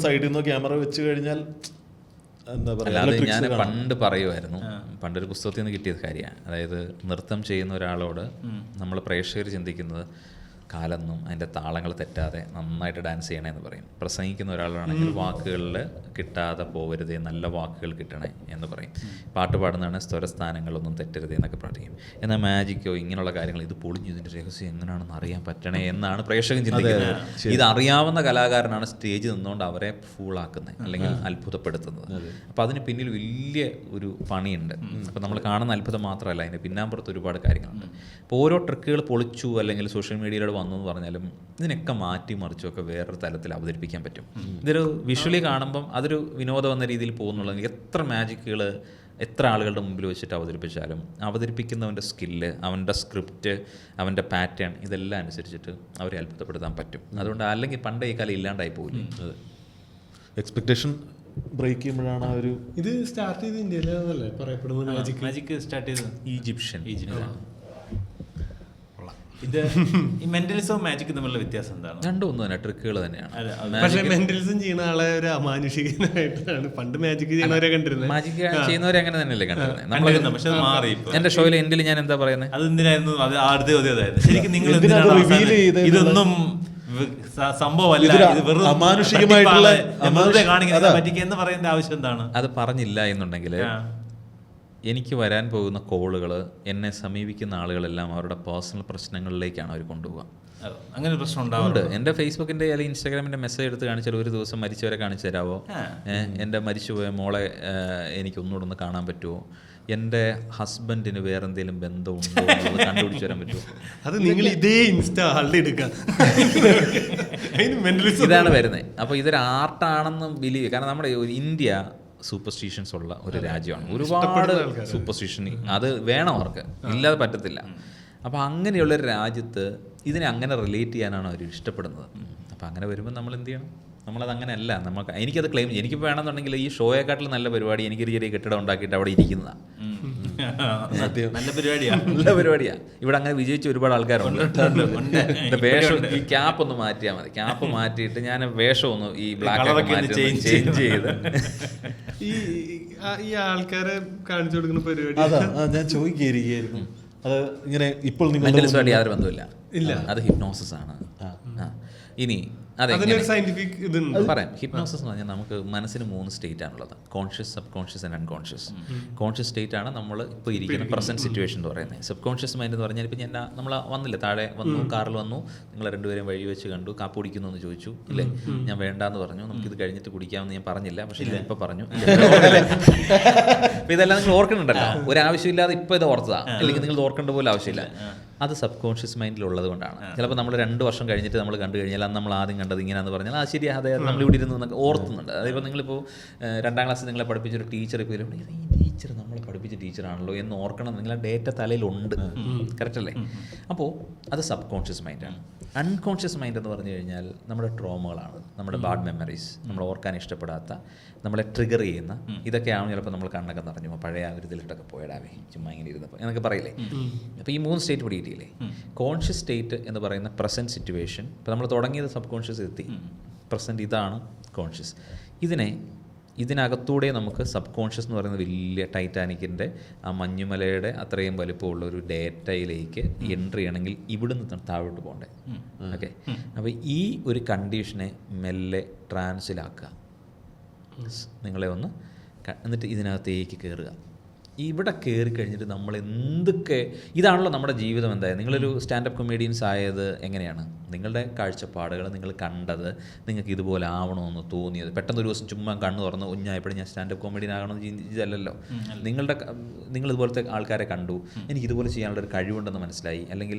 സൈഡിൽ നിന്ന് ക്യാമറ വെച്ച് കഴിഞ്ഞാൽ അല്ലാതെ ഞാൻ പണ്ട് പറയുമായിരുന്നു, പണ്ടൊരു പുസ്തകത്തിൽ നിന്ന് കിട്ടിയത് കാര്യമാണ്. അതായത് നൃത്തം ചെയ്യുന്ന ഒരാളോട് നമ്മൾ പ്രേക്ഷകർ ചിന്തിക്കുന്നത് കാലെന്നും അതിൻ്റെ താളങ്ങൾ തെറ്റാതെ നന്നായിട്ട് ഡാൻസ് ചെയ്യണേ എന്ന് പറയും. പ്രസംഗിക്കുന്ന ഒരാളാണെങ്കിൽ വാക്കുകളിൽ കിട്ടാതെ പോകരുതേ, നല്ല വാക്കുകൾ കിട്ടണേ എന്ന് പറയും. പാട്ട് പാടുന്നതാണ് സ്വരസ്ഥാനങ്ങളൊന്നും തെറ്റരുതേ എന്നൊക്കെ പറയും. എന്നാൽ മാജിക്കോ ഇങ്ങനെയുള്ള കാര്യങ്ങൾ ഇത് പൊളിഞ്ഞു, ഇതിൻ്റെ രഹസ്യം എങ്ങനെയാണെന്ന് അറിയാൻ പറ്റണേ എന്നാണ് പ്രേക്ഷകൻ ചിന്തിക്കുന്നത്. ഇതറിയാവുന്ന കലാകാരനാണ് സ്റ്റേജിൽ നിന്നുകൊണ്ട് അവരെ ഫൂളാക്കുന്നത് അല്ലെങ്കിൽ അത്ഭുതപ്പെടുത്തുന്നത്. അപ്പോൾ അതിന് പിന്നിൽ വലിയ ഒരു പണിയുണ്ട്. അപ്പോൾ നമ്മൾ കാണുന്ന അത്ഭുതം മാത്രമല്ല, അതിൻ്റെ പിന്നാമ്പുറത്ത് ഒരുപാട് കാര്യങ്ങളുണ്ട്. അപ്പോൾ ഓരോ ട്രിക്കുകൾ പൊളിച്ചു അല്ലെങ്കിൽ സോഷ്യൽ മീഡിയയിലൂടെ വന്നു എന്ന് പറഞ്ഞാലും ഇതിനൊക്കെ മാറ്റി മറിച്ചൊക്കെ വേറൊരു തലത്തിൽ അവതരിപ്പിക്കാൻ പറ്റും. ഇതൊരു വിഷ്വലി കാണുമ്പം അതൊരു വിനോദം എന്ന രീതിയിൽ പോകുന്നുള്ളത്. എത്ര മാജിക്കുകൾ എത്ര ആളുകളുടെ മുമ്പിൽ വെച്ചിട്ട് അവതരിപ്പിച്ചാലും അവതരിപ്പിക്കുന്നവൻ്റെ സ്കില്ല്, അവൻ്റെ സ്ക്രിപ്റ്റ്, അവൻ്റെ പാറ്റേൺ, ഇതെല്ലാം അനുസരിച്ചിട്ട് അവരെ അത്ഭുതപ്പെടുത്താൻ പറ്റും. അതുകൊണ്ട് അല്ലെങ്കിൽ പണ്ടേ ഈ കല ഇല്ലാണ്ടായി പോകില്ലേ. എക്സ്പെക്ടേഷൻ ബ്രേക്ക് ചെയ്യുമ്പോഴാണ് ആ ഒരു ഇത് സ്റ്റാർട്ട് ചെയ്ത് ഇന്ത്യയിലല്ലേ പറയപ്പെടുന്നത് മാജിക് സ്റ്റാർട്ട് ചെയ്ത് ഈജിപ്ഷ്യൻ. ഇത് ഈ മെന്റലിസവും മാജിക്കും തമ്മിലുള്ള വ്യത്യാസം എന്താണ്? രണ്ടും ഒന്നും തന്നെ ട്രിക്കുകൾ തന്നെയാണ്. പക്ഷെ മെന്റലിസം ചെയ്യുന്ന ആളെ ഒരു അമാനുഷികനായിട്ടാണ് പണ്ട് മാജിക് ചെയ്യുന്നവരെ കണ്ടിരുന്നത്. മാജിക് ചെയ്യുന്നവരെ അങ്ങനെ തന്നെയല്ലേ കണ്ടിരുന്നത്. പക്ഷെ അത് മാറി. എന്റെ ഷോയിൽ എൻഡിൽ ഞാൻ എന്താ പറയുന്നത്, അത് എന്തിനായിരുന്നു? അത് അടുത്ത ചോദ്യം അതായിരുന്നു. ശരിക്കും നിങ്ങൾ ഇതൊന്നും സംഭവമല്ല, ഇത് വെറും അമാനുഷികമായിട്ടുള്ള കാണിക്കുന്ന പറ്റിക്കുക എന്ന് പറയുന്ന ആവശ്യം എന്താണ്? അത് പറഞ്ഞില്ല എന്നുണ്ടെങ്കിൽ എനിക്ക് വരാൻ പോകുന്ന കോളുകൾ, എന്നെ സമീപിക്കുന്ന ആളുകളെല്ലാം അവരുടെ പേഴ്സണൽ പ്രശ്നങ്ങളിലേക്കാണ് അവർ കൊണ്ടുപോകുക. അങ്ങനെ ഒരു പ്രശ്നം ഉണ്ടാവുന്നുണ്ട്. എൻ്റെ ഫേസ്ബുക്കിൻ്റെ അല്ലെങ്കിൽ ഇൻസ്റ്റാഗ്രാമിൻ്റെ മെസ്സേജ് എടുത്ത് കാണിച്ചാൽ ഒരു ദിവസം മരിച്ചവരെ കാണിച്ചു തരാമോ, എൻ്റെ മരിച്ചുപോയ മോളെ എനിക്ക് ഒന്നുകൂടെ ഒന്ന് കാണാൻ പറ്റുമോ, എൻ്റെ ഹസ്ബൻഡിന് വേറെ എന്തെങ്കിലും ബന്ധമുണ്ടോ എന്നുള്ളത് കണ്ടുപിടിച്ച് തരാൻ പറ്റുമോ. അത് നിങ്ങൾ ഇതേ ഇൻസ്റ്റാ ആളുടെ എടുക്കാം. ഇതാണ് വരുന്നത്. അപ്പോൾ ഇതൊരു ആർട്ടാണെന്ന് ബിലീവ്, കാരണം നമ്മുടെ ഇന്ത്യ സൂപ്പർസ്റ്റിഷൻസ് ഉള്ള ഒരു രാജ്യമാണ്. ഒരുപാട് സൂപ്പർസ്റ്റിഷൻ അത് വേണം, അവർക്ക് ഇല്ലാതെ പറ്റത്തില്ല. അപ്പോൾ അങ്ങനെയുള്ളൊരു രാജ്യത്ത് ഇതിനെ അങ്ങനെ റിലേറ്റ് ചെയ്യാനാണ് അവർ ഇഷ്ടപ്പെടുന്നത്. അപ്പോൾ അങ്ങനെ വരുമ്പോൾ നമ്മൾ എന്ത് ചെയ്യണം? നമ്മളത് അങ്ങനെയല്ല. നമുക്ക് എനിക്കത് ക്ലെയിം, എനിക്ക് വേണമെന്നുണ്ടെങ്കിൽ ഈ ഷോയെക്കാട്ടിൽ നല്ല പരിപാടി എനിക്കൊരു ചെറിയ കെട്ടിടം ഉണ്ടാക്കിയിട്ട് അവിടെ ഇരിക്കുന്നതാണ്. നല്ല പരിപാടിയാണ്, നല്ല പരിപാടിയാണ്. ഇവിടെ അങ്ങനെ വിജയിച്ച ഒരുപാട് ആൾക്കാരുണ്ട്. വേഷം, ഈ ക്യാപ്പ് ഒന്ന് മാറ്റിയാൽ മതി. ക്യാപ്പ് മാറ്റിയിട്ട് ഞാൻ വേഷം ഒന്ന് ഈ ബ്ലാക്ക് ചേഞ്ച് ചെയ്ത് ഈ ആൾക്കാരെ കാണിച്ചു കൊടുക്കുന്ന പരിപാടി. അതാ ഞാൻ ചോദിക്കുകയായിരുന്നു. അത് ഇങ്ങനെ ഇപ്പോൾ മെന്റലിസ്റ്റുമായിട്ട് യാതൊരു ബന്ധമില്ല. അത് ഹിപ്നോസിസ് ആണ്. ഇനി സയന്റിഫിക് പറയാം. ഹിപ്നോസിസ് എന്ന് പറഞ്ഞാൽ നമുക്ക് മനസ്സിന് 3 സ്റ്റേറ്റ് ആണുള്ളത്: conscious, sub conscious and unconscious. Conscious state ആണ് നമ്മൾ ഇപ്പോൾ ഇരിക്കുന്ന പ്രസന്റ് സിറ്റുവേഷൻ എന്ന് പറയുന്നത്. സബ് കോൺഷ്യസ് മൈൻഡ് എന്ന് പറഞ്ഞാൽ ഇപ്പോൾ ഞാൻ നമ്മൾ വന്നില്ല, താഴെ വന്നു, കാറിൽ വന്നു, നിങ്ങൾ രണ്ടുപേരും വഴി വെച്ച് കണ്ടു, കാപ്പ് കുടിക്കുന്നു എന്ന് ചോദിച്ചു ഇല്ലേ, ഞാൻ വേണ്ടാന്ന് പറഞ്ഞു, നമുക്കിത് കഴിഞ്ഞിട്ട് കുടിക്കാമെന്ന് ഞാൻ പറഞ്ഞില്ല, പക്ഷേ ഞാൻ ഇപ്പോൾ പറഞ്ഞു. അപ്പോൾ ഇതെല്ലാം നിങ്ങൾ ഓർക്കുന്നുണ്ടല്ലോ, ഒരാവശ്യമില്ലാതെ ഇപ്പോൾ ഇത് ഓർത്തതാ, അല്ലെങ്കിൽ നിങ്ങൾ ഓർക്കേണ്ട പോലെ ആവശ്യമില്ല. അത് സബ് കോൺഷ്യസ് മൈൻഡിലുള്ളത് കൊണ്ടാണ്. ചിലപ്പോൾ നമ്മൾ 2 വർഷം കഴിഞ്ഞിട്ട് നമ്മൾ കണ്ടു കഴിഞ്ഞാൽ അന്ന് നമ്മൾ ആദ്യം കണ്ടത് ഇങ്ങനെയാണെന്ന് പറഞ്ഞാൽ ആ ശരി, അതെ നമ്മൾ ഇവിടെ ഇരുന്നു എന്നൊക്കെ ഓർത്തുന്നുണ്ട്. അതിപ്പോൾ നിങ്ങളിപ്പോൾ 2ാം ക്ലാസ്സിൽ നിങ്ങളെ പഠിപ്പിച്ചൊരു ടീച്ചർ ഇപ്പോൾ ഈ ടീച്ചർ നമ്മളെ പഠിപ്പിച്ച ടീച്ചറാണല്ലോ എന്ന് ഓർക്കണം. നിങ്ങളെ ഡേറ്റ തലയിലുണ്ട്, കറക്റ്റ് അല്ലേ? അപ്പോൾ അത് സബ് കോൺഷ്യസ് മൈൻഡാണ്. അൺകോൺഷ്യസ് മൈൻഡ് എന്ന് പറഞ്ഞു കഴിഞ്ഞാൽ നമ്മുടെ ട്രോമകളാണ്, നമ്മുടെ ബാഡ് മെമ്മറീസ്, നമ്മൾ ഓർക്കാൻ ഇഷ്ടപ്പെടാത്ത, നമ്മളെ ട്രിഗർ ചെയ്യുന്ന ഇതൊക്കെയാണ്. ചിലപ്പോൾ നമ്മൾ കണ്ണൊക്കെ നിറഞ്ഞു പഴയ ഒരു ഇതിലിട്ടൊക്കെ പോയിടാവേ ചുമ്മാ ഇങ്ങനെ ഇരുന്നപ്പോൾ എന്നൊക്കെ പറയില്ലേ. അപ്പോൾ ഈ 3 സ്റ്റേറ്റ് പിടിയിട്ടില്ലേ? കോൺഷ്യസ് സ്റ്റേറ്റ് എന്ന് പറയുന്ന പ്രസൻറ്റ് സിറ്റുവേഷൻ. ഇപ്പോൾ നമ്മൾ തുടങ്ങിയത് സബ് കോൺഷ്യസ് എത്തി, പ്രസൻറ്റ് ഇതാണ് കോൺഷ്യസ്. ഇതിനകത്തൂടെ നമുക്ക് സബ് കോൺഷ്യസ് എന്ന് പറയുന്ന വലിയ ടൈറ്റാനിക്കിൻ്റെ ആ മഞ്ഞുമലയുടെ അത്രയും വലുപ്പമുള്ള ഒരു ഡേറ്റയിലേക്ക് എൻട്രി ചെയ്യണമെങ്കിൽ ഇവിടുന്ന് താഴോട്ട് പോകണ്ടേ. ഓക്കെ, അപ്പോൾ ഈ ഒരു കണ്ടീഷനെ മെല്ലെ ട്രാൻസിലാക്കുക. നിങ്ങളെ ഒന്ന് എന്നിട്ട് ഇതിനകത്തേക്ക് കയറുക. ഇവിടെ കയറി കഴിഞ്ഞിട്ട് നമ്മൾ എന്തൊക്കെ, ഇതാണല്ലോ നമ്മുടെ ജീവിതം. എന്തായാലും നിങ്ങളൊരു സ്റ്റാൻഡപ്പ് കൊമേഡിയൻസ് ആയത് എങ്ങനെയാണ്? നിങ്ങളുടെ കാഴ്ചപ്പാടുകൾ, നിങ്ങൾ കണ്ടത്, നിങ്ങൾക്ക് ഇതുപോലെ ആവണമെന്ന് തോന്നിയത്, പെട്ടെന്നൊരു ദിവസം ചുമ്മാ കണ്ണ് തുറന്ന് ഉഞ്ഞായപ്പോഴും ഞാൻ സ്റ്റാൻഡപ്പ് കൊമേഡിയൻ ആകണമെന്ന് ചിന്തിച്ചതല്ലല്ലോ. നിങ്ങൾ ഇതുപോലത്തെ ആൾക്കാരെ കണ്ടു, എനിക്ക് ഇതുപോലെ ചെയ്യാനുള്ളൊരു കഴിവുണ്ടെന്ന് മനസ്സിലായി, അല്ലെങ്കിൽ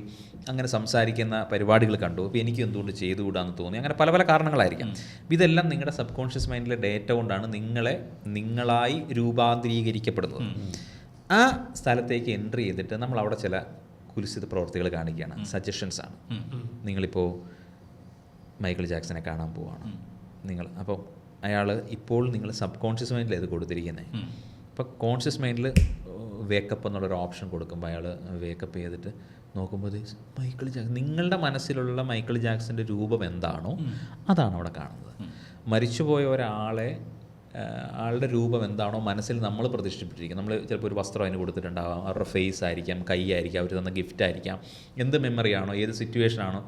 അങ്ങനെ സംസാരിക്കുന്ന പരിപാടികൾ കണ്ടു, അപ്പോൾ എനിക്ക് എന്തുകൊണ്ട് ചെയ്തുകൂടാന്ന് തോന്നി. അങ്ങനെ പല പല കാരണങ്ങളായിരിക്കാം. ഇതെല്ലാം നിങ്ങളുടെ സബ് കോൺഷ്യസ് മൈൻഡിലെ ഡേറ്റ കൊണ്ടാണ് നിങ്ങളായി രൂപാന്തരീകരിക്കപ്പെടുന്നത്. ആ സ്ഥലത്തേക്ക് എൻട്രി ചെയ്തിട്ട് നമ്മൾ അവിടെ ചില കുൽസിത പ്രവർത്തികൾ കാണിക്കുകയാണ്, സജഷൻസ് ആണ്. നിങ്ങളിപ്പോൾ മൈക്കിൾ ജാക്സനെ കാണാൻ പോവുകയാണ് നിങ്ങൾ. അപ്പോൾ അയാൾ ഇപ്പോൾ നിങ്ങൾ സബ് കോൺഷ്യസ് മൈൻഡിൽ ഇത് കൊടുത്തിരിക്കുന്നത്. അപ്പോൾ കോൺഷ്യസ് മൈൻഡിൽ വേക്കപ്പ് എന്നുള്ളൊരു ഓപ്ഷൻ കൊടുക്കുമ്പോൾ അയാൾ വേക്കപ്പ് ചെയ്തിട്ട് നോക്കുമ്പോൾ മൈക്കിൾ ജാക്സൺ, നിങ്ങളുടെ മനസ്സിലുള്ള മൈക്കിൾ ജാക്സൻ്റെ രൂപം എന്താണോ അതാണ് അവിടെ കാണുന്നത്. മരിച്ചുപോയ ആളുടെ രൂപം എന്താണോ മനസ്സിൽ നമ്മൾ പ്രതിഷ്ഠിപ്പിച്ചിരിക്കും. നമ്മൾ ചിലപ്പോൾ ഒരു വസ്ത്രം അതിന് കൊടുത്തിട്ടുണ്ടാകാം, അവരുടെ ഫേസ് ആയിരിക്കാം, കൈ ആയിരിക്കാം, അവർ തന്ന ഗിഫ്റ്റ് ആയിരിക്കാം, എന്ത് മെമ്മറിയാണോ, ഏത് സിറ്റുവേഷനാണോ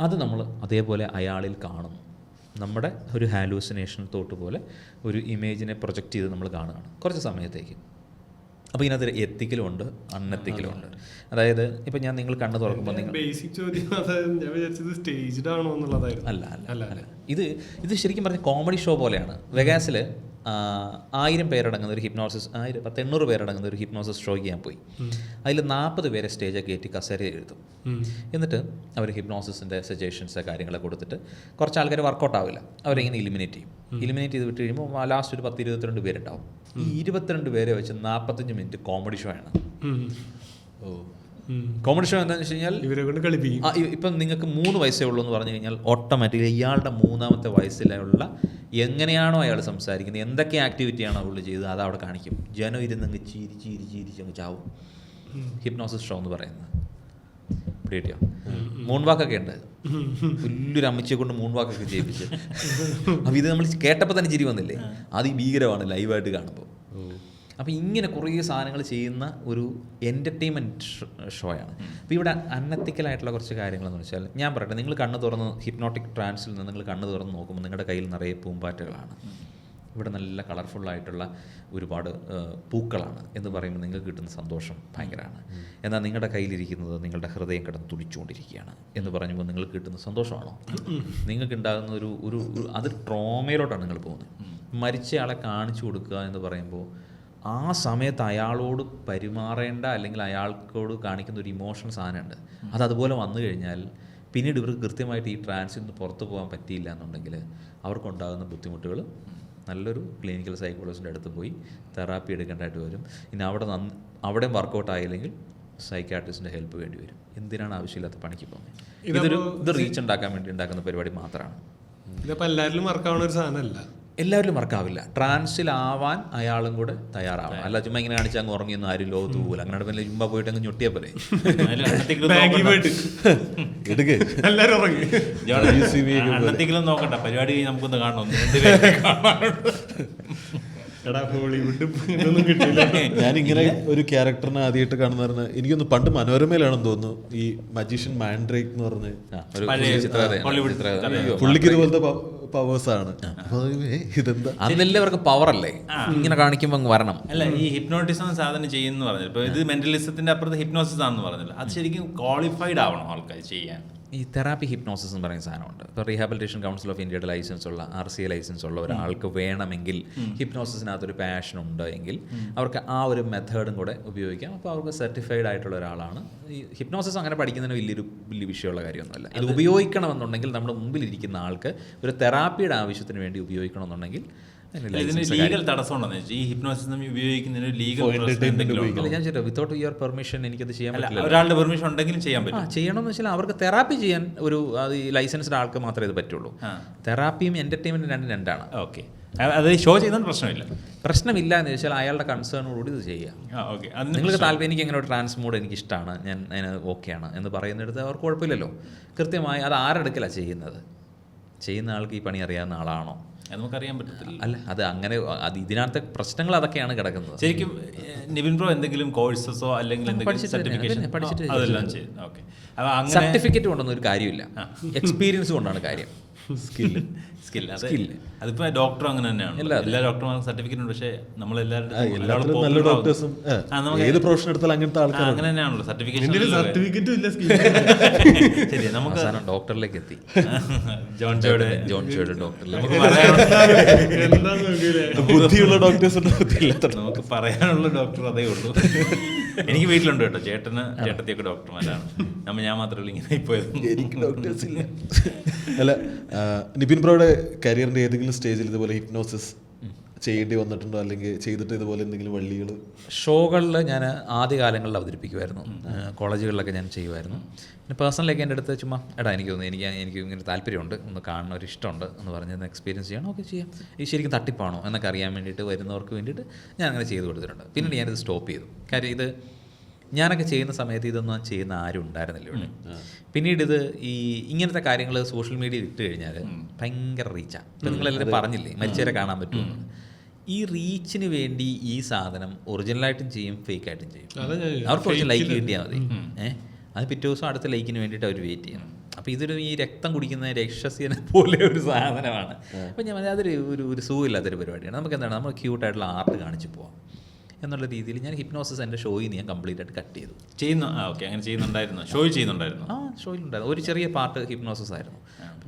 അത് നമ്മൾ അതേപോലെ അയാളിൽ കാണുന്നു. നമ്മുടെ ഒരു ഹാലൂസിനേഷൻ തോട്ട് പോലെ ഒരു ഇമേജിനെ പ്രൊജക്റ്റ് ചെയ്ത് നമ്മൾ കാണുകയാണ് കുറച്ച് സമയത്തേക്ക്. അപ്പോൾ ഇതിനകത്ത് എത്തിക്കലും ഉണ്ട്, അൺഎത്തിക്കലും ഉണ്ട്. അതായത് ഇപ്പം ഞാൻ നിങ്ങൾ കണ്ണ് തുറക്കുമ്പോൾ നിങ്ങൾ ബേസിക് ചോദ്യം ഞാൻ വിചാരിച്ചത് സ്റ്റേജ്ഡ് ആണോ എന്നുള്ളതായിരുന്നു. അല്ല. ഇത് ശരിക്കും പറഞ്ഞ കോമഡി ഷോ പോലെയാണ്. വെഗാസിൽ 1000 പേരടങ്ങുന്ന ഒരു ഹിപ്നോസിസ് 800 പേരടങ്ങുന്ന ഒരു ഹിപ്നോസിസ് ഷോയ്ക്ക് ഞാൻ പോയി. അതിൽ 40 പേരെ സ്റ്റേജ് കയറ്റി കസേര എഴുതും. എന്നിട്ട് അവർ ഹിപ്നോസിസിൻ്റെ സജഷൻസ് കാര്യങ്ങളൊക്കെ കൊടുത്തിട്ട് കുറച്ച് ആൾക്കാർ വർക്കൗട്ട് ആവില്ല, അവരെങ്ങനെ ഇലിമിനേറ്റ് ചെയ്യും. ഇലിമിനേറ്റ് ചെയ്ത് വിട്ട് കഴിയുമ്പോൾ ലാസ്റ്റ് ഒരു 10-22 പേരുണ്ടാവും. ഈ 22 പേരെ വെച്ച് 45 മിനിറ്റ് കോമഡി ഷോ ആണ്. കോമഡി ഷോ എന്താണെന്ന് വെച്ച് കഴിഞ്ഞാൽ ഇവരെ കൊണ്ട് കളിപ്പിക്കും. ഇപ്പം നിങ്ങൾക്ക് 3 വയസ്സേ ഉള്ളൂ എന്ന് പറഞ്ഞു കഴിഞ്ഞാൽ ഓട്ടോമാറ്റിക്കലി ഇയാളുടെ 3ാമത്തെ വയസ്സിലുള്ള എങ്ങനെയാണോ അയാൾ സംസാരിക്കുന്നത്, എന്തൊക്കെ ആക്ടിവിറ്റിയാണോ ഉള്ളിൽ ചെയ്തത്, അത് അവിടെ കാണിക്കും. ജനം ഇരുന്നങ്ങ് ചിരിച്ചങ്ങ് ചാവും. ഹിപ്നോസിസ് ഷോ എന്ന് പറയുന്നത് പിടിയോ. മൂൺവാക്കൊക്കെ ഉണ്ട്, വലിയൊരു അമ്മച്ചിയെ കൊണ്ട് മൂൺവാക്കൊക്കെ ചെയ്യിപ്പിച്ച്. അപ്പം ഇത് നമ്മൾ കേട്ടപ്പോൾ തന്നെ ചിരി വന്നില്ലേ, അത് ഭീകരമാണ് ലൈവായിട്ട് കാണുമ്പോൾ. അപ്പോൾ ഇങ്ങനെ കുറേ സാധനങ്ങൾ ചെയ്യുന്ന ഒരു എൻ്റർടൈൻമെൻറ്റ് ഷോയാണ്. അപ്പോൾ ഇവിടെ അൺഎത്തിക്കലായിട്ടുള്ള കുറച്ച് കാര്യങ്ങളെന്ന് വെച്ചാൽ, ഞാൻ പറയട്ടെ, നിങ്ങൾ കണ്ണ് തുറന്ന് ഹിപ്നോട്ടിക് ട്രാൻസിൽ നിന്ന് നിങ്ങൾ കണ്ണ് തുറന്ന് നോക്കുമ്പോൾ നിങ്ങളുടെ കയ്യിൽ നിറയെ പൂമ്പാറ്റകളാണ്. ഇവിടെ നല്ല കളർഫുള്ളായിട്ടുള്ള ഒരുപാട് പൂക്കളാണ് എന്ന് പറയുമ്പോൾ നിങ്ങൾക്ക് കിട്ടുന്ന സന്തോഷം ഭയങ്കരമാണ്. എന്നാൽ നിങ്ങളുടെ കയ്യിലിരിക്കുന്നത് നിങ്ങളുടെ ഹൃദയം കിടന്ന് തുടിച്ചുകൊണ്ടിരിക്കുകയാണ് എന്ന് പറയുമ്പോൾ നിങ്ങൾക്ക് കിട്ടുന്ന സന്തോഷമാണോ? നിങ്ങൾക്ക് ഉണ്ടാകുന്ന ഒരു അത് ട്രോമയിലോട്ടാണ് നിങ്ങൾ പോകുന്നത്. മരിച്ചയാളെ കാണിച്ചു കൊടുക്കുക എന്ന് പറയുമ്പോൾ ആ സമയത്ത് അയാളോട് പെരുമാറേണ്ട അല്ലെങ്കിൽ അയാൾക്കോട് കാണിക്കുന്ന ഒരു ഇമോഷൻ സാധനമുണ്ട്. അതുപോലെ വന്നു കഴിഞ്ഞാൽ പിന്നീട് ഇവർക്ക് കൃത്യമായിട്ട് ഈ ട്രാൻസിൽ നിന്ന് പുറത്തു പോകാൻ പറ്റിയില്ല എന്നുണ്ടെങ്കിൽ അവർക്കുണ്ടാകുന്ന ബുദ്ധിമുട്ടുകൾ നല്ലൊരു ക്ലിനിക്കൽ സൈക്കോളജിൻ്റെ അടുത്ത് പോയി തെറാപ്പി എടുക്കേണ്ടതായിട്ട് വരും. ഇനി അവിടെ വർക്കൗട്ട് ആയില്ലെങ്കിൽ സൈക്കാട്രിസ്റ്റിൻ്റെ ഹെൽപ്പ് വേണ്ടി വരും. എന്തിനാണ് ആവശ്യമില്ലാത്ത പണിക്ക് പോകുന്നത്? ഇത് റീച്ച് ഉണ്ടാക്കാൻ വേണ്ടി ഉണ്ടാക്കുന്ന പരിപാടി മാത്രമാണ്. ഇതിപ്പോൾ എല്ലാവരിലും വർക്കാവുന്ന ഒരു സാധനമല്ല. എല്ലാവരിലും വർക്കാവില്ല. ട്രാൻസിലാവാൻ അയാളും കൂടെ തയ്യാറാവണം. അല്ല ചുമ്മാ ഇങ്ങനെ കാണിച്ചാൽ അങ്ങ് ഉറങ്ങിയൊന്നും ആരും ലോകത്ത് പോകില്ല. അങ്ങനെ പിന്നെ ചുമ്മാ പോയിട്ട് അങ്ങ് ഞൊട്ടിയാൽ പോലെ നോക്കണ്ട പരിപാടി നമുക്കൊന്ന് കാണണം. ഞാനിങ്ങനെ ഒരു ക്യാരക്ടറിനെ ആദ്യമായിട്ട് കാണുന്ന എനിക്കൊന്ന് പണ്ട് മനോരമയിലാണെന്ന് തോന്നുന്നു, ഈ മജീഷ്യൻ മാൻഡ്രേക്ക് എന്ന് പറഞ്ഞ് പുള്ളിക്ക് ഇതുപോലത്തെ പവേഴ്സാണ്. ഇതെന്താ അതെല്ലാവർക്കും പവറല്ലേ ഇങ്ങനെ കാണിക്കുമ്പോൾ അങ്ങ് വരണം. അല്ല, ഈ ഹിപ്നോട്ടിസം സാധനം ചെയ്യുന്നു പറഞ്ഞില്ല. ഇപ്പോൾ ഇത് മെന്റലിസത്തിന്റെ അപ്പുറത്ത് ഹിപ്നോസിസ് ആണെന്ന് പറഞ്ഞില്ല. അത് ശരിക്കും ക്വാളിഫൈഡ് ആവണം ആൾക്കാർ ചെയ്യാൻ. ഈ തെറാപ്പി ഹിപ്നോസിസ് എന്ന് പറയുന്ന സാധനമുണ്ട്. ഇപ്പോൾ റീഹാബിലിറ്റേഷൻ കൗൺസിൽ ഓഫ് ഇന്ത്യയുടെ ലൈസൻസ് ഉള്ള RCA ലൈസൻസ് ഉള്ള ഒരാൾക്ക് വേണമെങ്കിൽ ഹിപ്നോസിസിനകത്തൊരു പാഷൻ ഉണ്ട് എങ്കിൽ അവർക്ക് ആ ഒരു മെത്തേഡും കൂടെ ഉപയോഗിക്കാം. അപ്പോൾ അവർക്ക് സർട്ടിഫൈഡ് ആയിട്ടുള്ള ഒരാളാണ്. ഈ ഹിപ്നോസിസ് അങ്ങനെ പഠിക്കുന്നതിന് വലിയ വിഷയമുള്ള കാര്യമൊന്നുമല്ല. ഇത് ഉപയോഗിക്കണമെന്നുണ്ടെങ്കിൽ നമ്മുടെ മുമ്പിലിരിക്കുന്ന ആൾക്ക് ഒരു തെറാപ്പിയുടെ ആവശ്യത്തിന് വേണ്ടി ഉപയോഗിക്കണമെന്നുണ്ടെങ്കിൽ ലീഗൽ തടസ്സമുണ്ടെന്ന് വെച്ചാൽ ഈ ഹിപ്നോസിസ് ഉപയോഗിക്കുന്നതിന് ലീഗൽ ഞാൻ ചോദിച്ചു, വിത്തൗട്ട് യുവർ പെർമിഷൻ എനിക്കത് ചെയ്യാൻ പറ്റില്ല. ഒരാളുടെ പെർമിഷൻ ഉണ്ടെങ്കിലും ചെയ്യാൻ പറ്റും. ചെയ്യണമെന്ന് വെച്ചാൽ അവർക്ക് തെറാപ്പി ചെയ്യാൻ ഒരു ലൈസൻസ്ഡ് ആൾക്ക് മാത്രമേ ഇത് പറ്റുള്ളൂ. തെറാപ്പിയും എൻ്റർടൈൻമെൻറ്റും രണ്ടാണ്. ഓക്കെ, അത് ഷോ ചെയ്യുന്നത് പ്രശ്നമില്ല എന്ന് വെച്ചാൽ അയാളുടെ കൺസേണോടുകൂടി ഇത് ചെയ്യാം. നിങ്ങൾക്ക് താല്പര്യം, എനിക്ക് അങ്ങനെ ഒരു ട്രാൻസ് മോഡ് എനിക്ക് ഇഷ്ടമാണ്, ഞാൻ അതിന് ഓക്കെയാണ് എന്ന് പറയുന്നിടത്ത് അവർക്ക് കുഴപ്പമില്ലല്ലോ. കൃത്യമായി അത് ആരെടുക്കലാണ് ചെയ്യുന്ന ആൾക്ക് ഈ പണി അറിയാവുന്ന ആളാണോ നമുക്കറിയാൻ പറ്റത്തില്ല. അല്ല, അത് അങ്ങനെ ഇതിനകത്തെ പ്രശ്നങ്ങൾ അതൊക്കെയാണ് കിടക്കുന്നത്. ശരിക്കും നിവിൻ ബ്രോ എന്തെങ്കിലും കോഴ്സസോ അല്ലെങ്കിൽ സർട്ടിഫിക്കറ്റ് കൊണ്ടൊന്നും ഒരു കാര്യമില്ല, എക്സ്പീരിയൻസ് കൊണ്ടാണ് കാര്യം. അതിപ്പോ ഡോക്ടർ അങ്ങനെ തന്നെയാണ്. എല്ലാ ഡോക്ടർമാർക്കും സർട്ടിഫിക്കറ്റ് ഉണ്ട്. പക്ഷേ നമ്മളെല്ലാവരും നല്ല ഡോക്ടേഴ്സും ഏത് പ്രൊഫഷൻ എടുത്താലും അങ്ങനത്തെ ആൾക്കാർ അങ്ങനെ തന്നെയാണല്ലോ. സർട്ടിഫിക്കറ്റും ഇല്ല. ശരി, നമുക്ക് ഡോക്ടറിലേക്ക് എത്തി. ജോൺ ചോയുടെ ഡോക്ടറിലേക്ക് ബുദ്ധിയുള്ള ഡോക്ടേഴ്സ് നമുക്ക് പറയാനുള്ള ഡോക്ടർ അതേ ഉള്ളൂ. എനിക്ക് വീട്ടിലുണ്ട് കേട്ടോ, ചേട്ടത്തിയൊക്കെ ഡോക്ടർമാരാണ്. ഞാൻ മാത്രമല്ല ഇങ്ങനെ പോയത്. എനിക്ക് ഡോക്ടേഴ്സ് ഇല്ല. അല്ല, നിപിൻ ബ്രോയുടെ കരിയറിന്റെ ഏതെങ്കിലും സ്റ്റേജിൽ ഇതുപോലെ ഹിപ്നോസിസ് ചെയ്യേണ്ടി വന്നിട്ടുണ്ടോ, അല്ലെങ്കിൽ ചെയ്തിട്ട് ഇതുപോലെ എന്തെങ്കിലും വള്ളികൾ? ഷോകളിൽ ഞാൻ ആദ്യകാലങ്ങളിൽ അവതരിപ്പിക്കുമായിരുന്നു. കോളേജുകളിലൊക്കെ ഞാൻ ചെയ്യുമായിരുന്നു. പിന്നെ പേഴ്സണലൊക്കെ എൻ്റെ അടുത്ത് ചുമ്മാ എനിക്ക് തോന്നുന്നു എനിക്ക് ഇങ്ങനെ താല്പര്യമുണ്ട്, ഒന്ന് കാണുന്ന ഒരു ഇഷ്ടമുണ്ട് എന്ന് പറഞ്ഞ് എക്സ്പീരിയൻസ് ചെയ്യണം. ഓക്കെ, ചെയ്യാം. ഈ ശരിക്കും തട്ടിപ്പാണോ എന്നൊക്കെ അറിയാൻ വേണ്ടിയിട്ട് വരുന്നവർക്ക് വേണ്ടിയിട്ട് ഞാൻ അങ്ങനെ ചെയ്ത് കൊടുത്തിട്ടുണ്ട്. പിന്നീട് ഞാനിത് സ്റ്റോപ്പ് ചെയ്തു. കാര്യം ഇത് ഞാനൊക്കെ ചെയ്യുന്ന സമയത്ത് ഇതൊന്നും ചെയ്യുന്ന ആരും ഉണ്ടായിരുന്നില്ല ഇവിടെ. പിന്നീട് ഇങ്ങനത്തെ കാര്യങ്ങൾ സോഷ്യൽ മീഡിയയിൽ ഇട്ട് കഴിഞ്ഞാൽ ഭയങ്കര റീച്ചാണ്. ഇപ്പം നിങ്ങളെല്ലാവരും പറഞ്ഞില്ലേ മരിച്ചവരെ കാണാൻ പറ്റുമെന്ന്. ഈ റീച്ചിന് വേണ്ടി ഈ സാധനം ഒറിജിനലായിട്ടും ചെയ്യും, ഫേക്കായിട്ടും ചെയ്യും. അവർക്ക് കുറച്ച് ലൈക്ക് കിട്ടിയാൽ മതി. അത് പിറ്റേ ദിവസം അടുത്ത ലൈക്കിന് വേണ്ടിയിട്ട് അവർ വെയിറ്റ് ചെയ്യണം. അപ്പോൾ ഇതൊരു ഈ രക്തം കുടിക്കുന്ന രക്ഷസ്യനെ പോലെ ഒരു സാധനമാണ്. അപ്പോൾ ഞാൻ അതൊരു ഒരു സുഖമില്ലാത്തൊരു പരിപാടിയാണ്. നമുക്ക് എന്താണ്, നമ്മൾ ക്യൂട്ടായിട്ടുള്ള ആർട്ട് കാണിച്ച് പോവാം എന്നുള്ള രീതിയിൽ ഞാൻ ഹിപ്നോസിസ് എൻ്റെ ഷോയിൽ ഞാൻ കംപ്ലീറ്റ് ആയിട്ട് കട്ട് ചെയ്തു. അങ്ങനെ ചെയ്യുന്നുണ്ടായിരുന്നു. ഷോയിൽ ചെയ്യുന്നുണ്ടായിരുന്നു. ഷോയിലുണ്ടായിരുന്നു. ഒരു ചെറിയ പാർട്ട് ഹിപ്നോസിസ് ആയിരുന്നു.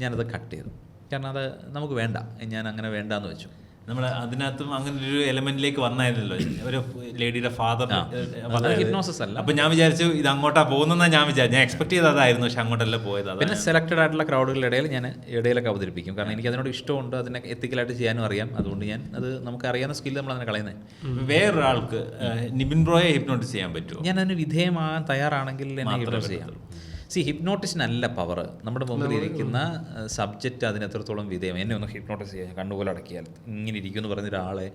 ഞാനത് കട്ട് ചെയ്തു. കാരണം അത് നമുക്ക് വേണ്ട, ഞാൻ അങ്ങനെ വേണ്ടാന്ന് വെച്ചു. നമ്മൾ അതിനകത്തും അങ്ങനെ ഒരു എലമെന്റിലേക്ക് വന്നായിരുന്നല്ലോ, ഒരു ലേഡിയുടെ ഫാദർ. ഹിപ്നോസിസ് അല്ല. അപ്പൊ ഞാൻ വിചാരിച്ചു ഇത് അങ്ങോട്ടാ പോകുന്ന ഞാൻ വിചാരിച്ചു, ഞാൻ എക്സ്പെക്ട് ചെയ്ത് അതായിരുന്നു, പക്ഷെ അങ്ങോട്ടല്ല പോയത്. പിന്നെ സെലക്ടഡ് ആയിട്ടുള്ള ക്രൗഡുകളുടെ ഇടയിൽ ഞാൻ ഇടയിലൊക്കെ അവതരിപ്പിക്കും, കാരണം എനിക്ക് അതിനോട് ഇഷ്ടമുണ്ട്, അതിനെ എത്തിക്കലായിട്ട് ചെയ്യാനും അറിയാം. അതുകൊണ്ട് ഞാൻ അത് നമുക്ക് അറിയാവുന്ന സ്കില്ല് നമ്മൾ അതിനെ കളയുന്നത്. വേറൊരാൾക്ക് നിബിൻ ബ്രോയെ ഹിപ്നോട്ടിസ് ചെയ്യാൻ പറ്റുമോ? ഞാൻ അതിന് വിധേയമാകാൻ തയ്യാറാണെങ്കിൽ എന്നെ ഹിപ്നോട്ടിസ് ചെയ്യാം. ഹിപ്നോട്ടിസിനല്ല പവർ, നമ്മുടെ മുമ്പിൽ ഇരിക്കുന്ന സബ്ജക്റ്റ് അതിന് എത്രത്തോളം വിധേയം. എന്നെ ഒന്ന് ഹിപ്നോട്ടിസ് ചെയ്യാം, കണ്ണുപോലെ അടക്കിയാൽ ഇങ്ങനെ ഇരിക്കും എന്ന് പറഞ്ഞ ഒരാളെ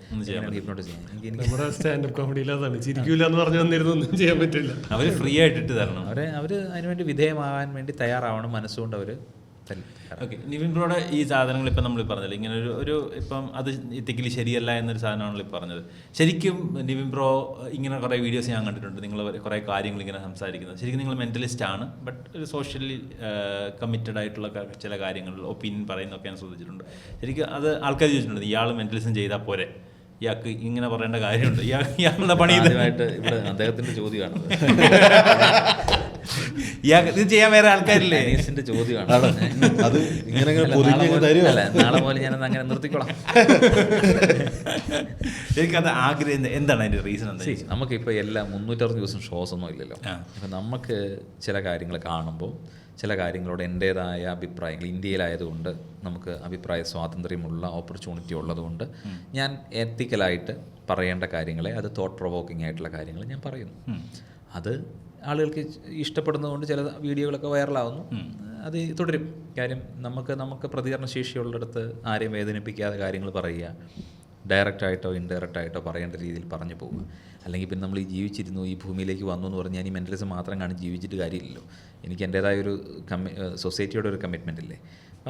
ഹിപ്നോട്ടിസ് ചെയ്യാം. നമ്മുടെ സ്റ്റാൻഡപ്പ് കോമഡിയിൽ അതാണ്, ചിരിക്കൂല എന്ന് പറഞ്ഞു തന്നിരുന്നു, ഒന്നും ചെയ്യാൻ പറ്റില്ല. അവർ ഫ്രീ ആയിട്ട് തരണം. അവർ അതിനുവേണ്ടി വിധേയമാകാൻ വേണ്ടി തയ്യാറാവണം, മനസ്സുകൊണ്ട് അവർ. ഓക്കെ, നിവിൻ ബ്രോയുടെ ഈ സാധനങ്ങൾ ഇപ്പം നമ്മൾ പറഞ്ഞില്ല, ഇങ്ങനെ ഒരു ഇപ്പം അത് എത്തിക്കലി ശരിയല്ല എന്നൊരു സാധനമാണല്ലോ ഈ പറഞ്ഞത്. ശരിക്കും നിവിൻ ബ്രോ ഇങ്ങനെ കുറേ വീഡിയോസ് ഞാൻ കണ്ടിട്ടുണ്ട്, നിങ്ങൾ കുറേ കാര്യങ്ങൾ ഇങ്ങനെ സംസാരിക്കുന്നത്. ശരിക്കും നിങ്ങൾ മെൻ്റലിസ്റ്റ് ആണ്, ബട്ട് ഒരു സോഷ്യലി കമ്മിറ്റഡ് ആയിട്ടുള്ള ചില കാര്യങ്ങൾ ഒപ്പീനിയൻ പറയുന്നതൊക്കെ ഞാൻ ശ്രദ്ധിച്ചിട്ടുണ്ട്. ശരിക്കും അത് ആൾക്കാർ ചോദിച്ചിട്ടുണ്ട്, ഇയാൾ മെൻ്റലിസം ചെയ്താൽ പോരെ, ഇയാൾക്ക് ഇങ്ങനെ പറയേണ്ട കാര്യമുണ്ട്, ഇയാളുടെ പണി ഇതായിട്ട് ഇവിടെ അദ്ദേഹത്തിന്റെ ചോദ്യമാണ്. ഇത് ചെയ്യാൻ വേറെ ആൾക്കാരില്ലേ? അനീസിന്റെ ചോദ്യമാണ് അത്. ഇങ്ങനെ നാളെ പോലെ ഞാനത് അങ്ങനെ നിർത്തിക്കോളാം. എനിക്കത് ആഗ്രഹം എന്താണ് അതിന്റെ റീസൺ? എന്താ? നമുക്കിപ്പോൾ എല്ലാ 360 ദിവസം ഷോസ് ഒന്നും ഇല്ലല്ലോ. അപ്പം നമുക്ക് ചില കാര്യങ്ങൾ കാണുമ്പോൾ ചില കാര്യങ്ങളോട് എൻ്റേതായ അഭിപ്രായങ്ങൾ, ഇന്ത്യയിലായതുകൊണ്ട് നമുക്ക് അഭിപ്രായ സ്വാതന്ത്ര്യമുള്ള ഓപ്പർച്യൂണിറ്റി ഉള്ളതുകൊണ്ട് ഞാൻ എത്തിക്കലായിട്ട് പറയേണ്ട കാര്യങ്ങളെ, അത് തോട്ട് പ്രൊവോക്കിംഗ് ആയിട്ടുള്ള കാര്യങ്ങൾ ഞാൻ പറയുന്നു. അത് ആളുകൾക്ക് ഇഷ്ടപ്പെടുന്നതുകൊണ്ട് ചില വീഡിയോകളൊക്കെ വൈറലാവുന്നു. അത് തുടരും. കാര്യം നമുക്ക് പ്രതികരണശേഷിയുള്ളിടത്ത് ആരെയും വേദനിപ്പിക്കാതെ കാര്യങ്ങൾ പറയുക, ഡയറക്റ്റായിട്ടോ ഇൻഡയറക്റ്റായിട്ടോ പറയേണ്ട രീതിയിൽ പറഞ്ഞു പോകുക. അല്ലെങ്കിൽ പിന്നെ നമ്മൾ ഈ ജീവിച്ചിരുന്നു, ഈ ഭൂമിയിലേക്ക് വന്നു എന്ന് പറഞ്ഞ് ഞാൻ ഈ മെൻ്റലിസം മാത്രം കാണും ജീവിച്ചിട്ട് കാര്യമില്ലല്ലോ. എനിക്ക് എൻ്റേതായ ഒരു സൊസൈറ്റിയോടെ ഒരു കമ്മിറ്റ്മെൻ്റ് ഇല്ലേ,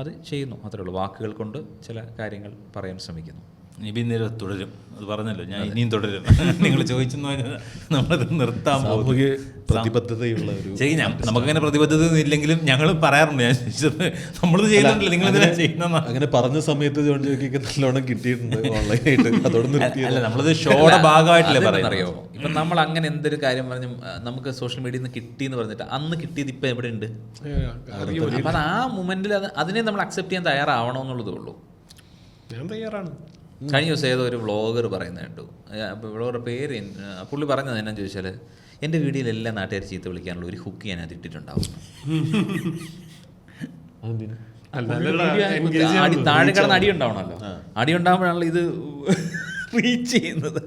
അത് ചെയ്യുന്നു, അത്രേ ഉള്ളൂ. വാക്കുകൾ കൊണ്ട് ചില കാര്യങ്ങൾ പറയാൻ ശ്രമിക്കുന്നു. നിബിൻ നേരം തുടരും, അത് പറഞ്ഞല്ലോ, ഞാൻ ഇനിയും തുടരും. നിങ്ങൾ ചോദിച്ചെന്ന് പറഞ്ഞാൽ നമ്മളത് നിർത്താൻ പോകും. പ്രതിബദ്ധതയുള്ള ഒരു ശരി, നമുക്കങ്ങനെ പ്രതിബദ്ധത ഇല്ലെങ്കിലും ഞങ്ങൾ പറയാറുണ്ട്. ഞാൻ നമ്മളത് ചെയ്യുന്നുണ്ടല്ലോ, നിങ്ങളെന്തിനാ ചെയ്യുന്ന അങ്ങനെ പറഞ്ഞ സമയത്ത് ജോൺ ജോക്കിക്ക് നല്ലോണം കിട്ടിയിട്ടുണ്ട് ഓൺലൈനായിട്ട്. അതോടെ അല്ല, നമ്മളത് ഷോയുടെ ഭാഗമായിട്ടല്ലേ അറിയോ. ഇപ്പം നമ്മൾ അങ്ങനെ എന്തൊരു കാര്യം പറഞ്ഞു നമുക്ക് സോഷ്യൽ മീഡിയയിൽ നിന്ന് കിട്ടി എന്ന് പറഞ്ഞിട്ട് അന്ന് കിട്ടിയത് ഇപ്പം എവിടെ ഉണ്ട്? അപ്പം അത് ആ മൊമെന്റിൽ അതിനെ നമ്മൾ അക്സെപ്റ്റ് ചെയ്യാൻ തയ്യാറാവണമെന്നുള്ളതേ ഉള്ളൂ. ഞാൻ തയ്യാറാണ്. കഴിഞ്ഞ ദിവസം ഏതോ ഒരു വ്ളോഗർ പറയുന്നത് കേട്ടു. വ്ളോഗറുടെ പേര് പുള്ളി പറഞ്ഞത് എന്നാന്ന് ചോദിച്ചാൽ, എൻ്റെ വീഡിയോയിൽ എല്ലാ നാട്ടുകാർ ചീത്ത വിളിക്കാനുള്ള ഒരു ഹുക്ക് ഞാൻ അത് ഇട്ടിട്ടുണ്ടാവും. താഴെ കിടന്ന് അടി ഉണ്ടാവണമല്ലോ, അടി ഉണ്ടാകുമ്പോഴാണല്ലോ ഇത് റീച്ച് ചെയ്യുന്നത്.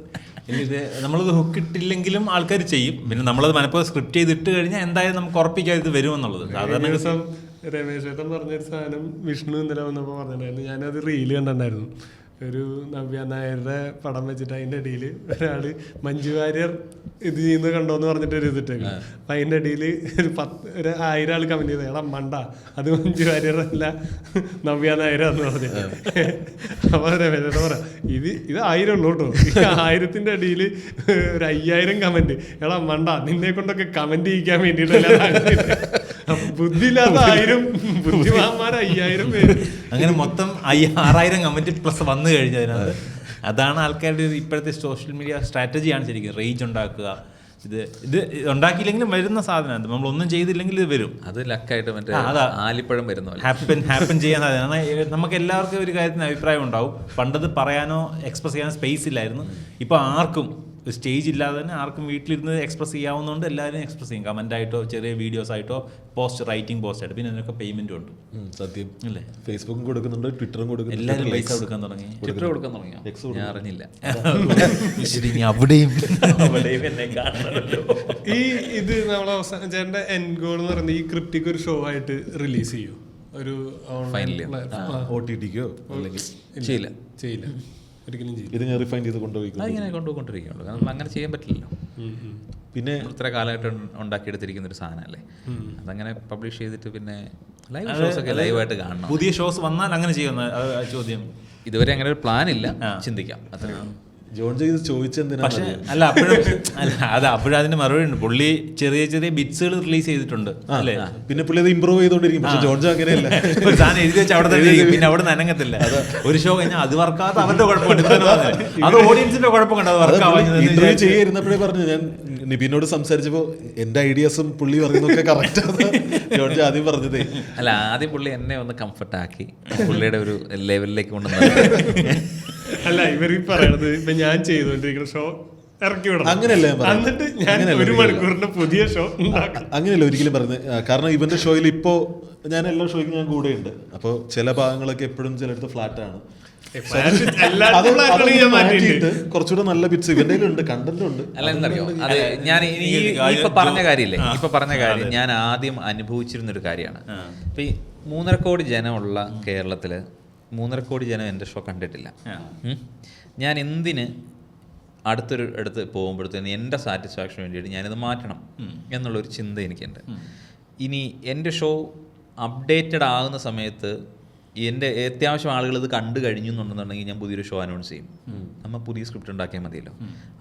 ഇത് നമ്മളത് ഹുക്ക് ഇട്ടില്ലെങ്കിലും ആൾക്കാർ ചെയ്യും. പിന്നെ നമ്മളത് മനഃപൂർവ്വം സ്ക്രിപ്റ്റ് ചെയ്തിട്ട് കഴിഞ്ഞാൽ എന്തായാലും നമുക്ക് ഉറപ്പിക്കാം ഇത് വരുമെന്നുള്ളത്. സാധാരണ ദിവസം രമേശ് ചേട്ടൻ പറഞ്ഞൊരു സാധനം വിഷ്ണു ഇന്നലെ വന്നപ്പോൾ പറഞ്ഞിട്ടുണ്ടായിരുന്നു. ഞാനത് റീല് കണ്ടിട്ടുണ്ടായിരുന്നു. ഒരു നവ്യ നായരുടെ പടം വെച്ചിട്ട് അതിൻ്റെ ഇടയിൽ ഒരാൾ മഞ്ജു വാര്യർ ഇത് ചെയ്യുന്നത് കണ്ടോന്ന് പറഞ്ഞിട്ട് ഒരു ഇതിട്ടേക്ക്. അപ്പം അതിൻ്റെ ഇടയിൽ ഒരു 1000 ആൾ കമൻറ്റ് ചെയ്ത്, എടാ മണ്ട അത് മഞ്ജു വാര്യറല്ല നവ്യ നായരാന്ന് പറഞ്ഞിട്ട്. അപ്പോൾ രമേശേട്ടൻ പറയാം, ഇത് 1000 ഉള്ളൂ കേട്ടോ, ഈ 1000ന്റെ അടിയിൽ ഒരു 5000 കമൻറ്റ്, എടാ മണ്ട നിന്നെ കൊണ്ടൊക്കെ കമൻറ്റ് ചെയ്യിക്കാൻ വേണ്ടിയിട്ടല്ല. ബുദ്ധിയില്ലാത്ത 1000, ബുദ്ധിമാന്മാർ 5000 പേര്. അങ്ങനെ മൊത്തം 6000 കമന്റ് പ്ലസ് വന്നു കഴിഞ്ഞതിനകത്ത് അതാണ് ആൾക്കാരുടെ ഇപ്പോഴത്തെ സോഷ്യൽ മീഡിയ സ്ട്രാറ്റജിയാണ് ശരിക്കും. റേഞ്ച് ഉണ്ടാക്കുക, ഇത് ഉണ്ടാക്കിയില്ലെങ്കിലും വരുന്ന സാധനം, നമ്മളൊന്നും ചെയ്തില്ലെങ്കിൽ ഇത് വരും. അത് ലക്കായിട്ട് മറ്റേ ആലിപ്പഴം വരുന്ന ഹാപ്പൻ ചെയ്യാൻ സാധ്യത. നമുക്ക് എല്ലാവർക്കും ഒരു കാര്യത്തിന് അഭിപ്രായം ഉണ്ടാവും. പണ്ടത് പറയാനോ എക്സ്പ്രസ് ചെയ്യാനോ സ്പേസ് ഇല്ലായിരുന്നു. ഇപ്പോൾ ആർക്കും സ്റ്റേജ് ഇല്ലാതെ തന്നെ ആർക്കും വീട്ടിലിരുന്ന് എക്സ്പ്രസ് ചെയ്യാവുന്നതുകൊണ്ട് എല്ലാവരും എക്സ്പ്രസ് ചെയ്യും. കമൻ്റായിട്ടോ ചെറിയ വീഡിയോസ് ആയിട്ടോ റൈറ്റിംഗ് പോസ്റ്റ് ആയിട്ട്. പിന്നെ അതിനൊക്കെ പേയ്മെൻറ്റും ഉണ്ട്. സത്യം അല്ലേ? ഫേസ്ബുക്കും കൊടുക്കുന്നുണ്ട്, ട്വിറ്ററും കൊടുക്കുന്നുണ്ട്. എല്ലാവരും പൈസ കൊടുക്കാൻ തുടങ്ങി. ട്വിറ്റർ കൊടുക്കാൻ തുടങ്ങിയോ? ഞാൻ അറിഞ്ഞില്ല. അവിടെയും ഈ ഇത് നമ്മളെ അവസാനം ചേട്ടൻ്റെ എൻഡ് ഗോൾ എന്ന് പറയുന്നത് ഈ ക്രിപ്റ്റിക്ക് ഒരു ഷോ ആയിട്ട് റിലീസ് ചെയ്യും, ഒരു OTT-ക്കോ അല്ലെങ്കിൽ ചെയ്യില്ല ഒരിക്കലും ചെയ്യില്ല. ഇത് ഞാൻ റിഫൈൻ ചെയ്ത് അതിങ്ങനെ കൊണ്ടുപോയിക്കൊണ്ടിരിക്കുകയുള്ളൂ. കാരണം അങ്ങനെ ചെയ്യാൻ പറ്റില്ലല്ലോ. പിന്നെ ഇത്ര കാലമായിട്ട് ഉണ്ടാക്കിയെടുത്തിരിക്കുന്ന ഒരു സാധനമല്ലേ, അതങ്ങനെ പബ്ലിഷ് ചെയ്തിട്ട് പിന്നെ ലൈവ് ഷോസ് ഒക്കെ ലൈവായിട്ട് കാണണം. പുതിയ ഷോസ് വന്നാൽ അങ്ങനെ ചെയ്യുന്ന ചോദ്യം ഇതുവരെ അങ്ങനെ ഒരു പ്ലാൻ ഇല്ല, ചിന്തിക്കാം അത്രയാണ്. ജോൺ ചെയ്ത് ചോദിച്ചെന്തിനാ? പക്ഷേ അപ്പോഴും അതിന് മറുപടി ഉണ്ട്. പുള്ളി ചെറിയ ചെറിയ ബിറ്റ്സുകൾ റിലീസ് ചെയ്തിട്ടുണ്ട് അല്ലേ? പിന്നെ പുള്ളി അത് ഇമ്പ്രൂവ് ചെയ്തോണ്ടിരിക്കും. പക്ഷെ ജോർജ് അങ്ങനെയല്ല, ഒരു സാധനം എഴുതി വെച്ച് അവിടെ തന്നെ പിന്നെ അവിടെ നനങ്ങത്തില്ല. ഒരു ഷോ കഴിഞ്ഞാൽ അത് വർക്കാത്ത അവരുടെ കുഴപ്പമുണ്ട്, അത് ഓഡിയൻസിന്റെ കുഴപ്പം കണ്ടത് വർക്കാവുന്നത്. ചെയ്യായിരുന്നപ്പോഴേ പറഞ്ഞു, ഞാൻ നിപിനോട് സംസാരിച്ചപ്പോൾ എൻ്റെ ഐഡിയാസും പുള്ളി പറയുന്നതൊക്കെ കറക്റ്റാണ് ജോർജ് ആദ്യം പറഞ്ഞതേ. അല്ല, ആദ്യം പുള്ളി എന്നെ ഒന്ന് കംഫർട്ടാക്കി പുള്ളിയുടെ ഒരു ലെവലിലേക്ക് കൊണ്ടുവന്നു. അല്ല, ഇവർ ഈ പറയണത് ഇപ്പൊ ഞാൻ ചെയ്തുകൊണ്ടിരിക്കുന്ന ഷോ ഇറക്കി വിടണം, അങ്ങനെയല്ല ഞാൻ പറയുന്നത്. എന്നിട്ട് ഞാൻ 1 മണിക്കൂറിന്റെ പുതിയ ഷോ ഉണ്ടാക്കണം. അങ്ങനെയല്ല ഒരിക്കലും പറയുന്നത്. കാരണം ഇവന്റെ ഷോയിൽ ഇപ്പോൾ ഞാൻ എല്ലാ ഷോയ്ക്കും ഞാൻ കൂടെ ഉണ്ട്. അപ്പോൾ ചില ഭാഗങ്ങളൊക്കെ എപ്പോഴും ചിലടത്ത് ഫ്ലാറ്റാണ്. മാറ്റിയിട്ട് കുറച്ചുകൂടെ നല്ല ബിറ്റ്സ് ഇവന്റെ ഉണ്ട്, കണ്ടന്റ് ഉണ്ട്. അല്ല, എന്തറിയോ, അത് ഞാൻ ഇപ്പൊ പറഞ്ഞ കാര്യമില്ലേ, ഇപ്പൊ പറഞ്ഞ കാര്യം ഞാൻ ആദ്യം അനുഭവിച്ചിരുന്നൊരു കാര്യമാണ്. ഇപ്പൊ ഈ 3.5 കോടി ജനമുള്ള കേരളത്തില് 3.5 കോടി ജനം എൻ്റെ ഷോ കണ്ടിട്ടില്ല. ഞാൻ എന്തിന് അടുത്ത് പോകുമ്പോഴത്തേന് എൻ്റെ സാറ്റിസ്ഫാക്ഷന് വേണ്ടിയിട്ട് ഞാനിത് മാറ്റണം എന്നുള്ളൊരു ചിന്ത എനിക്കുണ്ട്. ഇനി എൻ്റെ ഷോ അപ്ഡേറ്റഡ് ആകുന്ന സമയത്ത് എൻ്റെ അത്യാവശ്യം ആളുകൾ ഇത് കണ്ടു കഴിഞ്ഞു എന്നുണ്ടെന്നുണ്ടെങ്കിൽ ഞാൻ പുതിയൊരു ഷോ അനൗൺസ് ചെയ്യും. നമ്മൾ പുതിയ സ്ക്രിപ്റ്റ് ഉണ്ടാക്കിയാൽ മതിയല്ലോ.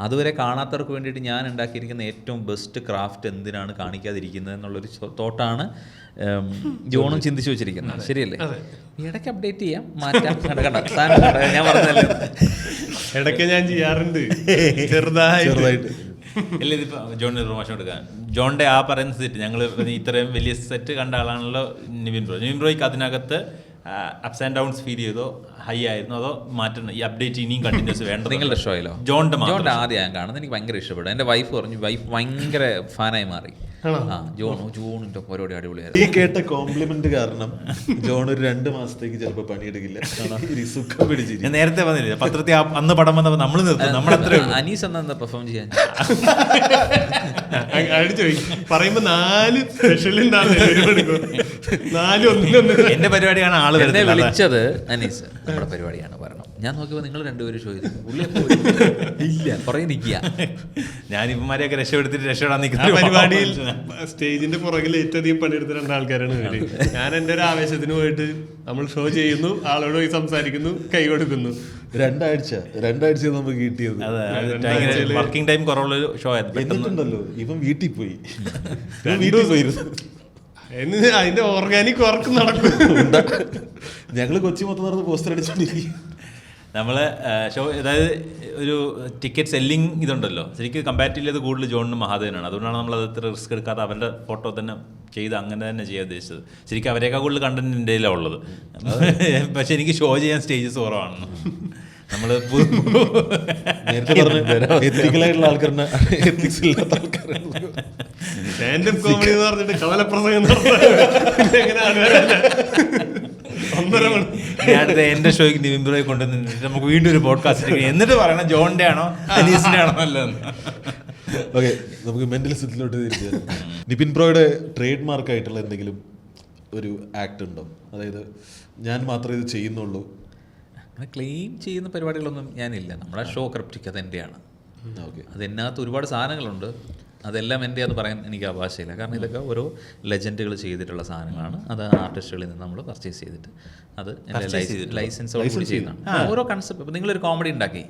അതുവരെ കാണാത്തവർക്ക് വേണ്ടിയിട്ട് ഞാൻ ഉണ്ടാക്കിയിരിക്കുന്ന ഏറ്റവും ബെസ്റ്റ് ക്രാഫ്റ്റ് എന്തിനാണ് കാണിക്കാതിരിക്കുന്നത് എന്നുള്ളൊരു തോട്ടാണ് ജോണും ചിന്തിച്ചു വെച്ചിരിക്കുന്നത്. ശരിയല്ലേ? ഇടയ്ക്ക് അപ്ഡേറ്റ് ചെയ്യാം, മാറ്റാം. ഞാൻ പറഞ്ഞല്ലേ, ഇടയ്ക്ക് ഞാൻ ചെയ്യാറുണ്ട് ചെറുതായിട്ട്. അല്ല, ഇതിപ്പോൾ ജോണിന് പ്രൊമോഷൻ കൊടുക്കാൻ ജോണിൻ്റെ ആ പറയുന്ന സെറ്റ് ഞങ്ങൾ ഇത്രയും വലിയ സെറ്റ് കണ്ട ആളാണല്ലോ നിവിൻ ബ്രോ. നിവിൻ ബ്രോയ്ക്ക് അതിനകത്ത് അപ്സ് ആൻഡ് ഡൗൺസ് ഫീൽ ചെയ്തോ, ഹൈ ആയിരുന്നു, അതോ മാറ്റണം ഈ അപ്ഡേറ്റ് ഇനിയും കണ്ടിന്യൂസ് വേണ്ട? നിങ്ങളുടെ ഷോയിലോ? ജോണിൻ്റെ ആദ്യം ഞാൻ കാണുന്നത് എനിക്ക് ഭയങ്കര ഇഷ്ടപ്പെട്ടു. എൻ്റെ വൈഫ് പറഞ്ഞു, വൈഫ് ഭയങ്കര ഫാനായി മാറി. ജോണിന്റെ പരിപാടി അടിപൊളിയായിരുന്നു. ഈ കേട്ട കോംപ്ലിമെന്റ് കാരണം ജോൺ ഒരു 2 മാസത്തേക്ക് ചിലപ്പോൾ പണിയെടുക്കില്ല. സുഖം പിടിച്ചിരിക്കും. ഞാൻ നേരത്തെ പറഞ്ഞില്ല, പത്രത്തിൽ അന്ന് പടം വന്നപ്പോൾ നമ്മൾ നിർത്തും. നമ്മളെത്ര അനീസ് എന്താ പെർഫോം ചെയ്യാൻ പറയുമ്പോ 4 സ്പെഷ്യൽ എന്റെ പരിപാടിയാണ് ആള് എന്നെ വിളിച്ചത്. അനീസ് നമ്മുടെ പരിപാടിയാണ് പറയണം. ഞാൻ നോക്കിയപ്പോൾ നിങ്ങൾ 2 പേരും ഷോ ചെയ്തു. ഇല്ല പറയും നിൽക്കുക. ഞാൻ ഇവന്മാരെയൊക്കെ രക്ഷപ്പെടുത്തിട്ട് രക്ഷപ്പെടാൻ നിൽക്കുന്ന പരിപാടിയിൽ സ്റ്റേജിന്റെ പുറകിൽ ഏറ്റവും അധികം പണിയെടുത്ത 2 ആൾക്കാരാണ് ഇവര്. ഞാൻ എൻ്റെ ഒരു ആവേശത്തിന് പോയിട്ട് നമ്മൾ ഷോ ചെയ്യുന്നു, ആളോട് പോയി സംസാരിക്കുന്നു, കൈ കൊടുക്കുന്നു. 2 ആഴ്ച നമുക്ക് കിട്ടിയത്. വർക്കിംഗ് ടൈം കുറവുള്ള ഷോ ആയിരുന്നു. എന്നിട്ടുണ്ടല്ലോ ഇവൻ വീട്ടിൽ പോയി അതിന്റെ ഓർഗാനിക് വർക്ക് നടക്കും. ഞങ്ങള് കൊച്ചി മൊത്തം നടന്ന് പോസ്റ്റർ അടിച്ചോണ്ടിരിക്കും. നമ്മൾ ഷോ, അതായത് ഒരു ടിക്കറ്റ് സെല്ലിങ് ഇതുണ്ടല്ലോ, ശരിക്കും കമ്പാരിറ്റീവ്ലി അത് കൂടുതൽ ജോണിനും മഹാദേവനാണ്. അതുകൊണ്ടാണ് നമ്മൾ അത് ഇത്ര റിസ്ക് എടുക്കാതെ അവരുടെ ഫോട്ടോ തന്നെ ചെയ്ത് അങ്ങനെ തന്നെ ചെയ്യാൻ ഉദ്ദേശിച്ചത്. ശരിക്കും അവരെക്കാൾ കൂടുതൽ കണ്ടന്റ് എൻ്റെ കയ്യിലാണ് ഉള്ളത്. പക്ഷെ എനിക്ക് ഷോ ചെയ്യാൻ സ്റ്റേജസ് കുറവാണെന്ന്. നമ്മൾ നേരത്തെ പറഞ്ഞു എത്തിക്കലായിട്ടുള്ള ആൾക്കാരുടെ എത്തിക്സ് ഇല്ലാത്ത ആൾക്കാരാണ്. സ്റ്റാൻഡപ്പ് കോമഡി എന്ന് പറഞ്ഞിട്ട് കവലപ്രസംഗം അടുത്ത എന്റെ ഷോയ്ക്ക് നിവിൻ ബ്രോയെ കൊണ്ടുവന്നിട്ട് നമുക്ക് വീണ്ടും ഒരു പോഡ്കാസ്റ്റ് എന്നിട്ട് പറയണം ജോണിന്റെ ആണോ അനീസിന്റെ ആണോ അല്ലെന്ന്. ഓക്കെ, നമുക്ക് മെന്റലിസത്തിലോട്ട് തിരിച്ചു. നിപിൻ ബ്രോയുടെ ട്രേഡ് മാർക്ക് ആയിട്ടുള്ള എന്തെങ്കിലും ഒരു ആക്ട് ഉണ്ടോ? അതായത് ഞാൻ മാത്രമേ ഇത് ചെയ്യുന്നുള്ളൂ, അങ്ങനെ ക്ലെയിം ചെയ്യുന്ന പരിപാടികളൊന്നും ഞാനില്ല. നമ്മുടെ ഷോ ക്രിപ്റ്റിക് അത് എൻ്റെയാണ്. ഓക്കെ, അതിനകത്ത് ഒരുപാട് സാധനങ്ങളുണ്ട്, അതെല്ലാം എൻ്റെ എന്ന് പറയാൻ എനിക്ക് അവകാശമില്ല. കാരണം ഇതൊക്കെ ഓരോ ലെജൻഡുകൾ ചെയ്തിട്ടുള്ള സാധനങ്ങളാണ്. അത് ആർട്ടിസ്റ്റുകളിൽ നിന്ന് നമ്മൾ പർച്ചേസ് ചെയ്തിട്ട് അത് ലൈസൻസോട് കൂടി ചെയ്യുന്നതാണ്. ഓരോ കൺസെപ്റ്റ്. ഇപ്പം നിങ്ങളൊരു കോമഡി ഉണ്ടാക്കി,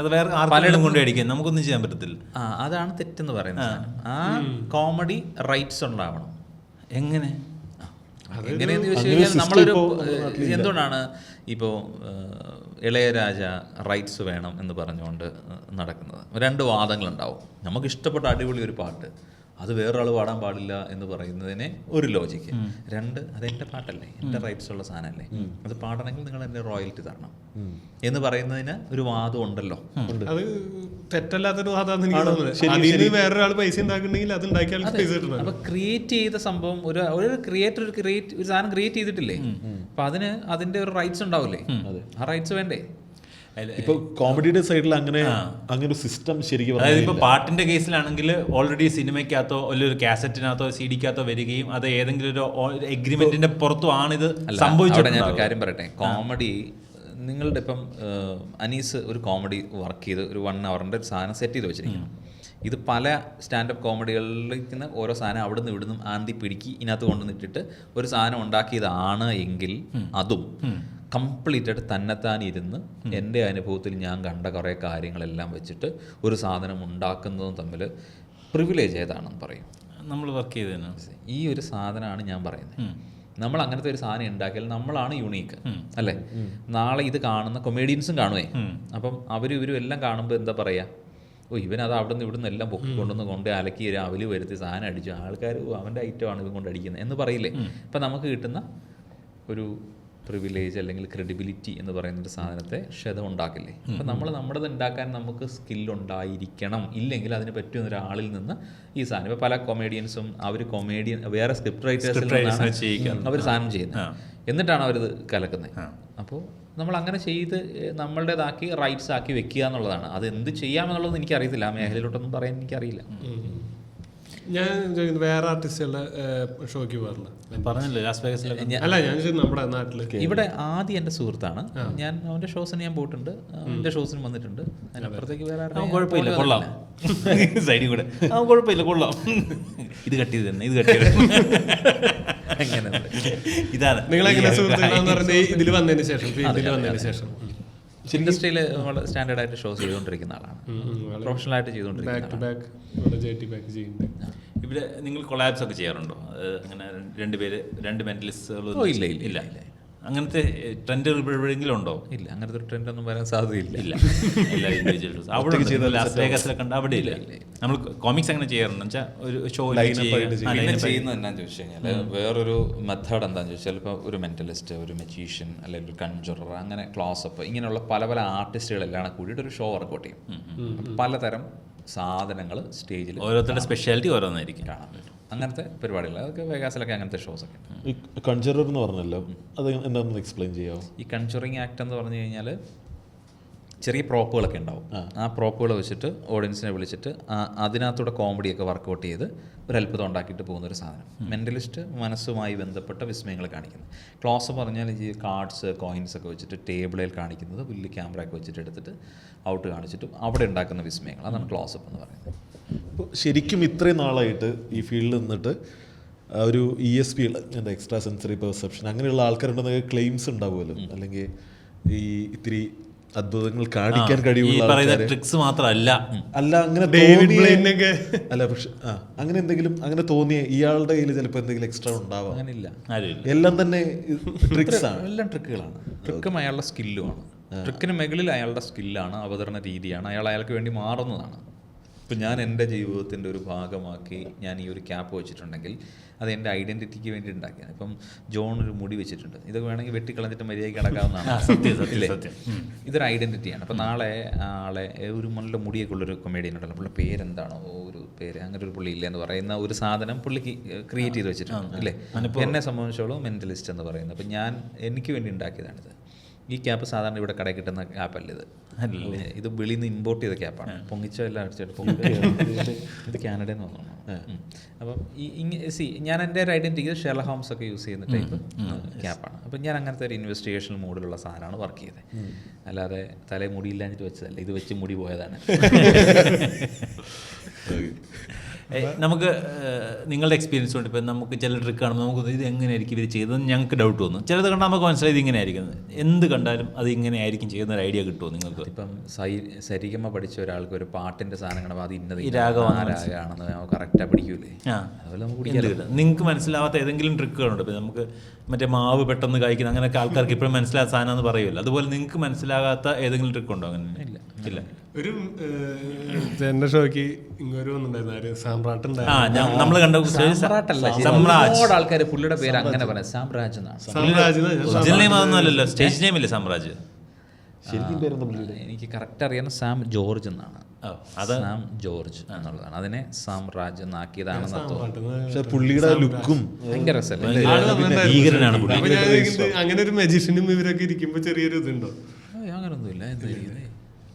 അത് വേറെ പലയിടം കൊണ്ട് അടിക്കാൻ നമുക്കൊന്നും ചെയ്യാൻ പറ്റത്തില്ല. അതാണ് തെറ്റെന്ന് പറയുന്നത്. ആ കോമഡി റൈറ്റ്സ് ഉണ്ടാവണം. എങ്ങനെ എങ്ങനെയെന്ന് ചോദിച്ചു കഴിഞ്ഞാൽ നമ്മളൊരു എന്തുകൊണ്ടാണ് ഇപ്പോൾ ഇളയരാജ റൈറ്റ്സ് വേണം എന്ന് പറഞ്ഞുകൊണ്ട് നടക്കുന്നത്? 2 വാദങ്ങളുണ്ടാവും. നമുക്ക് ഇഷ്ടപ്പെട്ട അടിപൊളി ഒരു പാട്ട് അത് വേറൊരാൾ പാടാൻ പാടില്ല എന്ന് പറയുന്നതിന് ഒരു ലോജിക്ക്. 2, അതെൻ്റെ പാട്ടല്ലേ, എൻ്റെ റൈറ്റ്സ് ഉള്ള സാധനമല്ലേ, അത് പാടണമെങ്കിൽ നിങ്ങൾ എൻ്റെ റോയൽറ്റി തരണം എന്ന് പറയുന്നതിന് ഒരു വാദം ഉണ്ടല്ലോ. അത് തെറ്റല്ലാത്തൊരു വാദമാണെന്ന് എനിക്ക് തോന്നുന്നത്. വേറൊരാൾ പൈസ ഉണ്ടാക്കുന്നുണ്ടെങ്കിൽ അത് ഉണ്ടാക്കിയാൽ പൈസ കിട്ടണം. അപ്പൊ ക്രിയേറ്റ് ചെയ്ത സംഭവം ഒരു ക്രിയേറ്റർ ഒരു സാധനം ക്രിയേറ്റ് ചെയ്തിട്ടില്ലേ, അപ്പൊ അതിന് അതിന്റെ ഒരു റൈറ്റ്സ് ഉണ്ടാവില്ലേ? ആ റൈറ്റ്സ് വേണ്ടേ? ഇപ്പൊ കോമഡിയുടെ സൈഡിൽ അങ്ങനെ ഒരു സിസ്റ്റം ശരിക്കും, അതായത് ഇപ്പൊ പാട്ടിന്റെ കേസിലാണെങ്കിൽ ഓൾറെഡി സിനിമയ്ക്കകത്തോ ഒരു കാസറ്റിനകത്തോ സിഡിക്കകത്തോ വരികയും അത് ഏതെങ്കിലും ഒരു എഗ്രിമെന്റിന്റെ പുറത്തും ആണിത് സംഭവിച്ചത്. ഞാൻ ഒരു കാര്യം പറയട്ടെ, കോമഡി നിങ്ങളുടെ ഇപ്പം അനീസ് ഒരു കോമഡി വർക്ക് ചെയ്ത് ഒരു 1 hourന്റെ ഒരു സാധനം സെറ്റ് ചെയ്ത് വെച്ചിരിക്കണം. ഇത് പല സ്റ്റാൻഡപ്പ് കോമഡികളിലേക്ക് ഓരോ സാധനം അവിടെ നിന്ന് ഇവിടുന്ന് ആന്തി പിടിക്കി ഇതിനകത്ത് കൊണ്ടുവന്നിട്ടിട്ട് ഒരു സാധനം ഉണ്ടാക്കിയതാണ് എങ്കിൽ അതും കംപ്ലീറ്റായിട്ട് തന്നെത്താനിരുന്ന് എൻ്റെ അനുഭവത്തിൽ ഞാൻ കണ്ട കുറേ കാര്യങ്ങളെല്ലാം വെച്ചിട്ട് ഒരു സാധനം ഉണ്ടാക്കുന്നതും തമ്മിൽ പ്രിവിലേജ് ഏതാണെന്ന് പറയും. നമ്മൾ വർക്ക് ചെയ്തതിന് ഈ ഒരു സാധനമാണ് ഞാൻ പറയുന്നത്. നമ്മൾ അങ്ങനത്തെ ഒരു സാധനം ഉണ്ടാക്കിയാൽ നമ്മളാണ് യൂണീക്ക് അല്ലേ? നാളെ ഇത് കാണുന്ന കൊമേഡിയൻസും കാണുവേ. അപ്പം ഇവരും എല്ലാം കാണുമ്പോൾ എന്താ പറയുക, ഇവനത് അവിടെ നിന്ന് ഇവിടുന്ന് എല്ലാം പൊക്കി കൊണ്ടുവന്ന് കൊണ്ട് അലക്കി അവല് വരുത്തി സാധനം അടിച്ചു, ആൾക്കാർ അവൻ്റെ ഐറ്റമാണ് ഇവൻ കൊണ്ട് അടിക്കുന്നത് എന്ന് പറയില്ലേ. അപ്പം നമുക്ക് കിട്ടുന്ന ഒരു പ്രിവിലേജ് അല്ലെങ്കിൽ ക്രെഡിബിലിറ്റി എന്ന് പറയുന്നൊരു സാധനത്തെ ക്ഷതം ഉണ്ടാക്കില്ലേ. അപ്പം നമ്മൾ നമ്മുടേത് ഉണ്ടാക്കാൻ നമുക്ക് സ്കില്ലുണ്ടായിരിക്കണം. ഇല്ലെങ്കിൽ അതിന് പറ്റുന്ന ഒരാളിൽ നിന്ന് ഈ സാധനം ഇപ്പോൾ പല കൊമേഡിയൻസും അവർ വേറെ സ്ക്രിപ്റ്റ് റൈറ്റേഴ്സിൽ അവർ സാധനം ചെയ്യുന്നത്, എന്നിട്ടാണ് അവരിത് കലക്കുന്നത്. അപ്പോൾ നമ്മൾ അങ്ങനെ ചെയ്ത് നമ്മളുടേതാക്കി റൈറ്റ്സ് ആക്കി വെക്കുക എന്നുള്ളതാണ്. അത് എന്ത് ചെയ്യാമെന്നുള്ളത് എനിക്കറിയത്തില്ല, ആ മേഖലയിലോട്ടൊന്നും പറയാൻ എനിക്കറിയില്ല. ഞാൻ വേറെ ആർട്ടിസ്റ്റുകളുടെ ഷോയ്ക്ക് പോകാറില്ല. പറഞ്ഞല്ലോ ലാസ് വേഗസിലൊക്കെ. അല്ല, ഞാൻ നമ്മുടെ നാട്ടില് ഇവിടെ ആദ്യം എൻ്റെ സുഹൃത്താണ്, ഞാൻ അവൻ്റെ ഷോസിന് ഞാൻ പോയിട്ടുണ്ട്, എൻ്റെ ഷോസിന് വന്നിട്ടുണ്ട്. അതിനപ്പുറത്തേക്ക് വേറെ കുഴപ്പമില്ല, കൊള്ളാം. സൈഡിൽ കൂടെ കുഴപ്പമില്ല, കൊള്ളാം, ഇത് കട്ട് ചെയ്ത് തന്നെ, ഇത് കട്ട് ചെയ്ത് അങ്ങനെ. ഇതാണ് നിങ്ങളെങ്ങനെ സുഹൃത്തുക്കളെന്ന് പറഞ്ഞാൽ ഇതിൽ വന്നതിന് ശേഷം, ഫീൽഡിൽ വന്നതിന് ശേഷം ഇൻഡസ്ട്രിയിൽ നമ്മൾ സ്റ്റാൻഡേർഡായിട്ട് ഷോസ് ചെയ്തുകൊണ്ടിരിക്കുന്ന ആളാണ്, പ്രൊഫഷണലായിട്ട് ചെയ്തുകൊണ്ടിരിക്കുന്ന. ഇവിടെ നിങ്ങൾ കൊളാബ്സ് ഒക്കെ ചെയ്യാറുണ്ടോ? അങ്ങനെ രണ്ട് മെന്റലിസ്റ്റുകൾ? ഇല്ല. അങ്ങനത്തെ ട്രെൻഡ് എപ്പോഴെങ്കിലും ഉണ്ടോ? ഇല്ല, അങ്ങനത്തെ ഒരു ട്രെൻഡ് ഒന്നും വരാൻ സാധ്യതയില്ല. ഇല്ല, എല്ലാ ഇൻഡിവിജ്വൽസ് അവിടെ ലാസ് വേഗസിലൊക്കെ കണ്ട അവിടെ ഇല്ല. നമ്മൾ കോമിക്സ് അങ്ങനെ ചെയ്യാറുണ്ട് വെച്ചാൽ ഒരു ഷോ ചെയ്യുന്നത് എന്നാന്ന് ചോദിച്ചു കഴിഞ്ഞാൽ വേറൊരു മെത്തേഡ് എന്താണെന്ന് ചോദിച്ചാൽ ഇപ്പോൾ ഒരു മെന്റലിസ്റ്റ്, ഒരു മജീഷ്യൻ, അല്ലെങ്കിൽ ഒരു കൺജറർ, അങ്ങനെ ക്ലോസപ്പ്, ഇങ്ങനെയുള്ള പല പല ആർട്ടിസ്റ്റുകളെല്ലാം കൂടിയിട്ട് ഒരു ഷോ വർക്കൗട്ട് ചെയ്യും. പലതരം സാധനങ്ങൾ സ്റ്റേജിൽ ഓരോരുത്തരുടെ സ്പെഷ്യാലിറ്റി ഓരോന്നായിരിക്കും കാണാൻ പറ്റും. അങ്ങനത്തെ പരിപാടികൾ, അതൊക്കെ വേഗാസിലൊക്കെ അങ്ങനത്തെ ഷോസൊക്കെ ഉണ്ട്. ഈ കൺജറർ എന്ന് പറഞ്ഞല്ലോ, അത് എന്താണെന്ന് എക്സ്പ്ലെയിൻ ചെയ്യാമോ? ഈ കൺജറിങ് ആക്ട് എന്ന് പറഞ്ഞു കഴിഞ്ഞാൽ ചെറിയ പ്രോപ്പുകളൊക്കെ ഉണ്ടാവും. ആ പ്രോപ്പുകൾ വെച്ചിട്ട് ഓഡിയൻസിനെ വിളിച്ചിട്ട് അതിനകത്തൂടെ കോമഡിയൊക്കെ വർക്കൗട്ട് ചെയ്ത് ഒരു അത്ഭുതം ഉണ്ടാക്കിയിട്ട് പോകുന്നൊരു സാധനം. മെൻ്റലിസ്റ്റ് മനസ്സുമായി ബന്ധപ്പെട്ട വിസ്മയങ്ങൾ കാണിക്കുന്നത്. ക്ലോസ് പറഞ്ഞാൽ ഈ കാർഡ്സ്, കോയിൻസ് ഒക്കെ വെച്ചിട്ട് ടേബിളിൽ കാണിക്കുന്നത്, വലിയ ക്യാമറ ഒക്കെ വെച്ചിട്ട് എടുത്തിട്ട് ഔട്ട് കാണിച്ചിട്ട് അവിടെ ഉണ്ടാക്കുന്ന വിസ്മയങ്ങൾ, അതാണ് ക്ലോസപ്പ് എന്ന് പറയുന്നത്. ശരിക്കും ഇത്രയും നാളായിട്ട് ഈ ഫീൽഡിൽ നിന്നിട്ട് ഒരു ESP, എന്താ എക്സ്ട്രാ സെൻസറി പെർസെപ്ഷൻ, അങ്ങനെയുള്ള ആൾക്കാരുണ്ടെന്ന് ക്ലെയിംസ് ഉണ്ടാവുമല്ലോ, അല്ലെങ്കിൽ ഈ ഇത്തിരി അത്ഭുതങ്ങൾ കാണിക്കാൻ കഴിയുള്ള ട്രിക്സ് മാത്രമല്ല അല്ല, അങ്ങനെ അല്ല, പക്ഷെ അങ്ങനെ എന്തെങ്കിലും അങ്ങനെ തോന്നിയ ഇയാളുടെ കയ്യിൽ ചിലപ്പോൾ എന്തെങ്കിലും എക്സ്ട്രാ ഉണ്ടാവാം. അങ്ങനെയില്ല, എല്ലാം തന്നെ ട്രിക്സ് ആണ്, എല്ലാം ട്രിക്കുകളാണ്. ട്രിക്കും അയാളുടെ സ്കില്ലുമാണ്. ട്രിക്കിന് മുകളിൽ അയാളുടെ സ്കില്ലാണ്, അവതരണ രീതിയാണ്, അയാൾക്ക് വേണ്ടി മാറുന്നതാണ്. ഇപ്പം ഞാൻ എൻ്റെ ജീവിതത്തിൻ്റെ ഒരു ഭാഗമാക്കി ഞാൻ ഈ ഒരു ക്യാപ്പ് വെച്ചിട്ടുണ്ടെങ്കിൽ അത് എൻ്റെ ഐഡൻറ്റിറ്റിക്ക് വേണ്ടി ഉണ്ടാക്കിയാണ്. ഇപ്പം ജോൺ ഒരു മുടി വെച്ചിട്ടുണ്ട്, ഇതൊക്കെ വേണമെങ്കിൽ വെട്ടിക്കളഞ്ഞിട്ട് മര്യാദയ്ക്ക് കിടക്കാവുന്നതാണ്. ഇതൊരു ഐഡൻറ്റിറ്റിയാണ്. അപ്പം നാളെ ആളെ ഒരു നല്ല മുടിയൊക്കെ ഉള്ളൊരു കൊമേഡിയൻ ഉണ്ടല്ലോ, പുള്ളി പേരെന്താണോ ഒരു പേര്, അങ്ങനെ ഒരു പുള്ളി ഇല്ല എന്ന് പറയുന്ന ഒരു സാധനം പുള്ളിക്ക് ക്രിയേറ്റ് ചെയ്ത് വെച്ചിട്ടുണ്ട് അല്ലേ. എന്നെ സംബന്ധിച്ചോളം മെൻ്റലിസ്റ്റ് എന്ന് പറയുന്നത്, അപ്പം ഞാൻ എനിക്ക് വേണ്ടി ഉണ്ടാക്കിയതാണിത്. ഈ ക്യാപ്പ് സാധാരണ ഇവിടെ കടയിൽ കിട്ടുന്ന ക്യാപ്പല്ല ഇത്. ഇത് വെളിയിൽ നിന്ന് ഇമ്പോർട്ട് ചെയ്ത ക്യാപ്പാണ്. പൊങ്ങിച്ച എല്ലാം അടിച്ചിട്ട് ഇത് കാനഡയിൽ നിന്ന് വന്നു. അപ്പം ഞാൻ എൻ്റെ ഒരു ഐഡൻറ്റിറ്റി ഷെർലക് ഹോംസ് ഒക്കെ യൂസ് ചെയ്യുന്ന ടൈപ്പ് ക്യാപ്പാണ്. അപ്പം ഞാൻ അങ്ങനത്തെ ഒരു ഇൻവെസ്റ്റിഗേഷൻ മോഡിലുള്ള സാധനമാണ് വർക്ക് ചെയ്തത്. അല്ലാതെ തലേ മുടിയില്ലാഞ്ഞിട്ട് വെച്ചതല്ല, ഇത് വെച്ച് മുടി പോയതാണ്. നമുക്ക് നിങ്ങളുടെ എക്സ്പീരിയൻസ് കൊണ്ട് ഇപ്പം നമുക്ക് ചില ട്രിക്ക് കാണുമ്പോൾ നമുക്ക് ഇത് എങ്ങനെയായിരിക്കും ഇവർ ചെയ്തതെന്ന് ഞങ്ങൾക്ക് ഡൗട്ട് തോന്നും. ചിലത് കണ്ടാൽ നമുക്ക് മനസ്സിലായി ഇത് ഇങ്ങനെ ആയിരിക്കും, എന്ത് കണ്ടാലും അത് ഇങ്ങനെ ആയിരിക്കും ചെയ്യുന്ന ഒരു ഐഡിയ കിട്ടുമോ നിങ്ങൾക്ക്? ഇപ്പം സരിഗമ പഠിച്ച ഒരാൾക്ക് ഒരു പാട്ടിൻ്റെ സാധനം കാണുമ്പോൾ അത് ഇന്നത് രാഗമാണെന്ന് കറക്റ്റാണ് പിടിക്കൂലേ? അതുപോലെ നമുക്ക് പിടിക്കാൻ. നിങ്ങൾക്ക് മനസ്സിലാവാത്ത ഏതെങ്കിലും ട്രിക്കുകളുണ്ട്? ഇപ്പം നമുക്ക് മറ്റേ മാവ് പെട്ടെന്ന് കഴിക്കുന്ന അങ്ങനെയൊക്കെ ആൾക്കാർക്ക് ഇപ്പോഴും മനസ്സിലാത്ത സാധനം എന്ന് പറയുമല്ലോ, അതുപോലെ നിങ്ങൾക്ക് മനസ്സിലാകാത്ത ഏതെങ്കിലും ട്രിക്കുണ്ടോ? അങ്ങനെ ഇല്ല. ഒരു എന്റെ ഷോയ്ക്ക് ഇങ്ങോട്ട് വന്നിട്ടുണ്ടായിരുന്നു നമ്മൾ കണ്ട ആൾക്കാർ പുള്ളിയുടെ പേര് അങ്ങനെ പറയാം, സാമ്രാജ് എന്നാണ്. അല്ലല്ലോ, സ്റ്റേജ് നെയിം ഇല്ലേ സാമ്രാജ്? എനിക്ക് കറക്റ്റ് അറിയാവുന്ന സാം ജോർജ് എന്നാണ്. സാം ജോർജ് എന്നുള്ളതാണ്. അതിനെ സാമ്രാജ് എന്നാക്കിയതാണെന്ന് തോന്നുന്നു. പുള്ളിയുടെ ലുക്കും ഭയങ്കര രസമല്ലേ? അങ്ങനെ ഒരു മജീഷ്യനും ഇവരൊക്കെ ഇരിക്കുമ്പോ ചെറിയൊരു ഇതുണ്ടോ? അങ്ങനൊന്നുമില്ല.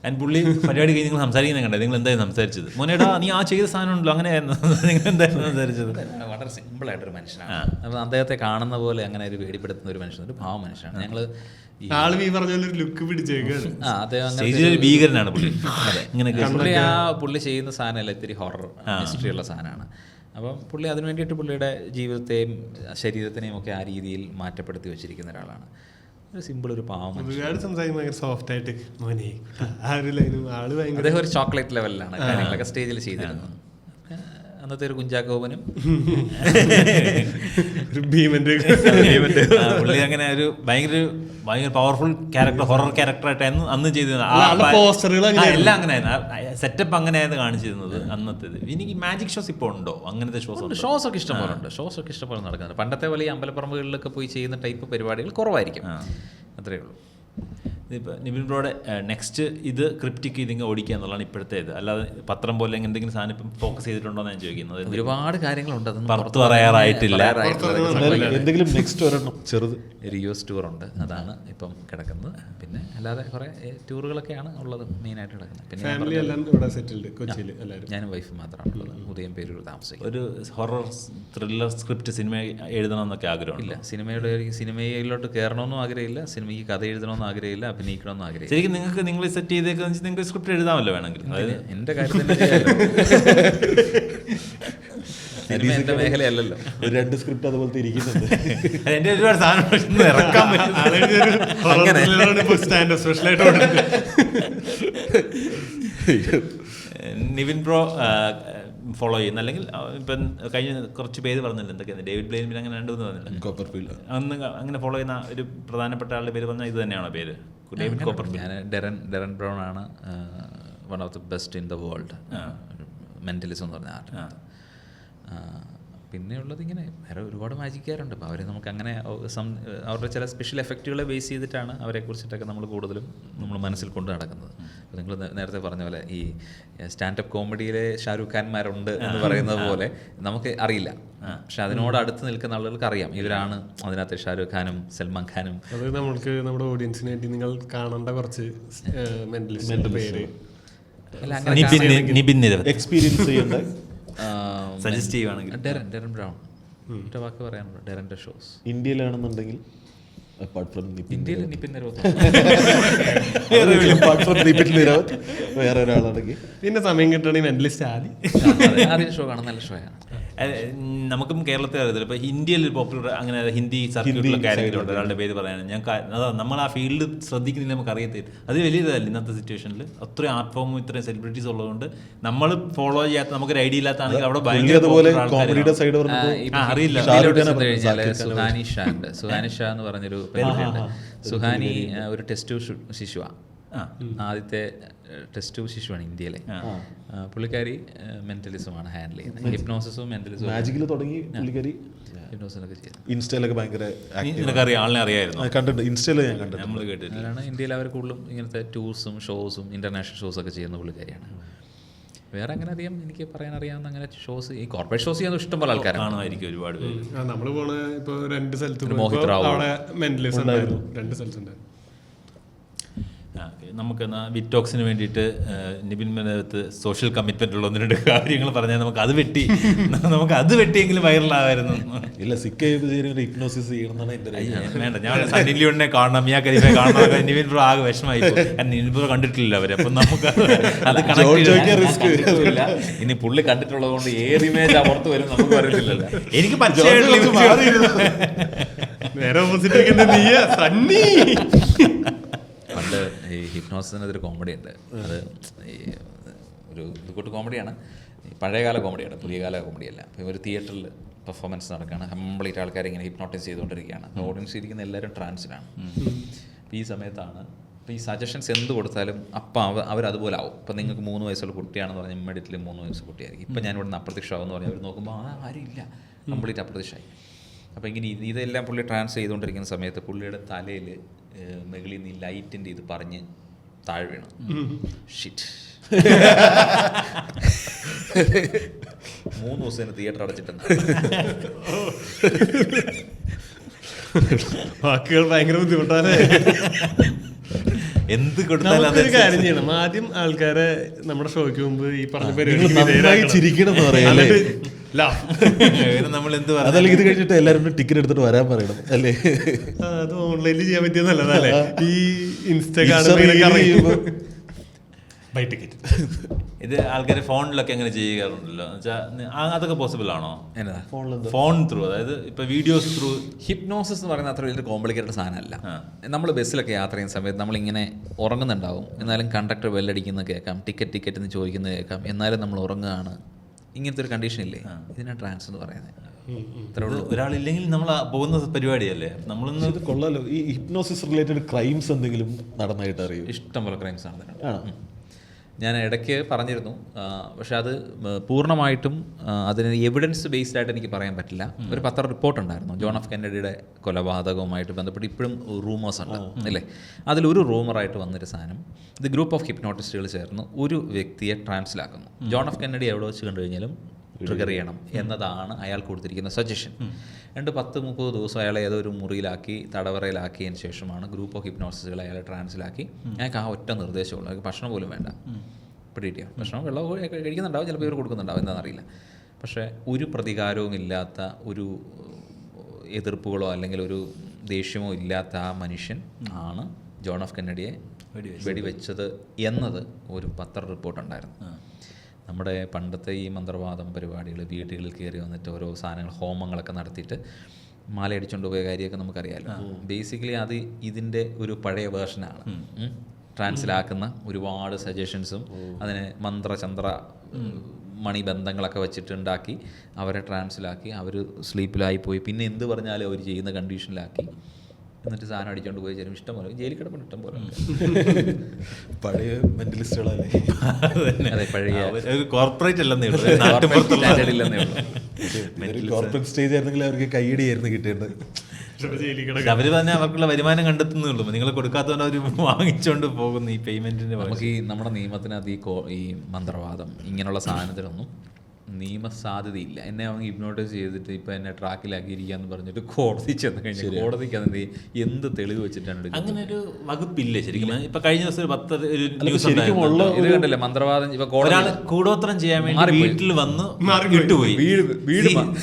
ആൻഡ് പുള്ളി പരിപാടി കഴിഞ്ഞ് നിങ്ങൾ സംസാരിക്കുന്നത് കണ്ടേ, നിങ്ങൾ എന്തായാലും സംസാരിച്ചത്? മോനേടാ നീ ആ ചെയ്ത സാധനം ഉണ്ടല്ലോ, അങ്ങനെയായിരുന്നു നിങ്ങൾ എന്തായിരുന്നു സംസാരിച്ചത്? വളരെ സിമ്പിളായിട്ടൊരു മനുഷ്യനാണ്. അപ്പോൾ അദ്ദേഹത്തെ കാണുന്ന പോലെ അങ്ങനെ ഒരു പേടിപ്പെടുത്തുന്ന ഒരു മനുഷ്യൻ, ഒരു പാവ മനുഷ്യനാണ്. ഞങ്ങൾ ഭീകരനാണ് പുള്ളി. പുള്ളി ആ പുള്ളി ചെയ്യുന്ന സാധനമല്ല, ഇത്തിരി ഹൊറർ ഹിസ്റ്ററി ഉള്ള സാധനമാണ്. അപ്പം പുള്ളി അതിന് വേണ്ടിയിട്ട് പുള്ളിയുടെ ജീവിതത്തെയും ശരീരത്തിനെയും ഒക്കെ ആ രീതിയിൽ മാറ്റപ്പെടുത്തി വെച്ചിരിക്കുന്ന ഒരാളാണ്. ഒരു സിമ്പിൾ, ഒരു പാവം. അദ്ദേഹം ഒരു ചോക്ലേറ്റ് ലെവലിലാണ് കാര്യങ്ങളൊക്കെ സ്റ്റേജിൽ ചെയ്തിരുന്നത്. അന്നത്തെ ഒരു കുഞ്ചാക്കോവനും ഒരു ഭീമന്റെ പുള്ളി അങ്ങനെ ഒരു ഭയങ്കര പവർഫുൾ ക്യാരക്ടർ, ഹൊറർ ക്യാരക്ടറായിട്ടായിരുന്നു അന്ന് ചെയ്തത്. പോസ്റ്ററുകൾ എല്ലാം അങ്ങനെയായിരുന്നു, സെറ്റപ്പ് അങ്ങനെയായിരുന്നു കാണിച്ചിരുന്നത് അന്നത്തേത്. എനിക്ക് മാജിക് ഷോസ് ഇപ്പോൾ ഉണ്ടോ? അങ്ങനത്തെ ഷോസ് ഒക്കെ ഇഷ്ടംപോലെ ഷോസ് ഒക്കെ ഇഷ്ടംപോലെ നടക്കുന്നുണ്ട്. പണ്ടത്തെ പോലെ ഈ അമ്പലപ്പറമ്പുകളിലൊക്കെ പോയി ചെയ്യുന്ന ടൈപ്പ് പരിപാടികൾ കുറവായിരിക്കും, അത്രയേ ഉള്ളൂ. ഇതിപ്പോൾ നിവിൻ ബ്രോയുടെ നെക്സ്റ്റ് ഇത് ക്രിപ്റ്റിക്ക് ഇതിങ്ങനെ ഓടിക്കുക എന്നുള്ളതാണ് ഇപ്പോഴത്തെ ഇത്. അല്ലാതെ പത്രം പോലെ എന്തെങ്കിലും സാധനം ഇപ്പം ഫോക്കസ് ചെയ്തിട്ടുണ്ടോ എന്ന് ഞാൻ ചോദിക്കുന്നത്. ഒരുപാട് കാര്യങ്ങളുണ്ട്, അതൊന്നും പുറത്ത് പറയാറായിട്ടില്ല. എന്തെങ്കിലും നെക്സ്റ്റ് ഒരെണ്ണം ചെറുത് റിയോസ് ടൂറുണ്ട്, അതാണ് ഇപ്പം കിടക്കുന്നത്. പിന്നെ അല്ലാതെ കുറേ ടൂറുകളൊക്കെയാണ് ഉള്ളത് മെയിനായിട്ട് കിടക്കുന്നത്. പിന്നെ ഫാമിലി എല്ലാം ഇവിടെ സെറ്റിൽഡ് കൊച്ചിയിൽ എല്ലാവരും. ഞാനും വൈഫ് മാത്രമാണ് ഉള്ളത്. ഉദയം പേരൂർ താമസിക്കും. ഒരു ഹൊറർ ത്രില്ലർ സ്ക്രിപ്റ്റ് സിനിമ എഴുതണം എന്നൊക്കെ ആഗ്രഹമില്ല. സിനിമയിലോട്ട് കയറണമെന്നും ആഗ്രഹമില്ല, സിനിമയ്ക്ക് കഥ എഴുതണമെന്നും ആഗ്രഹമില്ല, അഭിനയിക്കണമെന്നും ആഗ്രഹമില്ല. ശരിക്കും നിങ്ങൾ സെറ്റ് ചെയ്തേക്കെന്ന് വെച്ചാൽ നിങ്ങൾക്ക് സ്ക്രിപ്റ്റ് എഴുതാമല്ലോ വേണമെങ്കിൽ. അതായത് എൻ്റെ കാര്യം തന്നെ ചെയ്യാമല്ലോ. സിനിമ എൻ്റെ മേഖലയല്ലല്ലോ. ഒരു 2 സ്ക്രിപ്റ്റ് അതുപോലത്തെ ഇരിക്കുന്നുണ്ട്. എൻ്റെ ഒരുപാട് സാധനം ഇറക്കാൻ നിവിൻ ബ്രോ ഫോളോ ചെയ്യുന്ന, അല്ലെങ്കിൽ ഇപ്പം കഴിഞ്ഞ കുറച്ച് പേര് പറഞ്ഞില്ല, എന്തൊക്കെയാണ് ഡേവിഡ് ബ്ലെയിൻ, പിന്നെ അങ്ങനെ 2-3 പറഞ്ഞില്ല, കോപ്പർഫീൽഡ്. അന്ന് അങ്ങനെ ഫോളോ ചെയ്യുന്ന ഒരു പ്രധാനപ്പെട്ട ആളുടെ പേര് പറഞ്ഞാൽ ഇത് തന്നെയാണോ പേര്? David Copperfield. ഞാൻ ഡെറൻ ബ്രൗൺ ആണ് one of the best in the world mentalism എന്ന് പറഞ്ഞ ആർട്ട്. പിന്നെ ഉള്ളത് ഇങ്ങനെ വേറെ ഒരുപാട് മാജിക്കാരുണ്ട്. അപ്പോൾ അവരെ നമുക്ക് അങ്ങനെ അവരുടെ ചില സ്പെഷ്യൽ എഫക്റ്റുകളെ ബേസ് ചെയ്തിട്ടാണ് അവരെ കുറിച്ചിട്ടൊക്കെ നമ്മൾ കൂടുതലും നമ്മൾ മനസ്സിൽ കൊണ്ട് നടക്കുന്നത്. അപ്പോൾ നിങ്ങൾ നേരത്തെ പറഞ്ഞ പോലെ ഈ സ്റ്റാൻഡപ്പ് കോമഡിയിലെ ഷാരൂഖ് ഖാൻമാരുണ്ട് എന്ന് പറയുന്നത് പോലെ നമുക്ക് അറിയില്ല, പക്ഷെ അതിനോട് അടുത്ത് നിൽക്കുന്ന ആളുകൾക്ക് അറിയാം ഇവരാണ് അതിനകത്ത് ഷാരൂഖ് ഖാനും സൽമാൻ ഖാനും. അത് നമ്മൾക്ക് നമ്മുടെ ഓഡിയൻസിന് വേണ്ടി നിങ്ങൾ കാണേണ്ട കുറച്ച് മെന്റലിസ്റ്റ് പേര് എക്സ്പീരിയൻസ് ചെയ്യേണ്ട സജസ്റ്റ് ചെയ്യുവാണെങ്കിൽ ഡെറൻ ബ്രൗൺ ഒറ്റ വാക്ക് പറയാനുള്ളൂ. ഡെറൻ്റെ ഷോസ് ഇന്ത്യയിലാണെന്നുണ്ടെങ്കിൽ apart from ഇന്ത്യയിൽ നിപിൻ നിരവധി വേറെ ഒരാളാണെങ്കിൽ പിന്നെ സമയം കിട്ടണമെങ്കിൽ മെന്റലിസ്റ്റ് ആദ്യം ഷോ കാണാൻ നല്ല ഷോയാണ്. നമുക്കും കേരളത്തിൽ അറിയത്തില്ല. ഇപ്പോൾ ഇന്ത്യയിൽ പോപ്പുലർ അങ്ങനെ ഹിന്ദി സർക്യൂട്ടിലൊക്കെ ആരെങ്കിലും ഉണ്ട് ഒരാളുടെ പേര് പറയാൻ. ഞാൻ അതാ നമ്മൾ ആ ഫീൽഡ് ശ്രദ്ധിക്കുന്നില്ല, നമുക്ക് അറിയത്തില്ല. അത് വലിയ ഇതല്ല ഇന്നത്തെ സിറ്റുവേഷനിൽ. അത്രയും ആർട്ട് ഫോമും ഇത്രയും സെലിബ്രിറ്റീസ് ഉള്ളതുകൊണ്ട് നമ്മൾ ഫോളോ ചെയ്യാത്ത, നമുക്കൊരു ഐഡിയ ഇല്ലാത്താണെങ്കിൽ അവിടെ കോമഡിയുടെ സൈഡ് അറിയില്ല. സുഹാനി ഷാ എന്ന് പറഞ്ഞൊരു പെൺകുട്ടിയുണ്ട്. സുഹാനി ഒരു ടെസ്റ്റ് ശിശുവാണ്, ആദ്യത്തെ ടെസ്റ്റ് ശിശുവാണ് ഇന്ത്യയിലെ. പുള്ളിക്കാരി മെന്റലിസമാണ് ഹാൻഡിൽ ചെയ്യുന്നത്. ഹിപ്നോസിസും മെന്റലിസും മാജിക്കിൽ തുടങ്ങി പുള്ളിക്കാരി ഹിപ്നോസിനൊക്കെ ചെയ്യുന്നത്. ഇൻസ്റ്റയിലൊക്കെ ഭയങ്കര ആളിനെ അറിയായിരുന്നു, കണ്ടിട്ടുണ്ട്. ഇൻസ്റ്റയിൽ ഞാൻ കണ്ടിട്ടുണ്ട്, നമ്മൾ കേട്ടിട്ടില്ല. അതാണ് ഇന്ത്യയിൽ അവർ കൂടുതലും ഇങ്ങനത്തെ ടൂർസും ഷോസും ഇന്റർനാഷണൽ ഷോസൊക്കെ ചെയ്യുന്ന പുള്ളിക്കാരിയാണ്. വേറെ അങ്ങനെ അധികം എനിക്ക് പറയാൻ അറിയാവുന്ന അങ്ങനെ ഷോസ്, ഈ കോർപ്പറേറ്റ് ഷോസ് ചെയ്യുന്ന ഇഷ്ടംപോലെ ആൾക്കാരാണായിരിക്കും ഒരുപാട് പേര്. നമ്മൾ പോണ ഇപ്പൊ 2 സ്ഥലത്ത് മോഹിത് റാവു അവിടെ മെന്റലിസ്റ്റ് ഉണ്ടായിരുന്നു, 2 സ്ഥലത്തുണ്ടായിരുന്നു. നമുക്ക് വിറ്റോക്സിന് വേണ്ടിയിട്ട് നിബിൻ മേനകത്ത് സോഷ്യൽ കമ്മിറ്റ്മെന്റ് ഉള്ള 1-2 കാര്യങ്ങൾ പറഞ്ഞാൽ നമുക്ക് അത് വെട്ടിയെങ്കിലും വൈറലാവായിരുന്നു. ഇല്ല, സിക്ക് ഹിപ്നോസിസ് ചെയ്യണമെന്നാണ് എൻ്റെ വേണ്ട. ഞാൻ സണ്ണി ലിയോണിനെ കാണണം, മിയ ഖലീഫയെ കാണണം. നിവിൻ ബ്രോ ആകെ വിഷമായി, കാരണം നിവിൻ ബ്രോ കണ്ടിട്ടില്ല അവരെ. അപ്പം നമുക്ക് അത് റിസ്ക് ഇനി പുള്ളി കണ്ടിട്ടുള്ളത് കൊണ്ട് ഏത് ഇമേജ് പുറത്ത് വരും നമുക്ക് അറിയത്തില്ലല്ലോ. എനിക്ക് പച്ചയായിട്ടുള്ള നേരെ ഓപ്പോസിറ്റ് നീയാ സണ്ണി. പണ്ട് ഈ ഹിപ്നോസിനൊരു കോമഡി ഉണ്ട്. അത് ഈ ഒരു കൂട്ട് കോമഡിയാണ്, പഴയകാല കോമഡിയാണ്, പുതിയ കാല കോമഡിയല്ല. അപ്പോൾ ഒരു തിയേറ്ററിൽ പെർഫോമൻസ് നടക്കുകയാണ്, കംപ്ലീറ്റ് ആൾക്കാർ ഇങ്ങനെ ഹിപ്നോട്ടൈസ് ചെയ്തുകൊണ്ടിരിക്കുകയാണ്. അപ്പോൾ ഓഡിയൻസ് ഇരിക്കുന്ന എല്ലാവരും ട്രാൻസിലാണ്. അപ്പോൾ ഈ സമയത്താണ് അപ്പോൾ ഈ സജഷൻസ് എന്ത് കൊടുത്താലും അപ്പം അവരതുപോലെ ആവും. ഇപ്പം നിങ്ങൾക്ക് 3 വയസ്സുള്ള കുട്ടിയാണെന്ന് പറഞ്ഞാൽ ഇമ്മീഡിയറ്റ്ലി 3 വയസ്സ് കുട്ടിയായിരിക്കും. ഇപ്പം ഞാൻ ഇവിടെ നിന്ന് അപ്രത്യക്ഷമാവെന്ന് പറഞ്ഞാൽ അവർ നോക്കുമ്പോൾ ആരുമില്ല, കംപ്ലീറ്റ് അപ്രത്യക്ഷമായി. അപ്പോൾ ഇങ്ങനെ ഇതെല്ലാം പുള്ളി ട്രാൻസ് ചെയ്തുകൊണ്ടിരിക്കുന്ന സമയത്ത് പുള്ളിയുടെ തലയിൽ മുകളിൽ നിന്ന് ലൈറ്റിൻ്റെ ഇത് പറഞ്ഞ് താഴെ വീണു. ഷിറ്റ്. 3 ദിവസം തിയേറ്റർ അടച്ചിട്ടുണ്ട്. വാക്കുകൾ ഭയങ്കര ബുദ്ധിമുട്ടാണ്. എന്ത് കൊടുത്താലും കാര്യം ചെയ്യണം, ആദ്യം ആൾക്കാരെ നമ്മുടെ ഷോയ്ക്ക് മുമ്പ് ഈ പറഞ്ഞ ചിരിക്കണം എന്ന് പറയാം. നമ്മൾ എന്ത് അതല്ലെങ്കിൽ ഇത് കഴിഞ്ഞിട്ട് എല്ലാവരും ടിക്കറ്റ് എടുത്തിട്ട് വരാൻ പറയണം അല്ലേ? അത് ഓൺലൈനിൽ ചെയ്യാൻ പറ്റിയ നല്ലതല്ലേ? ഈ ഇൻസ്റ്റാഗ്രാം ഇത് ആൾക്കാർ ഫോണിലൊക്കെ അങ്ങനെ ചെയ്യാറുണ്ടല്ലോ, അതൊക്കെ പോസിബിൾ ആണോ? ഫോൺ ത്രൂ, അതായത് ഇപ്പൊ വീഡിയോസ് ത്രൂ. ഹിപ്നോസിസ് എന്ന് പറയുന്നത് അത്ര വലിയ കോംപ്ലിക്കേറ്റഡ് സാധനമല്ല. നമ്മൾ ബസ്സിലൊക്കെ യാത്ര ചെയ്യുന്ന സമയത്ത് നമ്മളിങ്ങനെ ഉറങ്ങുന്നുണ്ടാവും, എന്നാലും കണ്ടക്ടർ ബെല്ലടിക്കുന്നത് കേൾക്കാം, ടിക്കറ്റ് എന്ന് ചോദിക്കുന്നത് കേൾക്കാം, എന്നാലും നമ്മൾ ഉറങ്ങുകയാണ്. ഇങ്ങനത്തെ ഒരു കണ്ടീഷൻ ഇല്ലേ, ഇതിനാണ് ട്രാൻസ് എന്ന് പറയുന്നത്. ഒരാളില്ലെങ്കിൽ നമ്മൾ പോകുന്ന പരിപാടിയല്ലേ നമ്മളൊന്ന്. ഇത് കൊള്ളാലോ. ഈ ഹിപ്നോസിസ് റിലേറ്റഡ് ക്രൈംസ് എന്തെങ്കിലും നടന്നായിട്ട് അറിയോ? ഇഷ്ടംപോലെ ക്രൈംസ് ആണ് ഇതിനകത്ത്. ഞാൻ ഇടയ്ക്ക് പറഞ്ഞിരുന്നു, പക്ഷെ അത് പൂർണ്ണമായിട്ടും അതിന് എവിഡൻസ് ബേസ്ഡ് ആയിട്ട് എനിക്ക് പറയാൻ പറ്റില്ല. ഒരു പത്ര റിപ്പോർട്ട് ഉണ്ടായിരുന്നു ജോൺ എഫ് കെന്നഡിയുടെ കൊലപാതകവുമായിട്ട് ബന്ധപ്പെട്ട് ഇപ്പോഴും റൂമേഴ്സ് ഉണ്ട് അല്ലേ. അതിലൊരു റൂമറായിട്ട് വന്നൊരു സാധനം, ഇത് ഗ്രൂപ്പ് ഓഫ് ഹിപ്നോട്ടിസ്റ്റുകൾ ചേർന്ന് ഒരു വ്യക്തിയെ ട്രാൻസിലാക്കുന്നു. ജോൺ എഫ് കെന്നഡി എവിടെ വെച്ച് കണ്ടു കഴിഞ്ഞാലും ട്രിഗർ ചെയ്യണം എന്നതാണ് അയാൾ കൊടുത്തിരിക്കുന്ന സജഷൻ. 10-30 ദിവസം അയാളെ ഏതോ ഒരു മുറിയിലാക്കി തടവറയിലാക്കിയതിന് ശേഷമാണ് ഗ്രൂപ്പ് ഓഫ് ഹിപ്നോസിസുകൾ അയാളെ ട്രാൻസിലാക്കി. അയാൾക്ക് ആ ഒറ്റ നിർദ്ദേശമുള്ളൂ, അയാൾക്ക് ഭക്ഷണം പോലും വേണ്ട. പിടിയിട്ടിയോ ഭക്ഷണം വെള്ളം കഴിക്കുന്നുണ്ടാവും, ചിലപ്പോൾ ഇവർ കൊടുക്കുന്നുണ്ടാവും, എന്താണെന്നറിയില്ല. പക്ഷേ ഒരു പ്രതികാരവും ഇല്ലാത്ത, ഒരു എതിർപ്പുകളോ അല്ലെങ്കിൽ ഒരു ദേഷ്യമോ ഇല്ലാത്ത ആ മനുഷ്യൻ ആണ് ജോൺ എഫ് കെന്നഡിയെ വെടിവെച്ചത് എന്നത് ഒരു പത്ര റിപ്പോർട്ടുണ്ടായിരുന്നു. നമ്മുടെ പണ്ടത്തെ ഈ മന്ത്രവാദം പരിപാടികൾ, വീടുകളിൽ കയറി വന്നിട്ട് ഓരോ സാധനങ്ങൾ ഹോമങ്ങളൊക്കെ നടത്തിയിട്ട് മാലയടിച്ചുകൊണ്ട് പോയ കാര്യമൊക്കെ നമുക്കറിയാമല്ലോ. ബേസിക്കലി അത് ഇതിൻ്റെ ഒരു പഴയ വേർഷനാണ്. ട്രാൻസിലാക്കുന്ന ഒരുപാട് സജഷൻസും അതിനെ മന്ത്രചന്ദ്ര മണിബന്ധങ്ങളൊക്കെ വെച്ചിട്ടുണ്ടാക്കി അവരെ ട്രാൻസിലാക്കി, അവർ സ്ലീപ്പിലായിപ്പോയി, പിന്നെ എന്ത് പറഞ്ഞാലും അവർ ചെയ്യുന്ന കണ്ടീഷനിലാക്കി, എന്നിട്ട് സാധനം അടിച്ചുകൊണ്ട് പോയി ചേരും. ഇഷ്ടം പോലെ ജയിലിൽ കിടപ്പുണ്ട്, ഇഷ്ടം പോലെ പഴയ മെന്റലിസ്റ്റുകളല്ലേ. അതെ, പഴയ കോർപ്പറേറ്റ് അല്ലെന്നേ ഉള്ളൂ, ഇല്ലെന്നേ ഉള്ളൂ. കോർപ്പറേറ്റ് സ്റ്റേജ് ആയിരുന്നെങ്കിൽ അവർക്ക് കൈയടിയായിരുന്നു കിട്ടേണ്ടത്. അവര് തന്നെ അവർക്കുള്ള വരുമാനം കണ്ടെത്തുന്നുള്ളൂ, നിങ്ങൾ കൊടുക്കാത്തതുകൊണ്ട് അവർ വാങ്ങിച്ചുകൊണ്ട് പോകുന്നു ഈ പേയ്മെന്റിന്. നമുക്ക് ഈ നമ്മുടെ നിയമത്തിനകത്ത് ഈ മന്ത്രവാദം ഇങ്ങനെയുള്ള സാധനത്തിനൊന്നും നിയമസാധ്യതയില്ല. എന്നെ അവൻ ഹിപ്നോട്ടൈസ് ചെയ്തിട്ട് ഇപ്പം എന്നെ ട്രാക്കിലാക്കിയിരിക്കാന്ന് പറഞ്ഞിട്ട് കോടതി ചെന്ന് കഴിഞ്ഞാൽ കോടതിക്ക് അതിൻ്റെ എന്ത് തെളിവ് വെച്ചിട്ടാണ്? അങ്ങനെ ഒരു വകുപ്പില്ലേ ശരിക്കും. ഇപ്പൊ കഴിഞ്ഞ ദിവസം ഒരു 10 ന്യൂസ് ഇത് കണ്ടില്ലേ, മന്ത്രവാദം ഇപ്പൊ ഒരാൾ കൂടോത്രം ചെയ്യാൻ വേണ്ടി വീട്ടിൽ വന്ന് വിട്ടുപോയി,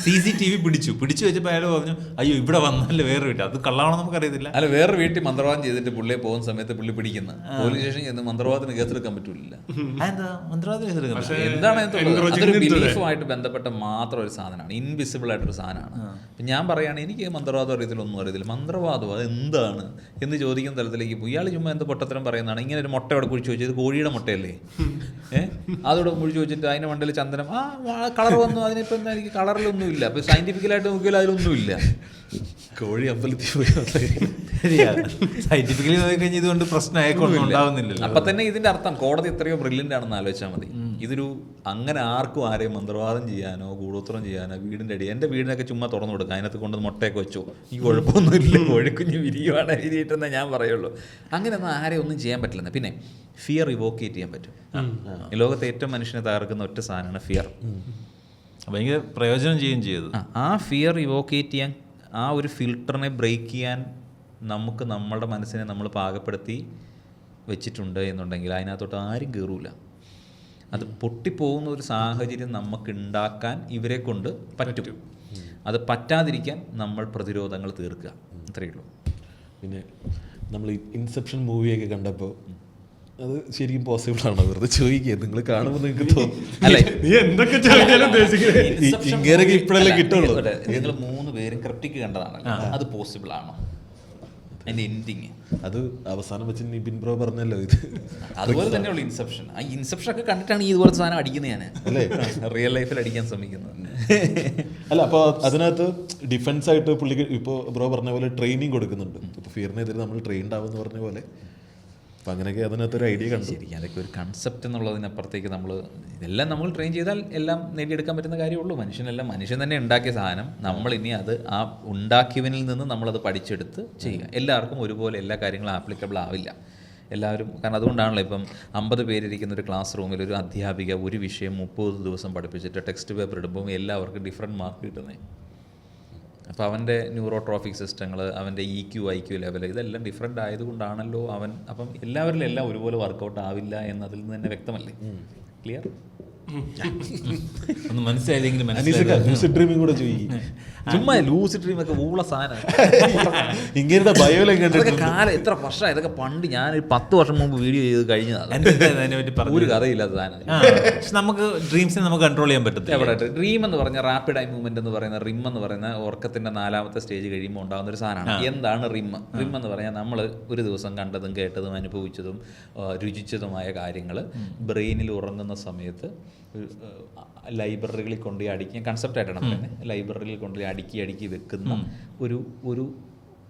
CCTV പിടിച്ചു വെച്ചപ്പോൾ അയാൾ പറഞ്ഞു അയ്യോ ഇവിടെ വന്നല്ലേ വേറെ വീട്ടിൽ, അത് കള്ളാണോ നമുക്കറിയത്തില്ല. അല്ല, വേറെ വീട്ടിൽ മന്ത്രവാദം ചെയ്തിട്ട് പുള്ളിയെ പോകുന്ന സമയത്ത് പുള്ളി പിടിക്കുന്ന പോലീസ് സ്റ്റേഷൻ ചെന്ന് മന്ത്രവാദത്തിന് കേസെടുക്കാൻ പറ്റില്ല. അതെന്താ മന്ത്രവാദത്തിന് കേസെടുക്കാൻ? എന്താണ് ായിട്ട് ബന്ധപ്പെട്ട മാത്രം ഒരു സാധനമാണ്, ഇൻവിസിബിൾ ആയിട്ടൊരു സാധനമാണ്. അപ്പം ഞാൻ പറയുകയാണ്, എനിക്ക് മന്ത്രവാദം അറിയത്തില്ല, ഒന്നും അറിയത്തില്ല. മന്ത്രവാദം അത് എന്താണ് എന്ന് ചോദിക്കുന്ന തലത്തിലേക്ക് പോയി. ഇയാൾ ചുമ്മാ എന്ത് പൊട്ടത്തരം പറയുന്നതാണ്. ഇങ്ങനെ ഒരു മുട്ട അവിടെ കുഴിച്ച് വെച്ചത് കോഴിയുടെ മുട്ടയല്ലേ, അതോടെ കുഴിച്ച് വെച്ചിട്ട് അതിൻ്റെ മണ്ടയിൽ ചന്ദനം, കളർ വന്നു, അതിനിപ്പോൾ എന്താ, എനിക്ക് കളറിലൊന്നുമില്ല. അപ്പോൾ സയൻറ്റിഫിക്കലായിട്ട് നോക്കിയാൽ അതിലൊന്നുമില്ല. കോഴി അമ്പലത്തിൽ പോയി സയന്റിഫിക്കലി നോക്കിക്കഴിഞ്ഞാൽ ഇതുകൊണ്ട് പ്രശ്നമായിക്കൊന്നും ഉണ്ടാവുന്നില്ലല്ലോ. അപ്പം തന്നെ ഇതിൻ്റെ അർത്ഥം കോടതി എത്രയോ ബ്രില്യൻ്റ് ആണെന്ന് ആലോചിച്ചാൽ മതി. ഇതൊരു അങ്ങനെ ആർക്കും ആരെയും മന്ത്രവാദം ചെയ്യാനോ കൂടോത്രം ചെയ്യാനോ വീടിൻ്റെ അടി, എൻ്റെ വീടിനൊക്കെ ചുമ്മാ തുറന്നു കൊടുക്കുക, അതിനകത്ത് കൊണ്ട് മുട്ടയൊക്കെ വെച്ചോ, ഈ കുഴപ്പമൊന്നുമില്ല, കോഴിക്കുഞ്ഞ് വിരിയുവാണ് വിരിയിട്ടെന്നേ ഞാൻ പറയുള്ളൂ. അങ്ങനെയൊന്നും ആരെയും ഒന്നും ചെയ്യാൻ പറ്റില്ലെന്ന്. പിന്നെ ഫിയർ ഇവോക്കേറ്റ് ചെയ്യാൻ പറ്റും. ഈ ലോകത്തെ ഏറ്റവും മനുഷ്യനെ തകർക്കുന്ന ഒറ്റ സാധനമാണ് ഫിയർ. ഭയങ്കര പ്രയോജനം ചെയ്യുകയും ചെയ്തത്. ആ ഫിയർ ഇവോക്കേറ്റ് ചെയ്യാൻ, ആ ഒരു ഫിൽട്ടറിനെ ബ്രേക്ക് ചെയ്യാൻ നമുക്ക് നമ്മളുടെ മനസ്സിനെ നമ്മൾ പാകപ്പെടുത്തി വെച്ചിട്ടുണ്ട് എന്നുണ്ടെങ്കിൽ അതിനകത്തോട്ട് ആരും കയറൂല. അത് പൊട്ടിപ്പോകുന്ന ഒരു സാഹചര്യം നമുക്ക് ഉണ്ടാക്കാൻ ഇവരെ കൊണ്ട് പറ്റും. അത് പറ്റാതിരിക്കാൻ നമ്മൾ പ്രതിരോധങ്ങൾ തീർക്കുക, അത്രയേ ഉള്ളൂ. പിന്നെ നമ്മൾ ഈ ഇൻസെപ്ഷൻ മൂവിയൊക്കെ കണ്ടപ്പോൾ അത് ശരിക്കും പോസിബിൾ ആണോ? വെറുതെ ചോദിക്കുക, നിങ്ങൾ കാണുമ്പോൾ നിങ്ങൾക്ക് തോന്നും അല്ലേ നീ എന്തൊക്കെ ചോദിച്ചാലും ഇങ്ങനെയൊക്കെ ഇപ്പോഴല്ലേ കിട്ടുള്ളൂ. നിങ്ങൾ 3 പേരും ക്രിപ്റ്റിക് കണ്ടതാണല്ലോ, അത് പോസിബിൾ ആണോ? അതിൻ്റെ എൻഡിങ് അത് അവസാനം വെച്ച് നിബിൻ ബ്രോ പറഞ്ഞല്ലോ, ഇത് അതുപോലെ തന്നെയുള്ള ഇൻസെപ്ഷൻ. ആ ഇൻസെപ്ഷൻ ഒക്കെ കണ്ടിട്ടാണ് ഈ ഇതുപോലത്തെ സാധനം അടിക്കുന്നത് ഞാൻ, അല്ലേ റിയൽ ലൈഫിൽ അടിക്കാൻ ശ്രമിക്കുന്നത്. അല്ല, അപ്പോൾ അതിനകത്ത് ഡിഫൻസ് ആയിട്ട് പുള്ളിക്ക് ഇപ്പോൾ ബ്രോ പറഞ്ഞ പോലെ ട്രെയിനിങ് കൊടുക്കുന്നുണ്ട്. ഇപ്പോൾ ഫിയറിനെതിരെ നമ്മൾ ട്രെയിൻഡ് ആവുമെന്ന് പറഞ്ഞ പോലെ. അപ്പം അങ്ങനെയൊക്കെ അതിനകത്തൊരു ഐഡിയ കണ്ടു. ശരിക്കും അതൊക്കെ ഒരു കൺസെപ്റ്റ് എന്നുള്ളതിനപ്പുറത്തേക്ക് നമ്മൾ ഇതെല്ലാം നമ്മൾ ട്രെയിൻ ചെയ്താൽ എല്ലാം നേടിയെടുക്കാൻ പറ്റുന്ന കാര്യമുള്ളൂ. മനുഷ്യൻ തന്നെ ഉണ്ടാക്കിയ സാധനം നമ്മളിനി അത് ആ ഉണ്ടാക്കിയവനിൽ നിന്ന് നമ്മളത് പഠിച്ചെടുത്ത് ചെയ്യുക. എല്ലാവർക്കും ഒരുപോലെ എല്ലാ കാര്യങ്ങളും ആപ്ലിക്കബിൾ ആവില്ല എല്ലാവരും. കാരണം അതുകൊണ്ടാണല്ലോ ഇപ്പം 50 പേരിരിക്കുന്ന ഒരു ക്ലാസ് റൂമിൽ ഒരു അധ്യാപിക ഒരു വിഷയം 30 ദിവസം പഠിപ്പിച്ചിട്ട് ടെക്സ്റ്റ് പേപ്പർ ഇടുമ്പോൾ എല്ലാവർക്കും ഡിഫറെൻറ്റ് മാർക്ക് കിട്ടുന്നത്. അപ്പോൾ അവൻ്റെ ന്യൂറോട്രോഫിക് സിസ്റ്റങ്ങൾ, അവൻ്റെ EQ IQ ലെവൽ ഇതെല്ലാം ഡിഫറെൻ്റ് ആയതുകൊണ്ടാണല്ലോ അവൻ. അപ്പം എല്ലാവരിലും എല്ലാം ഒരുപോലെ വർക്കൗട്ട് ആവില്ല എന്നതിൽ നിന്ന് തന്നെ വ്യക്തമല്ലേ? ക്ലിയർ? ഒന്ന് മനസ്സിലായില്ലെങ്കിലും ഡ്രീമിംഗ് കൂടെ ചെയ്യും. ചുമ്മാ ലൂസിഡ് ഡ്രീം ഒക്കെ ഊള സാധനം. ഇങ്ങനത്തെ ബയോയിലൊക്കെ ഇതൊക്കെ കാലം എത്ര വർഷമായി, ഇതൊക്കെ പണ്ട് ഞാൻ 10 വർഷം മുമ്പ് വീഡിയോ ചെയ്ത് കഴിഞ്ഞതാണ്. ഒരു കഥയില്ലാത്ത സാധനം. നമുക്ക് ഡ്രീംസിനെ നമുക്ക് കൺട്രോൾ ചെയ്യാൻ പറ്റത്തില്ല. എവിടെ ഡ്രീം എന്ന് പറഞ്ഞ റാപ്പിഡ് ഐ മൂവ്മെന്റ് എന്ന് പറയുന്ന റിം എന്ന് പറയുന്ന ഉറക്കത്തിന്റെ 4ാമത്തെ സ്റ്റേജ് കഴിയുമ്പോൾ ഉണ്ടാകുന്ന ഒരു സാധനമാണ്. എന്താണ് റിം? റിം എന്ന് പറഞ്ഞാൽ നമ്മൾ ഒരു ദിവസം കണ്ടതും കേട്ടതും അനുഭവിച്ചതും രുചിച്ചതുമായ കാര്യങ്ങൾ ബ്രെയിനിൽ ഉറങ്ങുന്ന സമയത്ത് ലൈബ്രറികളിൽ കൊണ്ടുപോയി അടുക്കി, കൺസെപ്റ്റായിട്ടാണ് പറയുന്നത്, ലൈബ്രറിയിൽ കൊണ്ടുപോയി അടുക്കി വെക്കുന്ന ഒരു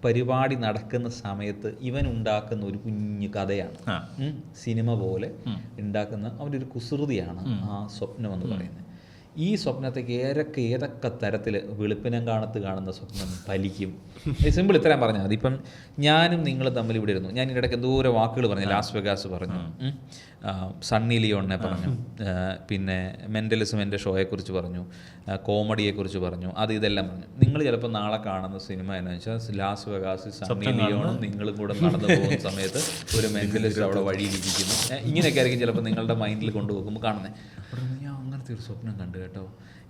പരിപാടി നടക്കുന്ന സമയത്ത് ഇവൻ ഉണ്ടാക്കുന്ന ഒരു കുഞ്ഞു കഥയാണ്, സിനിമ പോലെ ഉണ്ടാക്കുന്ന അവൻ്റെ ഒരു കുസൃതിയാണ് ആ സ്വപ്നം എന്ന് പറയുന്നത്. ഈ സ്വപ്നത്തേക്ക് ഏതൊക്കെ തരത്തിൽ വെളുപ്പിനം കാണുന്ന സ്വപ്നം ഫലിക്കും. സിമ്പിൾ ഇത്രയും പറഞ്ഞാൽ മതി. ഇപ്പം ഞാനും നിങ്ങൾ തമ്മിൽ ഇവിടെ ഇരുന്നു, ഞാൻ ഇതിനിടയ്ക്ക് എന്തോരോ വാക്കുകൾ പറഞ്ഞു, ലാസ് വെഗാസ് പറഞ്ഞു, സണ്ണി ലിയോണിനെ പറഞ്ഞു, പിന്നെ മെൻ്റലിസം എൻ്റെ ഷോയെക്കുറിച്ച് പറഞ്ഞു, കോമഡിയെക്കുറിച്ച് പറഞ്ഞു, ഇതെല്ലാം പറഞ്ഞു. നിങ്ങൾ ചിലപ്പോൾ നാളെ കാണുന്ന സിനിമ എന്ന് വെച്ചാൽ ലാസ് വെഗാസ് സണ്ണി ലിയോണും നിങ്ങളും കൂടെ നടന്നു പോകുന്ന സമയത്ത് ഒരു മെൻ്റലിസ്റ്റ് അവിടെ വഴിയിലിരിക്കുന്നു, ഇങ്ങനെയൊക്കെ ആയിരിക്കും ചിലപ്പോൾ നിങ്ങളുടെ മൈൻഡിൽ കൊണ്ടുപോകുമ്പോൾ കാണുന്നത്. ഞാൻ അങ്ങനത്തെ ഒരു സ്വപ്നം കണ്ടു കേട്ടോ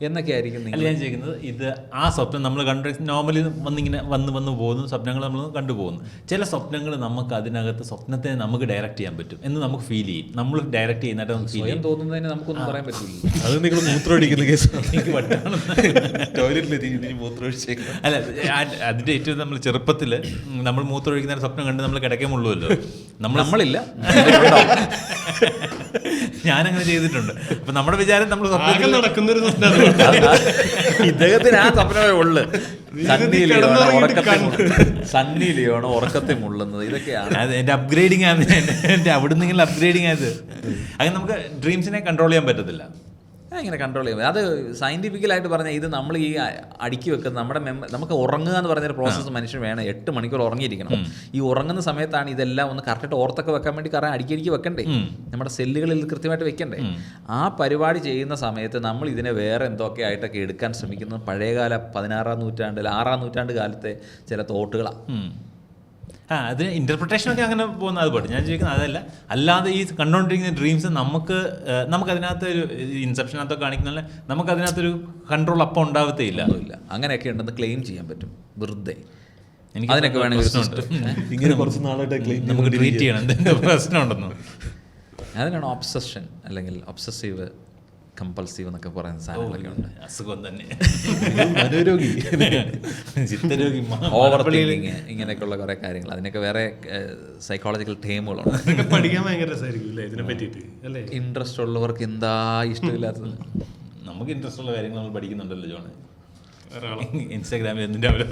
എന്നൊക്കെ ആയിരിക്കും നിങ്ങൾ. ഞാൻ ചോദിക്കുന്നത്, ഇത് ആ സ്വപ്നം നമ്മൾ കണ്ടു നോർമലി വന്നിങ്ങനെ വന്ന് പോകുന്നു, സ്വപ്നങ്ങൾ നമ്മൾ കണ്ടുപോകുന്നു. ചില സ്വപ്നങ്ങൾ നമുക്ക് അതിനകത്ത് സ്വപ്നത്തെ നമുക്ക് ഡയറക്റ്റ് ചെയ്യാൻ പറ്റും എന്ന് നമുക്ക് ഫീൽ ചെയ്യും. നമ്മൾ ഡയറക്റ്റ് ചെയ്യുന്നതായിട്ട് നമുക്ക് ഫീൽ ചെയ്യും. തോന്നുന്നതിന് നമുക്കൊന്നും പറയാൻ പറ്റില്ല. അത് നിങ്ങൾ മൂത്രമൊഴിക്കുന്ന കേസ് ടോയ്ലറ്റിൽ മൂത്രമൊഴിച്ചേക്കും. അല്ല, അതിൻ്റെ ഏറ്റവും നമ്മൾ ചെറുപ്പത്തിൽ നമ്മൾ മൂത്രമൊഴിക്കുന്ന സ്വപ്നം കണ്ട് നമ്മൾ കിടക്കുമുള്ളൂല്ലോ. നമ്മളില്ല, ഞാനങ്ങനെ ചെയ്തിട്ടുണ്ട്. അപ്പൊ നമ്മുടെ വിചാരം നമ്മൾ സ്വപ്നത്തിൽ നടക്കുന്നൊരു ഇദ്ദേഹത്തിന് ആ സ്വപ്നമേ ഉള്ളു. സണ്ണി ലിയോണോ ഉറക്കത്തെ മുള്ളുന്നത്, ഇതൊക്കെയാണ് എന്റെ അപ്ഗ്രേഡിങ് ആണ്. എന്റെ അവിടെ നിന്ന് അപ്ഗ്രേഡിങ് ആയത്. അങ്ങനെ നമുക്ക് ഡ്രീംസിനെ കൺട്രോൾ ചെയ്യാൻ പറ്റത്തില്ല. ഇങ്ങനെ കൺട്രോൾ ചെയ്യാം. അത് സയൻറ്റിഫിക്കലായിട്ട് പറഞ്ഞാൽ ഇത് നമ്മൾ ഈ അടുക്കി വെക്കുന്ന നമ്മുടെ നമുക്ക് ഉറങ്ങുക എന്ന് പറഞ്ഞൊരു പ്രോസസ്സ് മനുഷ്യൻ വേണം. 8 മണിക്കൂർ ഉറങ്ങിയിരിക്കണം. ഈ ഉറങ്ങുന്ന സമയത്താണ് ഇതെല്ലാം ഒന്ന് കറക്റ്റായിട്ട് ഓർത്തൊക്കെ വെക്കാൻ വേണ്ടി അടുക്കി വെക്കണ്ടേ, നമ്മുടെ സെല്ലുകളിൽ കൃത്യമായിട്ട് വെക്കണ്ടേ. ആ പരിപാടി ചെയ്യുന്ന സമയത്ത് നമ്മൾ ഇതിനെ വേറെ എന്തൊക്കെ ആയിട്ടൊക്കെ എടുക്കാൻ ശ്രമിക്കുന്നത് പഴയകാല 16ാം നൂറ്റാണ്ടിൽ 6ാം നൂറ്റാണ്ട് കാലത്തെ ചില തോട്ടുകളാണ്. അതിന് ഇൻ്റർപ്രിട്ടേഷനൊക്കെ അങ്ങനെ പോകുന്ന അത് പോട്ടെ. ഞാൻ ചോദിക്കുന്നത് അതല്ല, അല്ലാതെ ഈ കണ്ടുകൊണ്ടിരിക്കുന്ന ഡ്രീംസ് നമുക്കതിനകത്ത് ഒരു ഇൻസെപ്ഷനകത്തൊക്കെ കാണിക്കുന്ന നമുക്കതിനകത്തൊരു കൺട്രോൾ അപ്പം ഉണ്ടാവത്തേ ഇല്ല. അങ്ങനെയൊക്കെ ഉണ്ടെന്ന് ക്ലെയിം ചെയ്യാൻ പറ്റും വെറുതെ. എനിക്ക് അതിനൊക്കെ വേണമെങ്കിൽ ഇങ്ങനെ കുറച്ച് നാളായിട്ട് നമുക്ക് ട്രീറ്റ് ചെയ്യണം എന്തെങ്കിലും പ്രശ്നമുണ്ടെന്നോ. അതിനാണ് ഒബ്സഷൻ അല്ലെങ്കിൽ ഒബ്സസീവ് കമ്പൾസീവ് എന്നൊക്കെ പറയുന്ന സാധനങ്ങളൊക്കെ ഉണ്ട്. അസുഖം തന്നെ, മനോരോഗി, ചിത്തരോഗി, ഓവർ തിങ്കിങ്, ഇങ്ങനെയൊക്കെയുള്ള കുറേ കാര്യങ്ങൾ. അതിനൊക്കെ വേറെ സൈക്കോളജിക്കൽ ടേമുകളുണ്ട്. പഠിക്കാൻ ഭയങ്കര രസമായിരിക്കും ഇതിനെ പറ്റിയിട്ട് അല്ലേ. ഇൻട്രസ്റ്റ് ഉള്ളവർക്ക് എന്താ ഇഷ്ടമില്ലാത്തത്. നമുക്ക് ഇൻട്രസ്റ്റ് ഉള്ള കാര്യങ്ങൾ നമ്മൾ പഠിക്കുന്നുണ്ടല്ലോ ജോണ്. ഇൻസ്റ്റാഗ്രാമിൽ എന്തിൻ്റെ അവരെ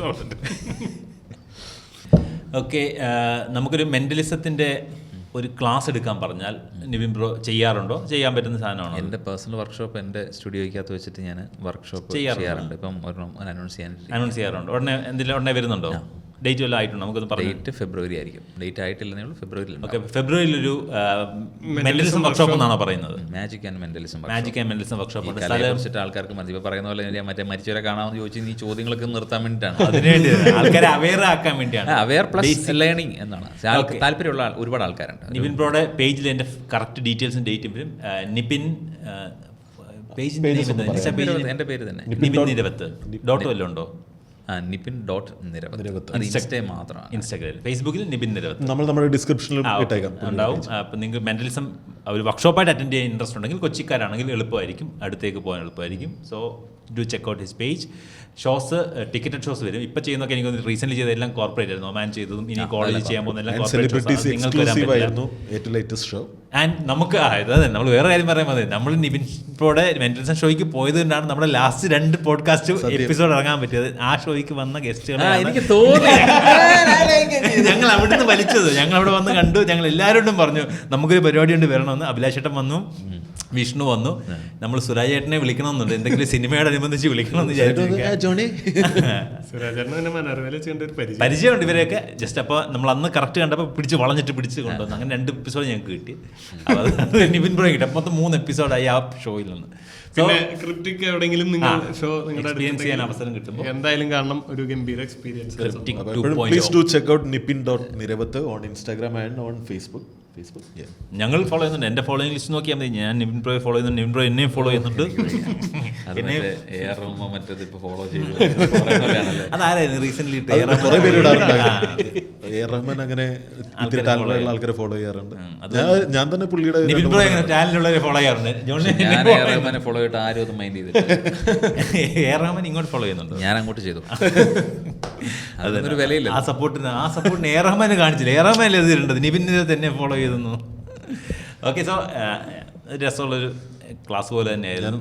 ഓക്കെ. നമുക്കൊരു മെൻ്റലിസത്തിൻ്റെ ഒരു ക്ലാസ് എടുക്കാൻ പറഞ്ഞാൽ നിവിൻ ബ്രോ ചെയ്യാറുണ്ടോ? ചെയ്യാൻ പറ്റുന്ന സാധനമാണോ? എൻ്റെ പേഴ്സണൽ വർക്ക്ഷോപ്പ് എൻ്റെ സ്റ്റുഡിയോയ്ക്കകത്ത് വെച്ചിട്ട് ഞാൻ വർക്ക്ഷോപ്പ് ചെയ്യാറുണ്ട്. ഇപ്പം അനൗൺസ് ചെയ്യാറുണ്ട്. ഉടനെ വരുന്നുണ്ടോ? ഡേറ്റ് വല്ലതും ആയിട്ടുണ്ടോ? നമുക്കൊന്ന് പറയാം. ഡേറ്റ് ഫെബ്രുവരി ആയിരിക്കും. ഡേറ്റ് ആയിട്ടില്ലെന്നേ ഉള്ളൂ, ഫെബ്രുവരിയിൽ. ഓക്കെ, ഫെബ്രുവരിയിലൊരു മെന്റലിസം വർക്ക്ഷോപ്പ് എന്നാണ് പറയുന്നത്. മാജിക് ആൻഡ് മെന്റലിസം വർക്ക്ഷോപ്പ് ഉണ്ട്. കുറിച്ചിട്ട് ആൾക്കാർക്ക് മതി. ഇപ്പോൾ പറയുന്ന പോലെ മറ്റേ മരിച്ചവരെ കാണാമെന്ന് ചോദിച്ചാൽ ഈ ചോദ്യങ്ങളൊക്കെ നിർത്താൻ വേണ്ടിയിട്ടാണ്. അതിനുവേണ്ടി ആൾക്കാരെ അവെയർ ആക്കാൻ വേണ്ടിയാണ്. അവെയർ പ്ലസ് ലേണിംഗ് എന്നാണ്. താല്പര്യമുള്ള ഒരുപാട് ആൾക്കാരുണ്ട്. നിവിൻ ബ്രോയുടെ പേജിൽ എൻ്റെ കറക്റ്റ് ഡീറ്റെയിൽസും ഡേറ്റും വരും. നിപിൻ എൻ്റെ പേര് തന്നെ നിപിൻ നിരവത്ത്. ഡോട്ട് വല്ലതും ഉണ്ടോ? നിപിൻ ഡോട്ട് നിരവത്ത്. മാത്രമാണ് ഇൻസ്റ്റാഗ്രാമിൽ. ഫേസ്ബുക്കിൽ നിപിൻ നിരവത്ത്. നമ്മൾ നമ്മുടെ ഡിസ്ക്രിപ്ഷനിൽ ഉണ്ടാവും. അപ്പം നിങ്ങൾക്ക് മെന്റലിസം ഒരു വർക്ക്ഷോപ്പായിട്ട് അറ്റൻഡ് ചെയ്യാൻ ഇൻട്രസ്റ്റ് ഉണ്ടെങ്കിൽ, കൊച്ചിക്കാരാണെങ്കിൽ എളുപ്പമായിരിക്കും, അടുത്തേക്ക് പോകാൻ എളുപ്പമായിരിക്കും. So do check out his page. Shows ticketed shows വരും. ഇപ്പം ചെയ്യുന്നൊക്കെ എനിക്ക് റീസെന്റ് ചെയ്തെല്ലാം കോർപ്പറേറ്റ് ആയിരുന്നു. ഒമാൻ ചെയ്തതും ഇനി കോളേജിൽ ചെയ്യാൻ പോകുന്ന എല്ലാം കോർപ്പറേറ്റ്. ആൻഡ് നമുക്ക് അതെ നമ്മൾ വേറെ കാര്യം പറയാൻ മതി. നമ്മൾ നിവിൻ ബ്രോയുടെ മെന്റലിസം ഷോയ്ക്ക് പോയത് കൊണ്ടാണ് നമ്മുടെ ലാസ്റ്റ് 2 പോഡ്കാസ്റ്റ് എപ്പിസോഡ് ഇറങ്ങാൻ പറ്റിയത്. ആ ഷോയ്ക്ക് വന്ന ഗസ്റ്റുകളെ എനിക്ക് തോന്നി ഞങ്ങൾ അവിടുന്ന് വലിച്ചത്. ഞങ്ങൾ അവിടെ വന്ന് കണ്ടു. ഞങ്ങൾ എല്ലാവരോടും പറഞ്ഞു നമുക്കൊരു പരിപാടി ഉണ്ട് വരണമെന്ന്. അഭിലാഷേട്ടൻ വന്നു, വിഷ്ണു വന്നു. നമ്മൾ സുരാജ് ചേട്ടനെ വിളിക്കണമെന്നുണ്ട്, എന്തെങ്കിലും സിനിമയോടനുബന്ധിച്ച് വിളിക്കണമെന്ന് പരിചയമുണ്ട് ഇവരെയൊക്കെ. ജസ്റ്റ് അപ്പോൾ നമ്മൾ അന്ന് കറക്റ്റ് കണ്ടപ്പോൾ പിടിച്ച് കൊണ്ടുവന്നു. അങ്ങനെ 2 എപ്പിസോഡ് ഞങ്ങൾക്ക് കിട്ടി. അപ്പോൾ നിവിൻ ബ്രോ കിട്ടി. മൊത്തം 3 എപ്പിസോഡായി ആ ഷോയിൽ നിന്ന്. ക്രിപ്റ്റിക് എവിടെയെങ്കിലും നിങ്ങൾ ഷോ എക്സ്പീരിയൻസ് ചെയ്യാൻ അവസരം കിട്ടുമ്പോൾ എന്തായാലും കാണണം. ഒരു ഗംഭീര experience. Please do check out nipin.niravathu on Instagram and on Facebook. Facebook ഞങ്ങൾ ഫോളോ ചെയ്യുന്നുണ്ട്. എൻ്റെ ഫോളോയിങ് ലിസ്റ്റ് നോക്കിയാൽ മതി. ഞാൻ നിവിൻ ബ്രോയെ ഫോളോ ചെയ്യുന്നുണ്ട്, നിവിൻ ബ്രോ എന്നെയും ഫോളോ ചെയ്യുന്നുണ്ട്. അതാരായിരുന്നു റീസെന്റ് കുറേ പേര് ഇടാറുണ്ട്. എ റഹ്മാൻ അങ്ങനെ ടാലന്റുള്ള ആൾക്കാരെ ഫോളോ ചെയ്യാറുണ്ട്. ഞാൻ തന്നെ പുള്ളിയുടെ നിവിൻ ബ്രോ എങ്ങനെ ടാലന്റുള്ളവരെ ഫോളോ ചെയ്യാറുണ്ട്. ഞാൻ ഫോളോ ചെയ്തിട്ട് ആരും അത് മൈൻഡ് ചെയ്തിട്ട് എ റഹ്മാൻ ഇങ്ങോട്ട് ഫോളോ ചെയ്യുന്നുണ്ട്. ഞാൻ അങ്ങോട്ട് ചെയ്തു. അതൊരു വിലയില്ല. ആ സപ്പോർട്ടിന് എ റഹ്മാനെ കാണിച്ചില്ല. എ റഹ്മാൻ എഴുതിയിട്ടുണ്ട് നിവിനെ തന്നെ ഫോളോ ചെയ്തെന്നു. ഓക്കെ, സോ രസമുള്ളൊരു ക്ലാസ് പോലെ തന്നെയായിരുന്നു.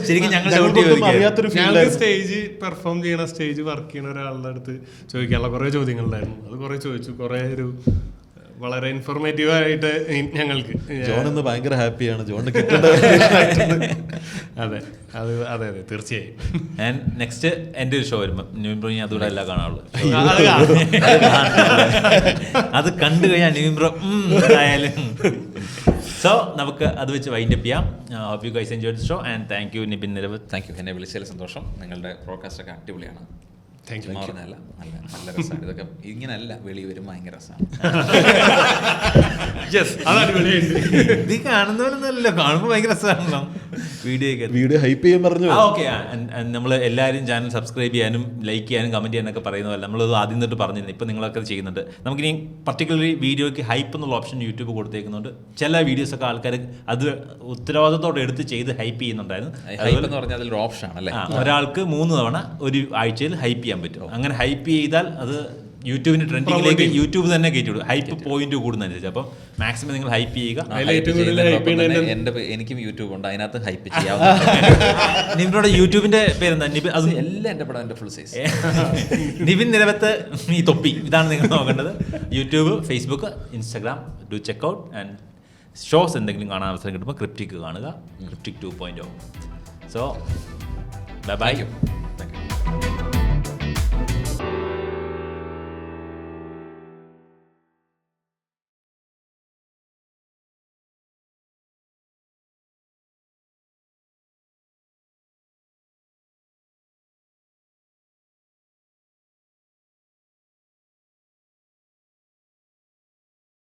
ശരിക്കും ഞങ്ങൾ സ്റ്റേജ് പെർഫോം ചെയ്യണ, സ്റ്റേജ് വർക്ക് ചെയ്യണ ഒരാളുടെ അടുത്ത് ചോദിക്കാനുള്ള കുറെ ചോദ്യങ്ങളുണ്ടായിരുന്നു. അത് കുറെ ചോദിച്ചു. കുറെ ഒരു വളരെ ഇൻഫോർമേറ്റീവ് ആയിട്ട് ഞങ്ങൾക്ക്. ജോൺ ഇന്ന് ഭയങ്കര ഹാപ്പിയാണ്. ജോണിന് അതെ അതെ തീർച്ചയായും. നെക്സ്റ്റ് എൻ്റെ ഒരു ഷോ വരുമ്പോൾ നിവിൻ ബ്രോ ഞാൻ അതുകൂടെ എല്ലാം കാണാറുള്ളൂ. അത് കണ്ടു കഴിഞ്ഞാൽ നിവിൻ ബ്രോ ആയാലും. സോ നമുക്ക് അത് വെച്ച് വൈൻഡപ്പ് ചെയ്യാം. Hope you guys enjoy the show and thank you Nibin Niravath. Thank you. എന്നെ വിളിച്ചതിൽ സന്തോഷം. നിങ്ങളുടെ പ്രോഡ്കാസ്റ്റ് ഒക്കെ അടിപൊളിയാണ്. പറഞ്ഞല്ല നല്ല രസമാണ്. ഇതൊക്കെ ഇങ്ങനല്ല വെളി വരും ഭയങ്കര രസമാണ്. ഇത് കാണുന്നവരൊന്നല്ലോ, കാണുമ്പോൾ ഭയങ്കര രസമാണല്ലോ വീഡിയോ ഹൈപ്പ് ചെയ്യാൻ പറഞ്ഞു. ഓക്കെ, നമ്മൾ എല്ലാവരും ചാനൽ സബ്സ്ക്രൈബ് ചെയ്യാനും ലൈക്ക് ചെയ്യാനും കമൻറ്റ് ചെയ്യാനൊക്കെ പറയുന്നതല്ല. നമ്മളത് ആദ്യം തൊട്ട് പറഞ്ഞിരുന്നു. ഇപ്പം നിങ്ങളൊക്കെ ചെയ്യുന്നുണ്ട്. നമുക്കിനി പർട്ടിക്കുലർലി വീഡിയോയ്ക്ക് ഹൈപ്പ് എന്നുള്ള ഓപ്ഷൻ യൂട്യൂബ് കൊടുത്തേക്കുന്നുണ്ട്. ചില വീഡിയോസൊക്കെ ആൾക്കാർ അത് ഉത്തരവാദിത്തോടെ എടുത്ത് ചെയ്ത് ഹൈപ്പ് ചെയ്യുന്നുണ്ടായിരുന്നു. ഹൈപ്പ് എന്ന് പറഞ്ഞാൽ അതിലൊരു ഓപ്ഷൻ ആണല്ലേ. ഒരാൾക്ക് 3 തവണ ഒരു ആഴ്ചയിൽ ഹൈപ്പ് ചെയ്യാൻ പറ്റും. അങ്ങനെ ഹൈപ്പ് ചെയ്താൽ അത് യൂട്യൂബിന്റെ ട്രെൻഡിങ്ങിലേക്ക് യൂട്യൂബ് തന്നെ കയറ്റിവിടും. Hype point കൂടുന്നതനുസരിച്ച്. അപ്പം മാക്സിമം നിങ്ങൾ ഹൈപ്പ് ചെയ്യുക. എനിക്കും യൂട്യൂബ് ഉണ്ട്, അതിനകത്ത് ഹൈപ്പ് ചെയ്യാവുന്ന. നിവിനോട് യൂട്യൂബിന്റെ പേരെന്താ? അത് എല്ലാം എൻ്റെ പടം, എൻ്റെ ഫുൾ സൈസ്. നിവിൻ നിരവത്ത് ഈ തൊപ്പി, ഇതാണ് നിങ്ങൾ നോക്കേണ്ടത്. YouTube, Facebook, Instagram, do check out. And shows എന്തെങ്കിലും കാണാൻ അവസരം കിട്ടുമ്പോൾ ക്രിപ്റ്റിക് കാണുക. ക്രിപ്റ്റിക് 2.0. So by.